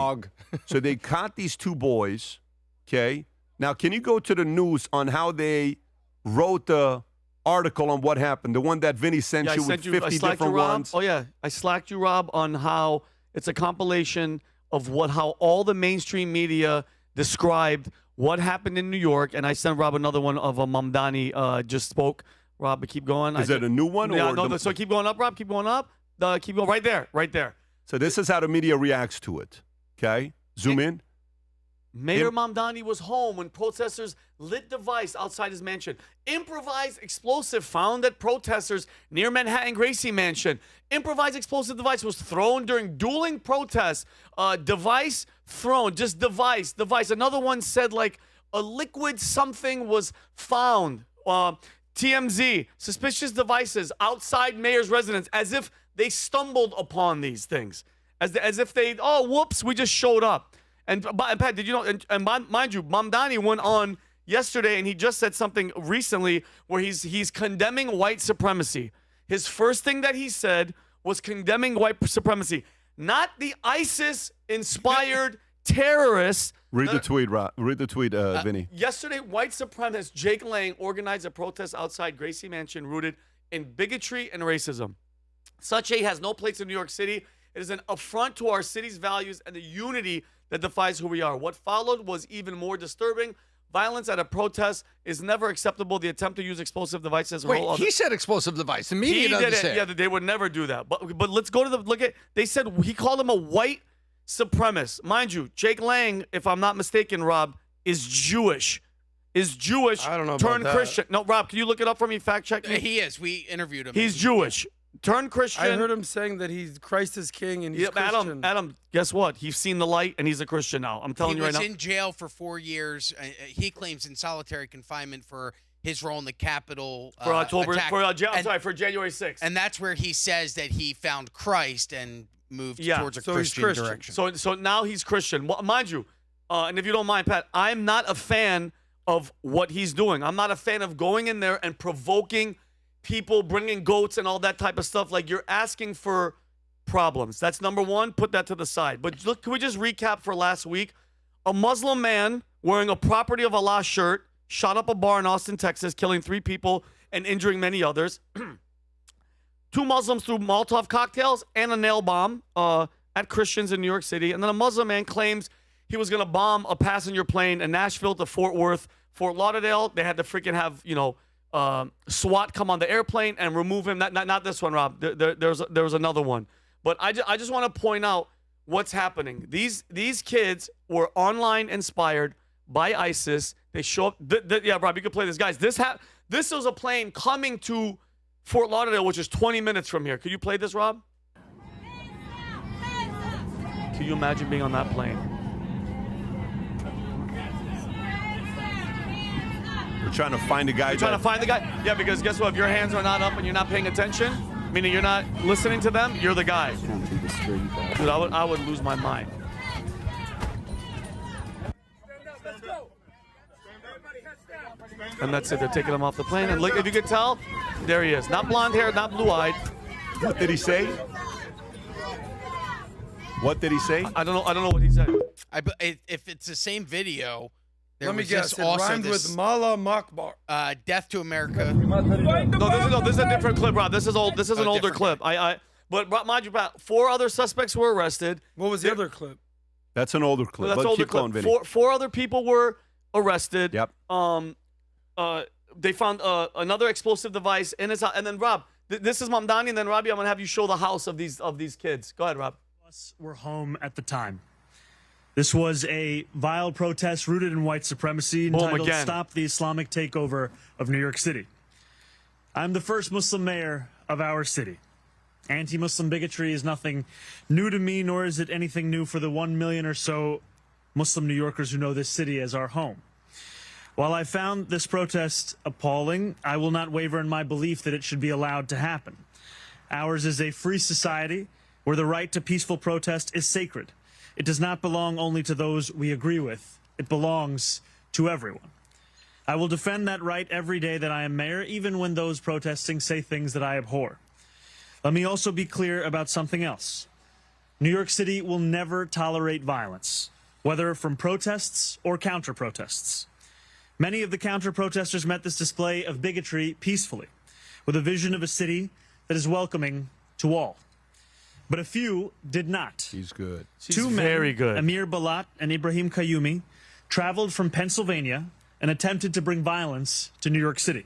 So they caught these two boys, okay? Now, can you go to the news on how they wrote the article on what happened? The one that Vinny sent you with 50 different ones? Oh, yeah. I slacked you, Rob, on how it's a compilation of how all the mainstream media described what happened in New York, and I sent Rob another one of a Mamdani just spoke. Rob, but keep going. Is it a new one? Yeah, or no, so keep going up, Rob. Keep going up. Keep going right there, right there. So this is how the media reacts to it, okay? Zoom in. Mayor Mamdani was home when protesters lit device outside his mansion. Improvised explosive found at protesters near Manhattan Gracie Mansion. Improvised explosive device was thrown during dueling protests. Device thrown, just device. Another one said like a liquid something was found. TMZ, suspicious devices outside mayor's residence as if they stumbled upon these things. as if they, oh, whoops, we just showed up. And Pat, did you know? And mind you, Mamdani went on yesterday, and he just said something recently where he's condemning white supremacy. His first thing that he said was condemning white supremacy, not the ISIS-inspired terrorists. Read the tweet, Read the tweet, Vinny. Yesterday, white supremacist Jake Lang organized a protest outside Gracie Mansion rooted in bigotry and racism. Such hate has no place in New York City. It is an affront to our city's values and the unity that defies who we are. What followed was even more disturbing. Violence at a protest is never acceptable. The attempt to use explosive devices. Wait, he said explosive device. The media doesn't say it. Yeah, they would never do that. But let's go to the look at. They said he called him a white supremacist. Mind you, Jake Lang, if I'm not mistaken, Rob, is Jewish. Is Jewish. I don't know turned about that. Christian. No, Rob, can you look it up for me? Fact check me. He is. We interviewed him. He's Jewish. Turned Christian. I heard him saying that he's Christ is king and he's Christian. Adam, guess what? He's seen the light and he's a Christian now. I'm telling you right now. He was in jail for 4 years. He claims in solitary confinement for his role in the Capitol For October, attack. for January 6th. And that's where he says that he found Christ and moved towards a so Christian direction. So now he's Christian. Well, mind you, and if you don't mind, Pat, I'm not a fan of what he's doing. I'm not a fan of going in there and provoking people, bringing goats and all that type of stuff. Like, you're asking for problems. That's number one. Put that to the side. But look, can we just recap for last week? A Muslim man wearing a Property of Allah shirt shot up a bar in Austin, Texas, killing 3 people and injuring many others. 2 Muslims threw Molotov cocktails and a nail bomb at Christians in New York City. And then a Muslim man claims he was going to bomb a passenger plane in Nashville to Fort Worth, Fort Lauderdale. They had to freaking have, SWAT come on the airplane and remove him. Not this one, Rob. There was another one. But I just want to point out what's happening. These kids were online inspired by ISIS. They show up. Yeah, Rob, you can play this. Guys, this was a plane coming to Fort Lauderdale, which is 20 minutes from here. Could you play this, Rob? Can you imagine being on that plane? We're trying to find a guy. You're trying to find the guy? Yeah, because guess what? If your hands are not up and you're not paying attention, meaning you're not listening to them, you're the guy. Dude, I would lose my mind. And that's it. They're taking him off the plane. And look, if you can tell, there he is. Not blonde hair, not blue-eyed. What did he say? What did he say? I don't know what he said. If it's the same video, there Let me was guess. this It also rhymed this, with Mala Makbar. Death to America. No, this is a different clip, Rob. This is old. This is an older clip. But mind you, 4 other suspects were arrested. What was the other clip? That's an older clip. That's an older clip. Going, Vinny. 4 other people were arrested. Yep. They found another explosive device in his house. And then Rob, this is Mamdani, and then Robbie, I'm gonna have you show the house of these kids. Go ahead, Rob. Us were home at the time. This was a vile protest rooted in white supremacy entitled "Stop the Islamic Takeover of New York City." I'm the first Muslim mayor of our city. Anti-Muslim bigotry is nothing new to me, nor is it anything new for the 1 million or so Muslim New Yorkers who know this city as our home. While I found this protest appalling, I will not waver in my belief that it should be allowed to happen. Ours is a free society where the right to peaceful protest is sacred. It does not belong only to those we agree with. It belongs to everyone. I will defend that right every day that I am mayor, even when those protesting say things that I abhor. Let me also be clear about something else. New York City will never tolerate violence, whether from protests or counter-protests. Many of the counter-protesters met this display of bigotry peacefully, with a vision of a city that is welcoming to all. But a few did not. He's good. Two men, very good. Amir Balat and Ibrahim Kayumi, traveled from Pennsylvania and attempted to bring violence to New York City.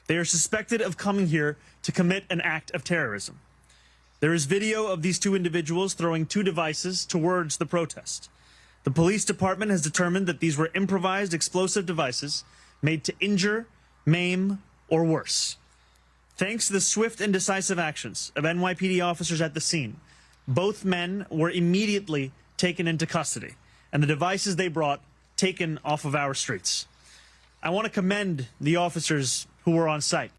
They are suspected of coming here to commit an act of terrorism. There is video of these 2 individuals throwing 2 devices towards the protest. The police department has determined that these were improvised explosive devices made to injure, maim, or worse. Thanks to the swift and decisive actions of NYPD officers at the scene, both men were immediately taken into custody, and the devices they brought taken off of our streets. I want to commend the officers who were on site.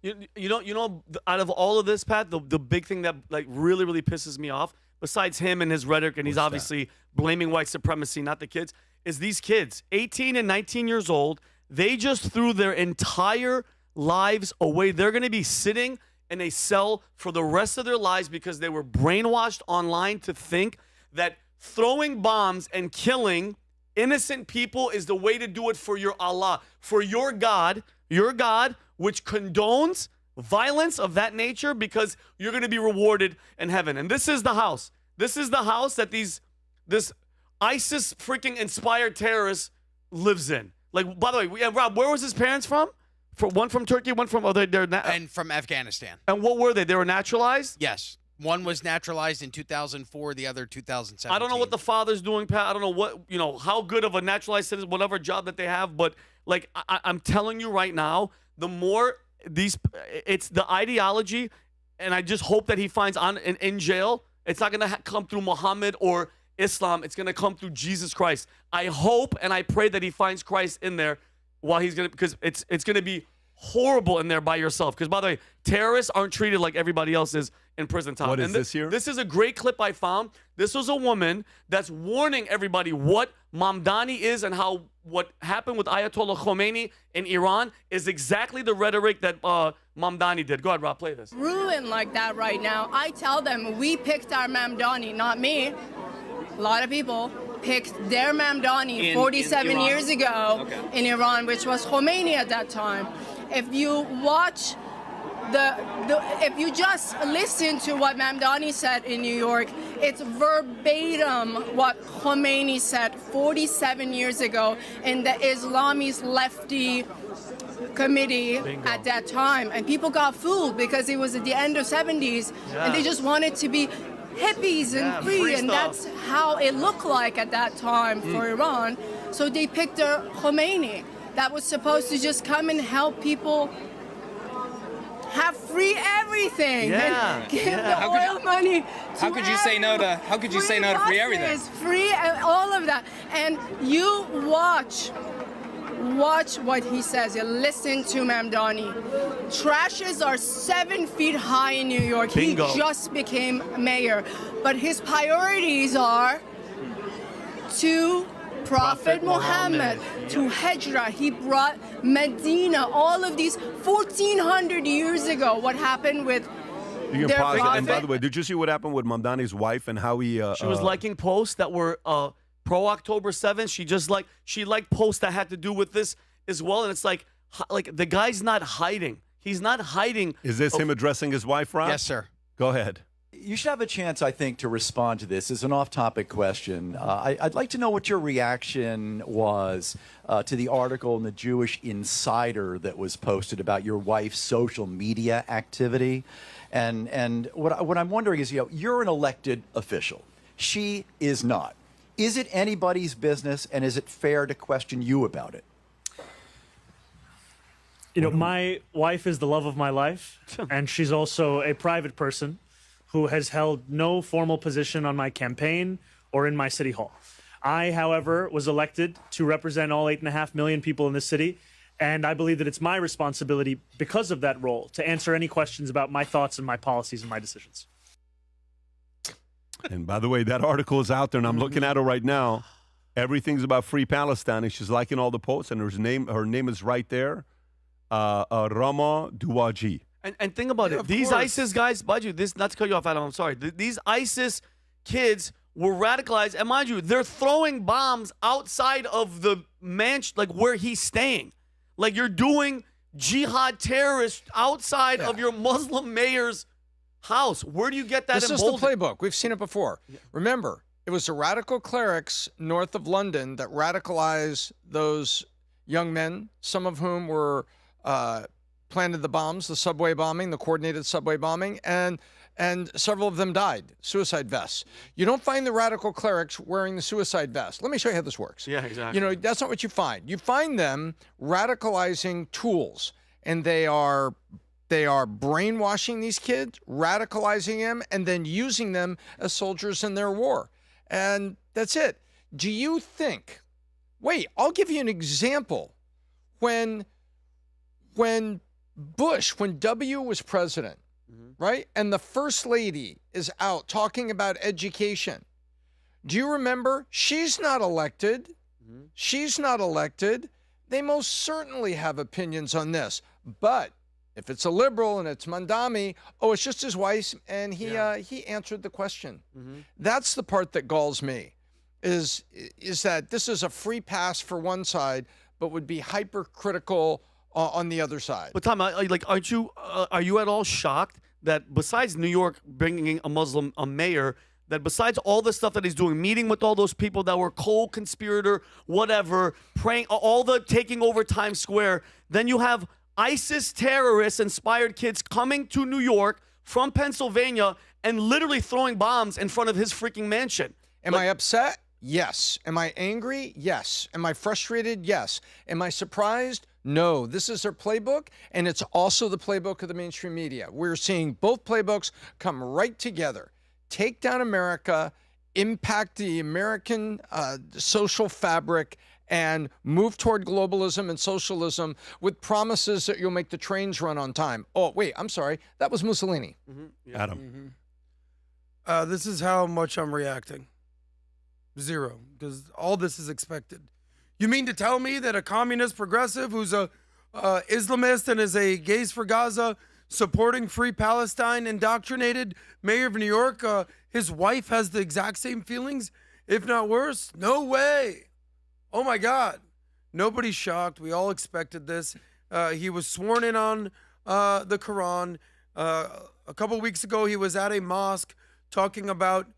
You know, out of all of this, Pat, the big thing that really pisses me off, besides him and his rhetoric, and he's obviously blaming white supremacy, not the kids, is these kids, 18 and 19 years old, they just threw their entire lives away. They're going to be sitting in a cell for the rest of their lives because they were brainwashed online to think that throwing bombs and killing innocent people is the way to do it for your Allah, for your God, which condones violence of that nature because you're going to be rewarded in heaven. And this is the house. This is the house that this ISIS freaking inspired terrorist lives in. Like, by the way, Rob, where was his parents from? One from Turkey, one from and from Afghanistan. And what were they? They were naturalized? Yes. One was naturalized in 2004, the other 2017. I don't know what the father's doing, Pat. I don't know what, how good of a naturalized citizen, whatever job that they have. But, like, I'm telling you right now, the more it's the ideology, and I just hope that he finds in jail. It's not going to come through Muhammad or Islam. It's going to come through Jesus Christ. I hope and I pray that he finds Christ in there while he's going to, because it's going to be horrible in there by yourself. Because, by the way, terrorists aren't treated like everybody else is in prison time. What is this here? This is a great clip I found. This was a woman that's warning everybody what Mamdani is and how what happened with Ayatollah Khamenei in Iran is exactly the rhetoric that Mamdani did. Go ahead, Rob, play this. Ruined like that right now. I tell them we picked our Mamdani, not me. A lot of people picked their Mamdani 47 years ago in Iran, which was Khomeini at that time. If you watch if you just listen to what Mamdani said in New York, it's verbatim what Khomeini said 47 years ago in the Islamist lefty committee at that time. And people got fooled because it was at the end of 70s and they just wanted to be hippies and free and that's how it looked like at that time for Iran. So they picked a Khomeini that was supposed to just come and help people have free everything and give the oil money to how could you say no to free everything? Free all of that. And you watch what he says. You listen to Mamdani. Trashes are 7 feet high in New York. Bingo. He just became mayor. But his priorities are to Prophet Muhammad, to Hijrah. He brought Medina, all of these 1,400 years ago. What happened with you their can pause prophet? it. And by the way, did you see what happened with Mamdani's wife and how he... she was liking posts that were pro-October 7th. She liked posts that had to do with this as well. And it's like the guy's not hiding. He's not hiding. Is this him addressing his wife, Rob? Yes, sir. Go ahead. You should have a chance, I think, to respond to this. It's an off-topic question. I'd like to know what your reaction was to the article in the Jewish Insider that was posted about your wife's social media activity. And what I'm wondering is, you're an elected official. She is not. Is it anybody's business, and is it fair to question you about it? My wife is the love of my life, and she's also a private person who has held no formal position on my campaign or in my city hall. I, however, was elected to represent all 8.5 million people in this city, and I believe that it's my responsibility, because of that role, to answer any questions about my thoughts and my policies and my decisions. And by the way, that article is out there, and I'm looking at it right now. Everything's about free Palestine, and she's liking all the posts, and her name is right there, Rama Douaji. And think about it. These ISIS guys, Baju, this, not to cut you off, Adam, I'm sorry. These ISIS kids were radicalized. And mind you, they're throwing bombs outside of the mansion, like where he's staying. Like you're doing jihad terrorists outside of your Muslim mayor's house. Where do you get that This is the playbook. We've seen it before. Remember, it was the radical clerics north of London that radicalized those young men, some of whom were... planted the bombs, the subway bombing, the coordinated subway bombing, and several of them died, suicide vests. You don't find the radical clerics wearing the suicide vest. Let me show you how this works. Yeah, exactly. That's not what you find. You find them radicalizing tools, and they are brainwashing these kids, radicalizing them, and then using them as soldiers in their war. And that's it. Do you think, wait, I'll give you an example. When W was president, right? And the first lady is out talking about education. Do you remember? She's not elected. She's not elected. They most certainly have opinions on this. But if it's a liberal and it's Mandami, it's just his wife, and he answered the question. That's the part that galls me, is that this is a free pass for one side, but would be hypercritical on the other side. But Tom, are you at all shocked that besides New York bringing a mayor, that besides all the stuff that he's doing, meeting with all those people that were co-conspirator, whatever, praying, all the taking over Times Square, then you have ISIS terrorist-inspired kids coming to New York from Pennsylvania and literally throwing bombs in front of his freaking mansion. Am I upset? Yes. Am I angry? Yes. Am I frustrated? Yes. Am I surprised? No. This is their playbook, and it's also the playbook of the mainstream media. We're seeing both playbooks come right together. Take down America, impact the American social fabric, and move toward globalism and socialism with promises that you'll make the trains run on time. Oh, wait, I'm sorry. That was Mussolini. Adam. This is how much I'm reacting. 0, because all this is expected. You mean to tell me that a communist progressive who's a Islamist and is a Gays for Gaza supporting Free Palestine indoctrinated mayor of New York, his wife has the exact same feelings, if not worse? No way. Oh my God. Nobody's shocked. We all expected this. He was sworn in on the Quran. A couple weeks ago, he was at a mosque talking about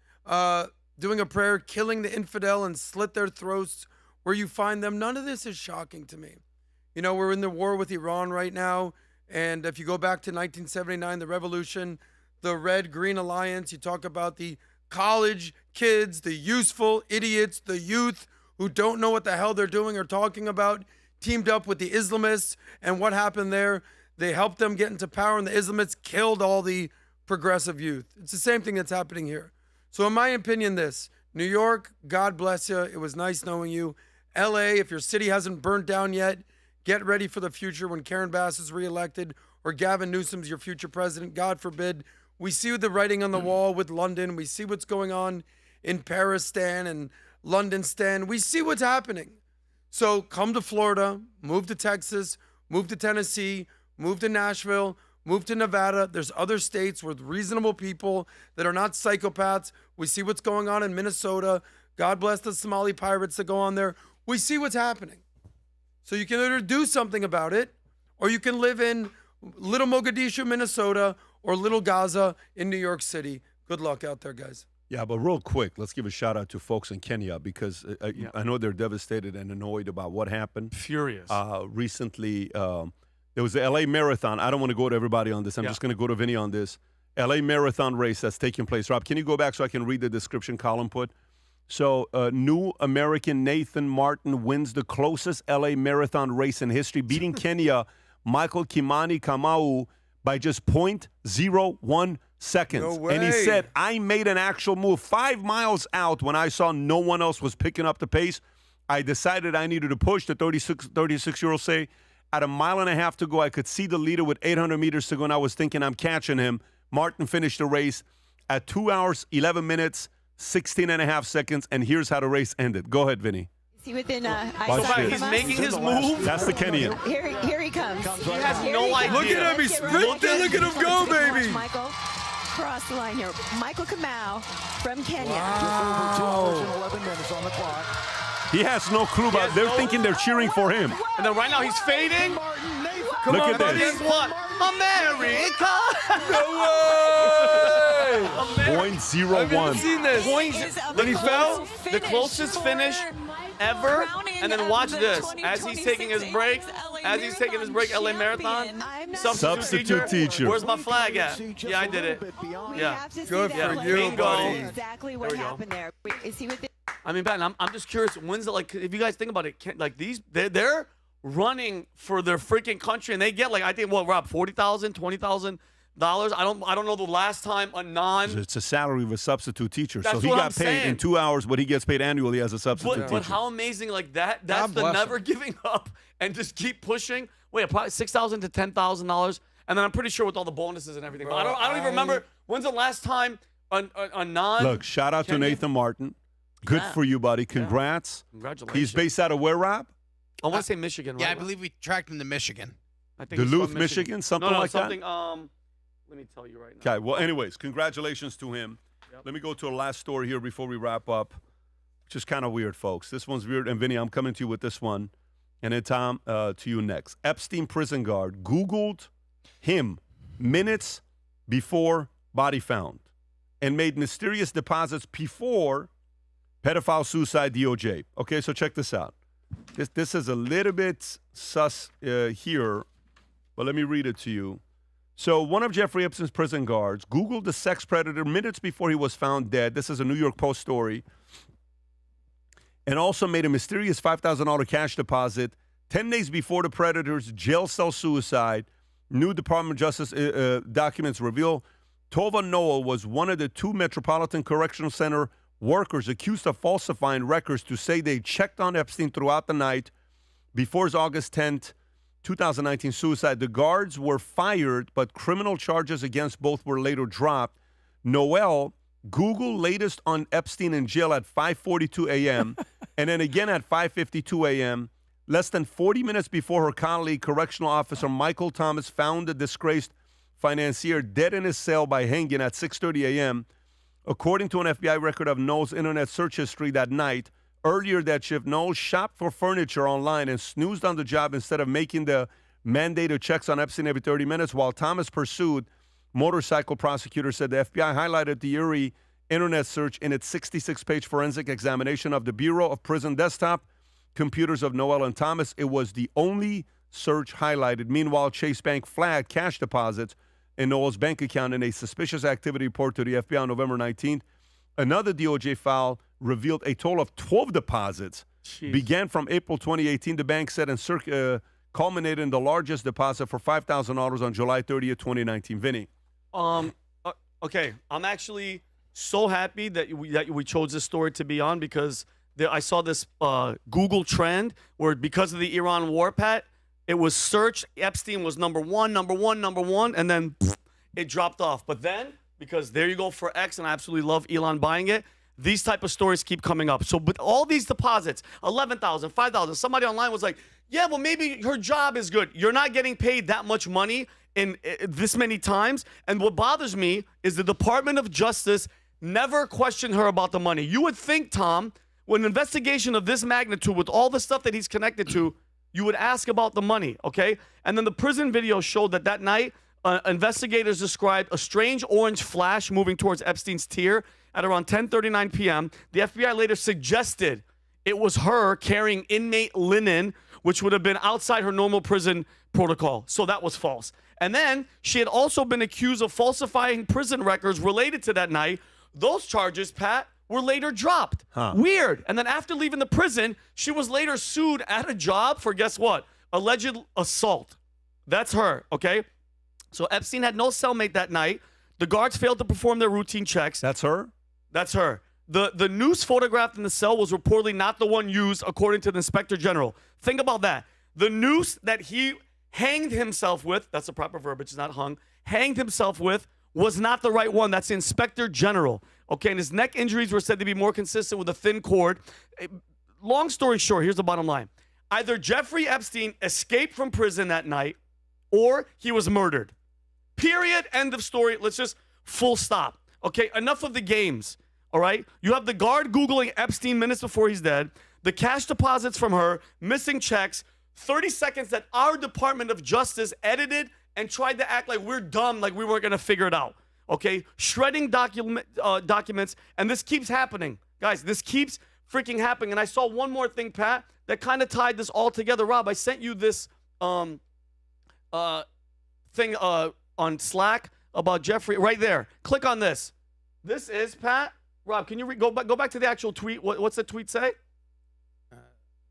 doing a prayer, killing the infidel and slit their throats where you find them. None of this is shocking to me. You know, we're in the war with Iran right now. And if you go back to 1979, the revolution, the Red-Green Alliance, you talk about the college kids, the useful idiots, the youth who don't know what the hell they're doing or talking about, teamed up with the Islamists. And what happened there? They helped them get into power, and the Islamists killed all the progressive youth. It's the same thing that's happening here. So in my opinion, New York, God bless you. It was nice knowing you. LA, if your city hasn't burnt down yet, get ready for the future when Karen Bass is reelected or Gavin Newsom's your future president. God forbid. We see the writing on the wall with London. We see what's going on in Paris, Stan, and London, Stan. We see what's happening. So come to Florida, move to Texas, move to Tennessee, move to Nashville, move to Nevada. There's other states with reasonable people that are not psychopaths. We see what's going on in Minnesota. God bless the Somali pirates that go on there. We see what's happening. So you can either do something about it, or you can live in Little Mogadishu, Minnesota, or Little Gaza in New York City. Good luck out there, guys. Yeah, but real quick, let's give a shout out to folks in Kenya because I know they're devastated and annoyed about what happened. Furious. Recently, there was the LA Marathon. I don't want to go to everybody on this. I'm just going to go to Vinny on this. LA Marathon race that's taking place. Rob, can you go back so I can read the description column put? So, new American Nathan Martin wins the closest LA Marathon race in history, beating Kenya Michael Kimani Kamau by just 0.01 seconds. No way. And he said, I made an actual move 5 miles out when I saw no one else was picking up the pace. I decided I needed to push, the 36-year-old say. At a mile and a half to go, I could see the leader with 800 meters to go, and I was thinking I'm catching him. Martin finished the race at 2 hours, 11 minutes, 16 and a half seconds, and here's how the race ended. Go ahead, Vinny. Is he within eyesight? He's making his move. That's the Kenyan. Here he comes. He has no idea. Look at him. He's sprinting. Look at him go, baby. Michael, cross the line here. Michael Kamau from Kenya. Wow. 11 minutes on the clock. He has no clue about They're thinking they're cheering for him. And then right now he's fading. Look at this. Guess what? America. No way. 0.01. I've never seen this. When he fell, the closest finish ever. And then watch this. As he's taking his break, LA Marathon, substitute teacher. Where's my flag at? Yeah, I did it. Yeah. Good for you, Bingo. buddy. Exactly what happened there. Is he within? I mean, Ben, I'm just curious. When's it like? If you guys think about it, they're running for their freaking country, and they get like I think Rob, $40,000, $20,000. I don't know the last time a non. It's a salary of a substitute teacher, so he what got I'm paid saying. in 2 hours, but he gets paid annually as a substitute teacher. But how amazing like that? That's the never giving up and just keep pushing. Wait, probably $6,000 to $10,000, And then I'm pretty sure with all the bonuses and everything. But I don't even remember when's the last time a non. Look, shout out to Nathan Martin. Good for you, buddy. Congrats. Congratulations. He's based out of where, Rob? I want to say Michigan. Yeah, right? I believe we tracked him to Michigan. I think he's Duluth, from Michigan, something no, like something, that. Let me tell you right now. Okay. Well, anyways, congratulations to him. Let me go to a last story here before we wrap up, which is kind of weird, folks. This one's weird. And Vinny, I'm coming to you with this one. And then Tom, to you next. Epstein prison guard Googled him minutes before body found and made mysterious deposits before pedophile suicide DOJ. Okay, so check this out. This is a little bit sus here, but let me read it to you. So one of Jeffrey Epstein's prison guards Googled the sex predator minutes before he was found dead. This is a New York Post story. And also made a mysterious $5,000 cash deposit 10 days before the predator's jail cell suicide. New Department of Justice documents reveal Tova Noel was one of the 2 Metropolitan Correctional Center workers accused of falsifying records to say they checked on Epstein throughout the night before his August 10th, 2019 suicide. The guards were fired, but criminal charges against both were later dropped. Noel Google latest on Epstein in jail at 5:42 a.m. and then again at 5:52 a.m. Less than 40 minutes before her colleague, correctional officer Michael Thomas, found the disgraced financier dead in his cell by hanging at 6:30 a.m. According to an FBI record of Noel's internet search history that night, earlier that shift, Noel shopped for furniture online and snoozed on the job instead of making the mandated checks on Epstein every 30 minutes, while Thomas pursued. Motorcycle prosecutor said the FBI highlighted the eerie internet search in its 66-page forensic examination of the Bureau of Prison desktop computers of Noel and Thomas. It was the only search highlighted. Meanwhile, Chase Bank flagged cash deposits in Noel's bank account in a suspicious activity report to the FBI on November 19th. Another DOJ file revealed a total of 12 deposits. Began from April 2018, the bank said, and culminated in the largest deposit for $5,000 on July 30th, 2019. Vinny. Okay, I'm actually so happy that we chose this story to be on because I saw this Google trend where because of the Iran war, Pat, it was searched. Epstein was number one, and then it dropped off. But then, because there you go for X, and I absolutely love Elon buying it, these type of stories keep coming up. So, but all these deposits, 11,000, 5,000, somebody online was like, yeah, well, maybe her job is good. You're not getting paid that much money in this many times. And what bothers me is the Department of Justice never questioned her about the money. You would think, Tom, when an investigation of this magnitude with all the stuff that he's connected to, you would ask about the money, okay? And then the prison video showed that night, investigators described a strange orange flash moving towards Epstein's tier at around 10:39 p.m. The FBI later suggested it was her carrying inmate linen, which would have been outside her normal prison protocol. So that was false. And then she had also been accused of falsifying prison records related to that night. Those charges, Pat, were later dropped. Weird. And then after leaving the prison, she was later sued at a job for, guess what? Alleged assault. That's her, okay? So Epstein had no cellmate that night. The guards failed to perform their routine checks. That's her? That's her. The noose photographed in the cell was reportedly not the one used, according to the Inspector General. Think about that. The noose that he hanged himself with, that's the proper verbiage, it's not hung, hanged himself with, was not the right one. That's the Inspector General. Okay, and his neck injuries were said to be more consistent with a thin cord. Long story short, here's the bottom line. Either Jeffrey Epstein escaped from prison that night or he was murdered. Period. End of story. Let's just full stop. Okay, enough of the games. All right? You have the guard Googling Epstein minutes before he's dead, the cash deposits from her, missing checks, 30 seconds that our Department of Justice edited and tried to act like we're dumb, like we weren't going to figure it out. Okay? Shredding documents, and this keeps happening. Guys, this keeps freaking happening. And I saw one more thing, Pat, that kind of tied this all together. Rob, I sent you this thing on Slack about Jeffrey. Right there. Click on this. This is, Pat. Rob, can you go back to the actual tweet? What's the tweet say?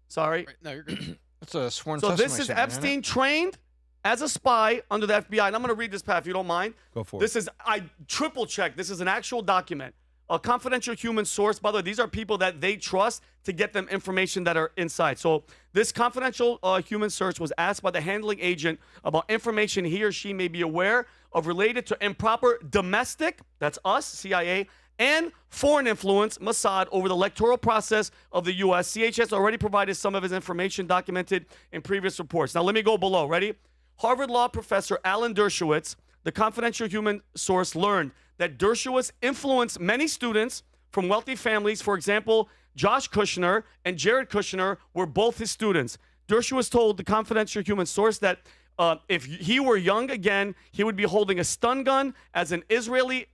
Sorry. No, you're good. It's a sworn So testimony this is statement, Epstein trained as a spy under the FBI. And I'm going to read this, Pat, if you don't mind. Go for it. This is, I triple checked. This is an actual document. a confidential human source. By the way, these are people that they trust to get them information that are inside. So this confidential human source was asked by the handling agent about information he or she may be aware of related to improper domestic, that's us, CIA, and foreign influence, Mossad, over the electoral process of the U.S. CHS already provided some of his information documented in previous reports. Now, let me go below. Ready? Harvard Law professor Alan Dershowitz, the confidential human source, learned that Dershowitz influenced many students from wealthy families. For example, Josh Kushner and Jared Kushner were both his students. Dershowitz told the confidential human source that if he were young again, he would be holding a stun gun as an Israeli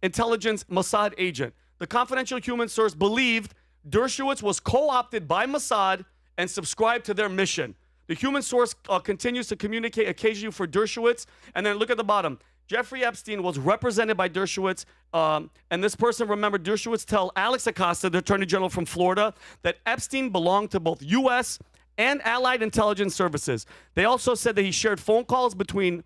intelligence Mossad agent. The confidential human source believed Dershowitz was co-opted by Mossad and subscribed to their mission. The human source continues to communicate occasionally for Dershowitz. And then look at the bottom. Jeffrey Epstein was represented by Dershowitz. And this person, remember, Dershowitz tell Alex Acosta, the Attorney General from Florida, that Epstein belonged to both U.S. and allied intelligence services. They also said that he shared phone calls between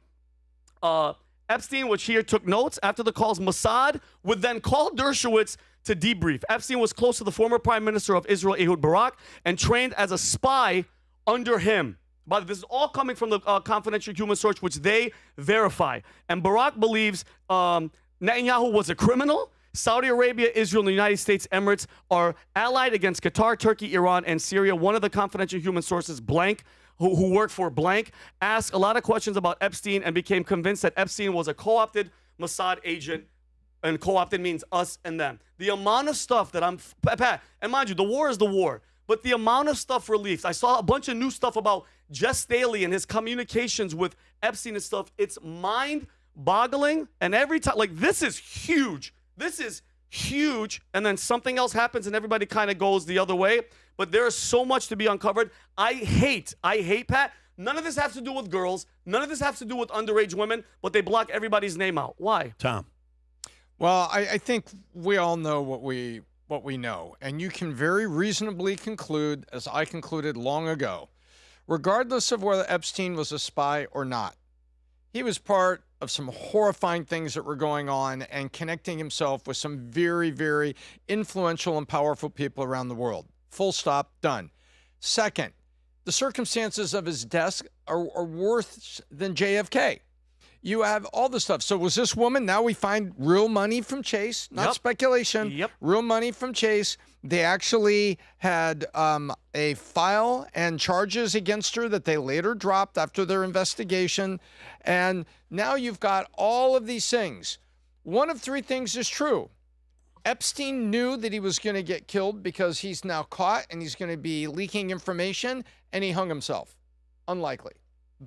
Epstein, which he took notes. After the calls, Mossad would then call Dershowitz to debrief. Epstein was close to the former Prime Minister of Israel, Ehud Barak, and trained as a spy under him. But this is all coming from the confidential human source, which they verify. And Barak believes Netanyahu was a criminal. Saudi Arabia, Israel, and the United States Emirates are allied against Qatar, Turkey, Iran, and Syria. One of the confidential human sources, Blank, who worked for Blank, asked a lot of questions about Epstein and became convinced that Epstein was a co-opted Mossad agent. And co-opted means us and them. The amount of stuff that Pat, and mind you, the war is the war. But the amount of stuff released, I saw a bunch of new stuff about Jess Staley and his communications with Epstein and stuff. It's mind-boggling. And every time, like, this is huge. This is huge. And then something else happens and everybody kind of goes the other way. But there is so much to be uncovered. I hate, Pat. None of this has to do with girls. None of this has to do with underage women. But they block everybody's name out. Why? Tom. Well, I think we all know what we know. And you can very reasonably conclude, as I concluded long ago, regardless of whether Epstein was a spy or not, he was part of some horrifying things that were going on and connecting himself with some very, very influential and powerful people around the world. Full stop, done. Second, the circumstances of his death are worse than JFK. You have all this stuff. So was this woman, now we find real money from Chase, not speculation, real money from Chase. They actually had a file and charges against her that they later dropped after their investigation. And now you've got all of these things. One of three things is true. Epstein knew that he was going to get killed because he's now caught and he's going to be leaking information, and he hung himself. Unlikely,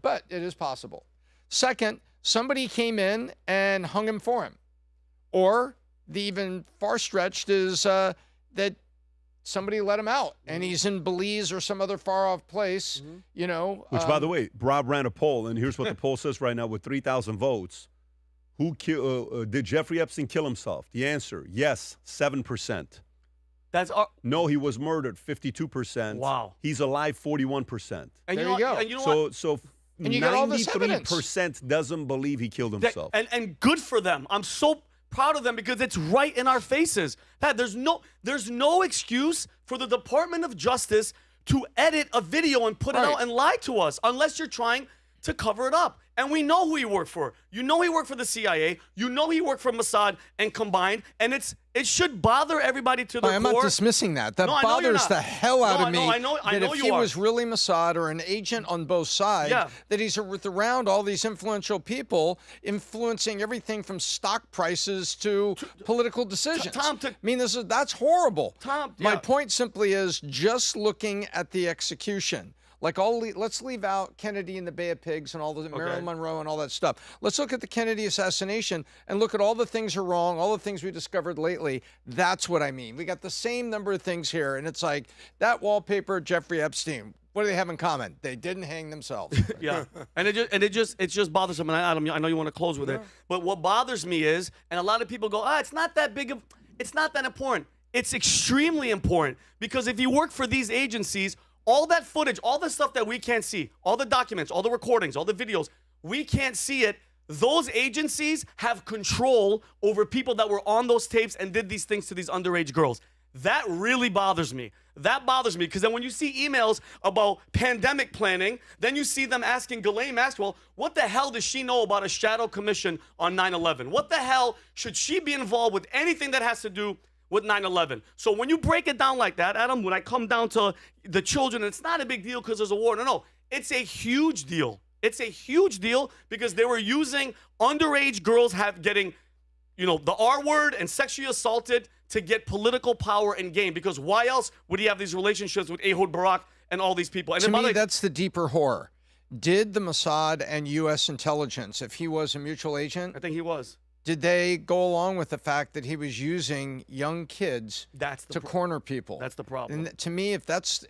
but it is possible. Second, somebody came in and hung him for him. Or the even far-stretched is that somebody let him out, and he's in Belize or some other far-off place, you know. Which, by the way, Rob ran a poll, and here's what the poll says right now with 3,000 votes. Did Jeffrey Epstein kill himself? The answer, yes, 7%. No, he was murdered, 52%. Wow. He's alive, 41%. And there you go. And you know what? So and you got all this evidence. 93% doesn't believe he killed himself. And good for them. I'm so proud of them because it's right in our faces. Pat, there's no excuse for the Department of Justice to edit a video and put it out and lie to us unless you're trying to cover it up. And we know who he worked for. You know he worked for the CIA. You know he worked for Mossad and combined. And it should bother everybody to the core. I'm not dismissing that. That bothers the hell out of me. I know that if he was really Mossad or an agent on both sides, that he's around all these influential people, influencing everything from stock prices to political decisions. I mean, that's horrible. My point simply is just looking at the execution. Like, let's leave out Kennedy and the Bay of Pigs and all the Marilyn Monroe and all that stuff. Let's look at the Kennedy assassination and look at all the things are wrong, all the things we discovered lately. That's what I mean. We got the same number of things here, and it's like that wallpaper, Jeffrey Epstein. What do they have in common? They didn't hang themselves. And it just bothers them. And Adam, I know you want to close with it, but what bothers me is, and a lot of people go, it's not that big of, it's not that important. It's extremely important because if you work for these agencies, all that footage, all the stuff that we can't see, all the documents, all the recordings, all the videos, we can't see it. those agencies have control over people that were on those tapes and did these things to these underage girls. That really bothers me. That bothers me because then when you see emails about pandemic planning, then you see them asking Ghislaine Maxwell, what the hell does she know about a shadow commission on 9/11? What the hell should she be involved with anything that has to do with 9/11? So when you break it down like that, Adam, when I come down to the children, it's not a big deal because there's a war. No, it's a huge deal. It's a huge deal because they were using underage girls getting, the R word and sexually assaulted to get political power and gain. Because why else would he have these relationships with Ehud Barak and all these people? And to me, that's the deeper horror. Did the Mossad and U.S. intelligence, if he was a mutual agent, I think he was. Did they go along with the fact that he was using young kids to corner people? That's the problem. And to me, if that's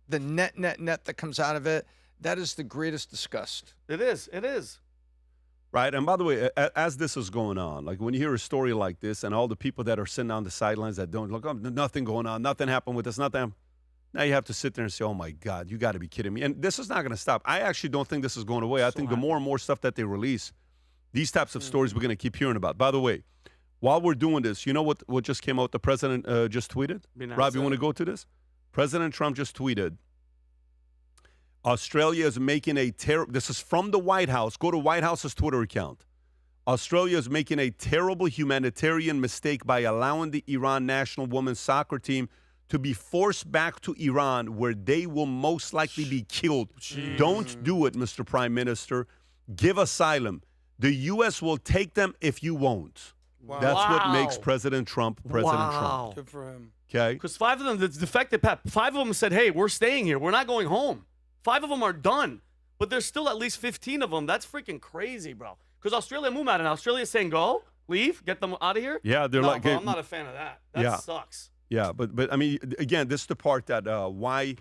the net that comes out of it, that is the greatest disgust. It is. It is. Right. And by the way, as this is going on, like when you hear a story like this and all the people that are sitting on the sidelines that don't look, nothing going on, nothing happened with us, nothing. Now you have to sit there and say, oh, my God, you got to be kidding me. And this is not going to stop. I actually don't think this is going away. I think the more and more stuff that they release, these types of stories we're going to keep hearing about. By the way, while we're doing this, you know what just came out? The president just tweeted? Rob, you want to go to this? President Trump just tweeted, Australia is making this is from the White House. Go to White House's Twitter account. Australia is making a terrible humanitarian mistake by allowing the Iran national women's soccer team to be forced back to Iran where they will most likely be killed. Jeez. Don't do it, Mr. Prime Minister. Give asylum. The U.S. will take them if you won't. Wow. That's what makes President Trump President Trump. Good for him. Okay. Because 5 of them, the defected Pep, 5 of them said, hey, we're staying here. We're not going home. 5 of them are done. But there's still at least 15 of them. That's freaking crazy, bro. Because Australia moved out, and Australia's saying, go, leave, get them out of here. Yeah, they're like, bro, I'm not a fan of that. That sucks. Yeah, but I mean, again, this is the part that why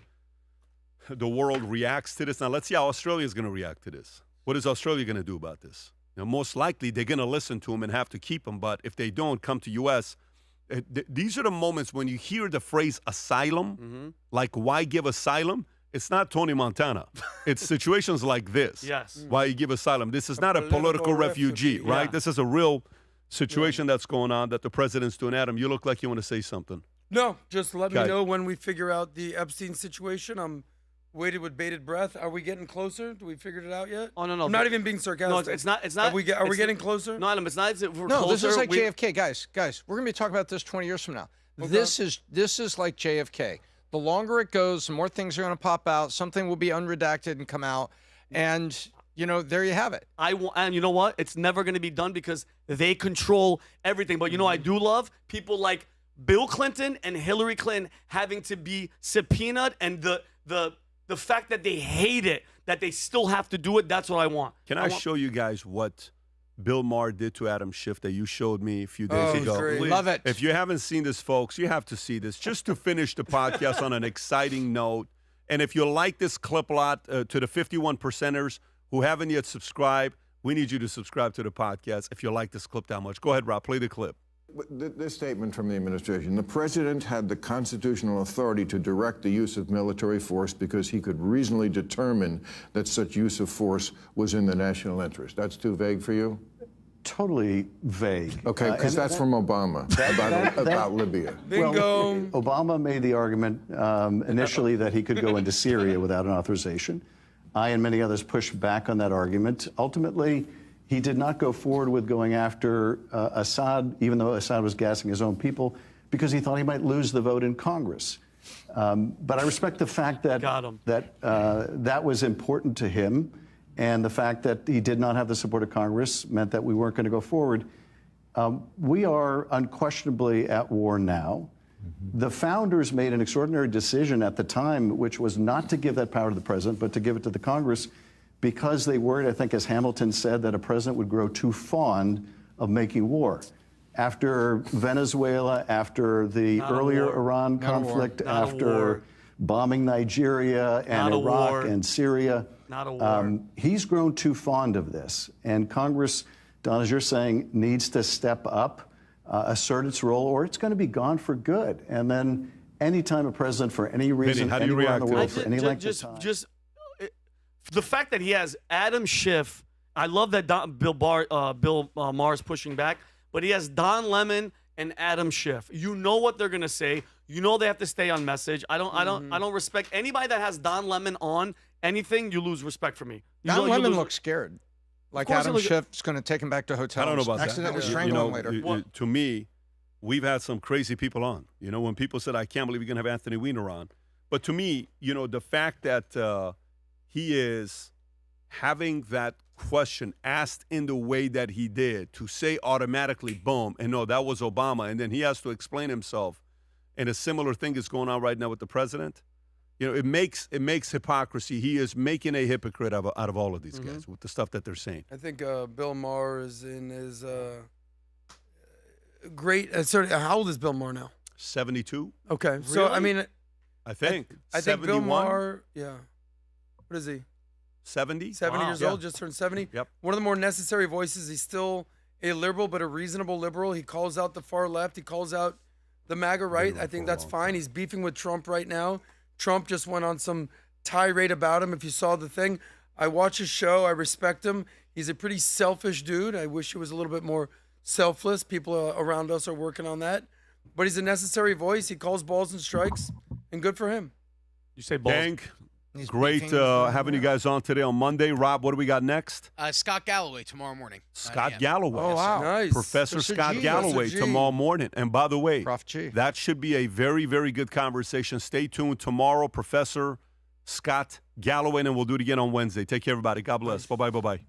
the world reacts to this. Now, let's see how Australia is going to react to this. What is Australia going to do about this? Most likely, they're going to listen to them and have to keep them. But if they don't, come to U.S., these are the moments when you hear the phrase asylum, like why give asylum? It's not Tony Montana. It's situations like this. Yes. Why you give asylum. This is not a political refugee, right? Yeah. This is a real situation that's going on that the president's doing. Adam, you look like you want to say something. No, just let me know when we figure out the Epstein situation. I'm waiting with bated breath. Are we getting closer? Do we figured it out yet? Oh, no. I'm not even being sarcastic. No, it's not. It's not. Are we getting closer? No, Adam, it's not. We're no, closer. This is like JFK. Guys, we're going to be talking about this 20 years from now. Okay. This is like JFK. The longer it goes, the more things are going to pop out. Something will be unredacted and come out. And, there you have it. And you know what? It's never going to be done because they control everything. But, I do love people like Bill Clinton and Hillary Clinton having to be subpoenaed, and the fact that they hate it, that they still have to do it. That's what I want. Can I show you guys what Bill Maher did to Adam Schiff that you showed me a few days ago? Great. Love it. If you haven't seen this, folks, you have to see this just to finish the podcast on an exciting note. And if you like this clip a lot, to the 51%ers who haven't yet subscribed, we need you to subscribe to the podcast if you like this clip that much. Go ahead, Rob. Play the clip. This statement from the administration: the president had the constitutional authority to direct the use of military force because he could reasonably determine that such use of force was in the national interest. That's too vague for you? Totally vague. Okay, because that's from Obama about Libya. Bingo. Well, Obama made the argument initially that he could go into Syria without an authorization. I and many others pushed back on that argument. Ultimately, he did not go forward with going after Assad, even though Assad was gassing his own people, because he thought he might lose the vote in Congress. But I respect the fact that that was important to him, and the fact that he did not have the support of Congress meant that we weren't going to go forward. We are unquestionably at war now. The founders made an extraordinary decision at the time, which was not to give that power to the president, but to give it to the Congress, because they worried, I think, as Hamilton said, that a president would grow too fond of making war. After Venezuela, after the earlier Iran conflict, after bombing Nigeria and Iraq and Syria, he's grown too fond of this. And Congress, Don, as you're saying, needs to step up, assert its role, or it's going to be gone for good. And then anytime a president, for any reason, anywhere in the world, for any length of time. The fact that he has Adam Schiff I love that Bill Maher's pushing back, but he has Don Lemon and Adam Schiff. You know what they're gonna say. You know they have to stay on message. I don't respect anybody that has Don Lemon on anything. You lose respect for me. Don Lemon looks scared. Like Adam Schiff's going to take him back to hotel. I don't know about accidentally that. strangle him later. To me, we've had some crazy people on. When people said, I can't believe you're going to have Anthony Weiner on. But to me, the fact that he is having that question asked in the way that he did, to say automatically, boom, and no, that was Obama, and then he has to explain himself, and a similar thing is going on right now with the president. It makes hypocrisy. He is making a hypocrite out of all of these guys with the stuff that they're saying. I think Bill Maher is in his great. Sorry, how old is Bill Maher now? 72. Okay, so I mean, I think I think Bill Maher. Yeah, what is he? 70. 70 years old, just turned 70. Yep. One of the more necessary voices. He's still a liberal, but a reasonable liberal. He calls out the far left. He calls out the MAGA right. I think that's fine. He's beefing with Trump right now. Trump just went on some tirade about him. If you saw the thing, I watch his show. I respect him. He's a pretty selfish dude. I wish he was a little bit more selfless. People around us are working on that. But he's a necessary voice. He calls balls and strikes, and good for him. You say balls? Gang, great having you guys on today on Monday. Rob, what do we got next? Scott Galloway tomorrow morning. Scott Galloway. Oh, wow. Nice. Professor Scott Galloway tomorrow morning. And by the way, Prof G. That should be a very, very good conversation. Stay tuned tomorrow, Professor Scott Galloway, and we'll do it again on Wednesday. Take care, everybody. God bless. Bye-bye, bye-bye.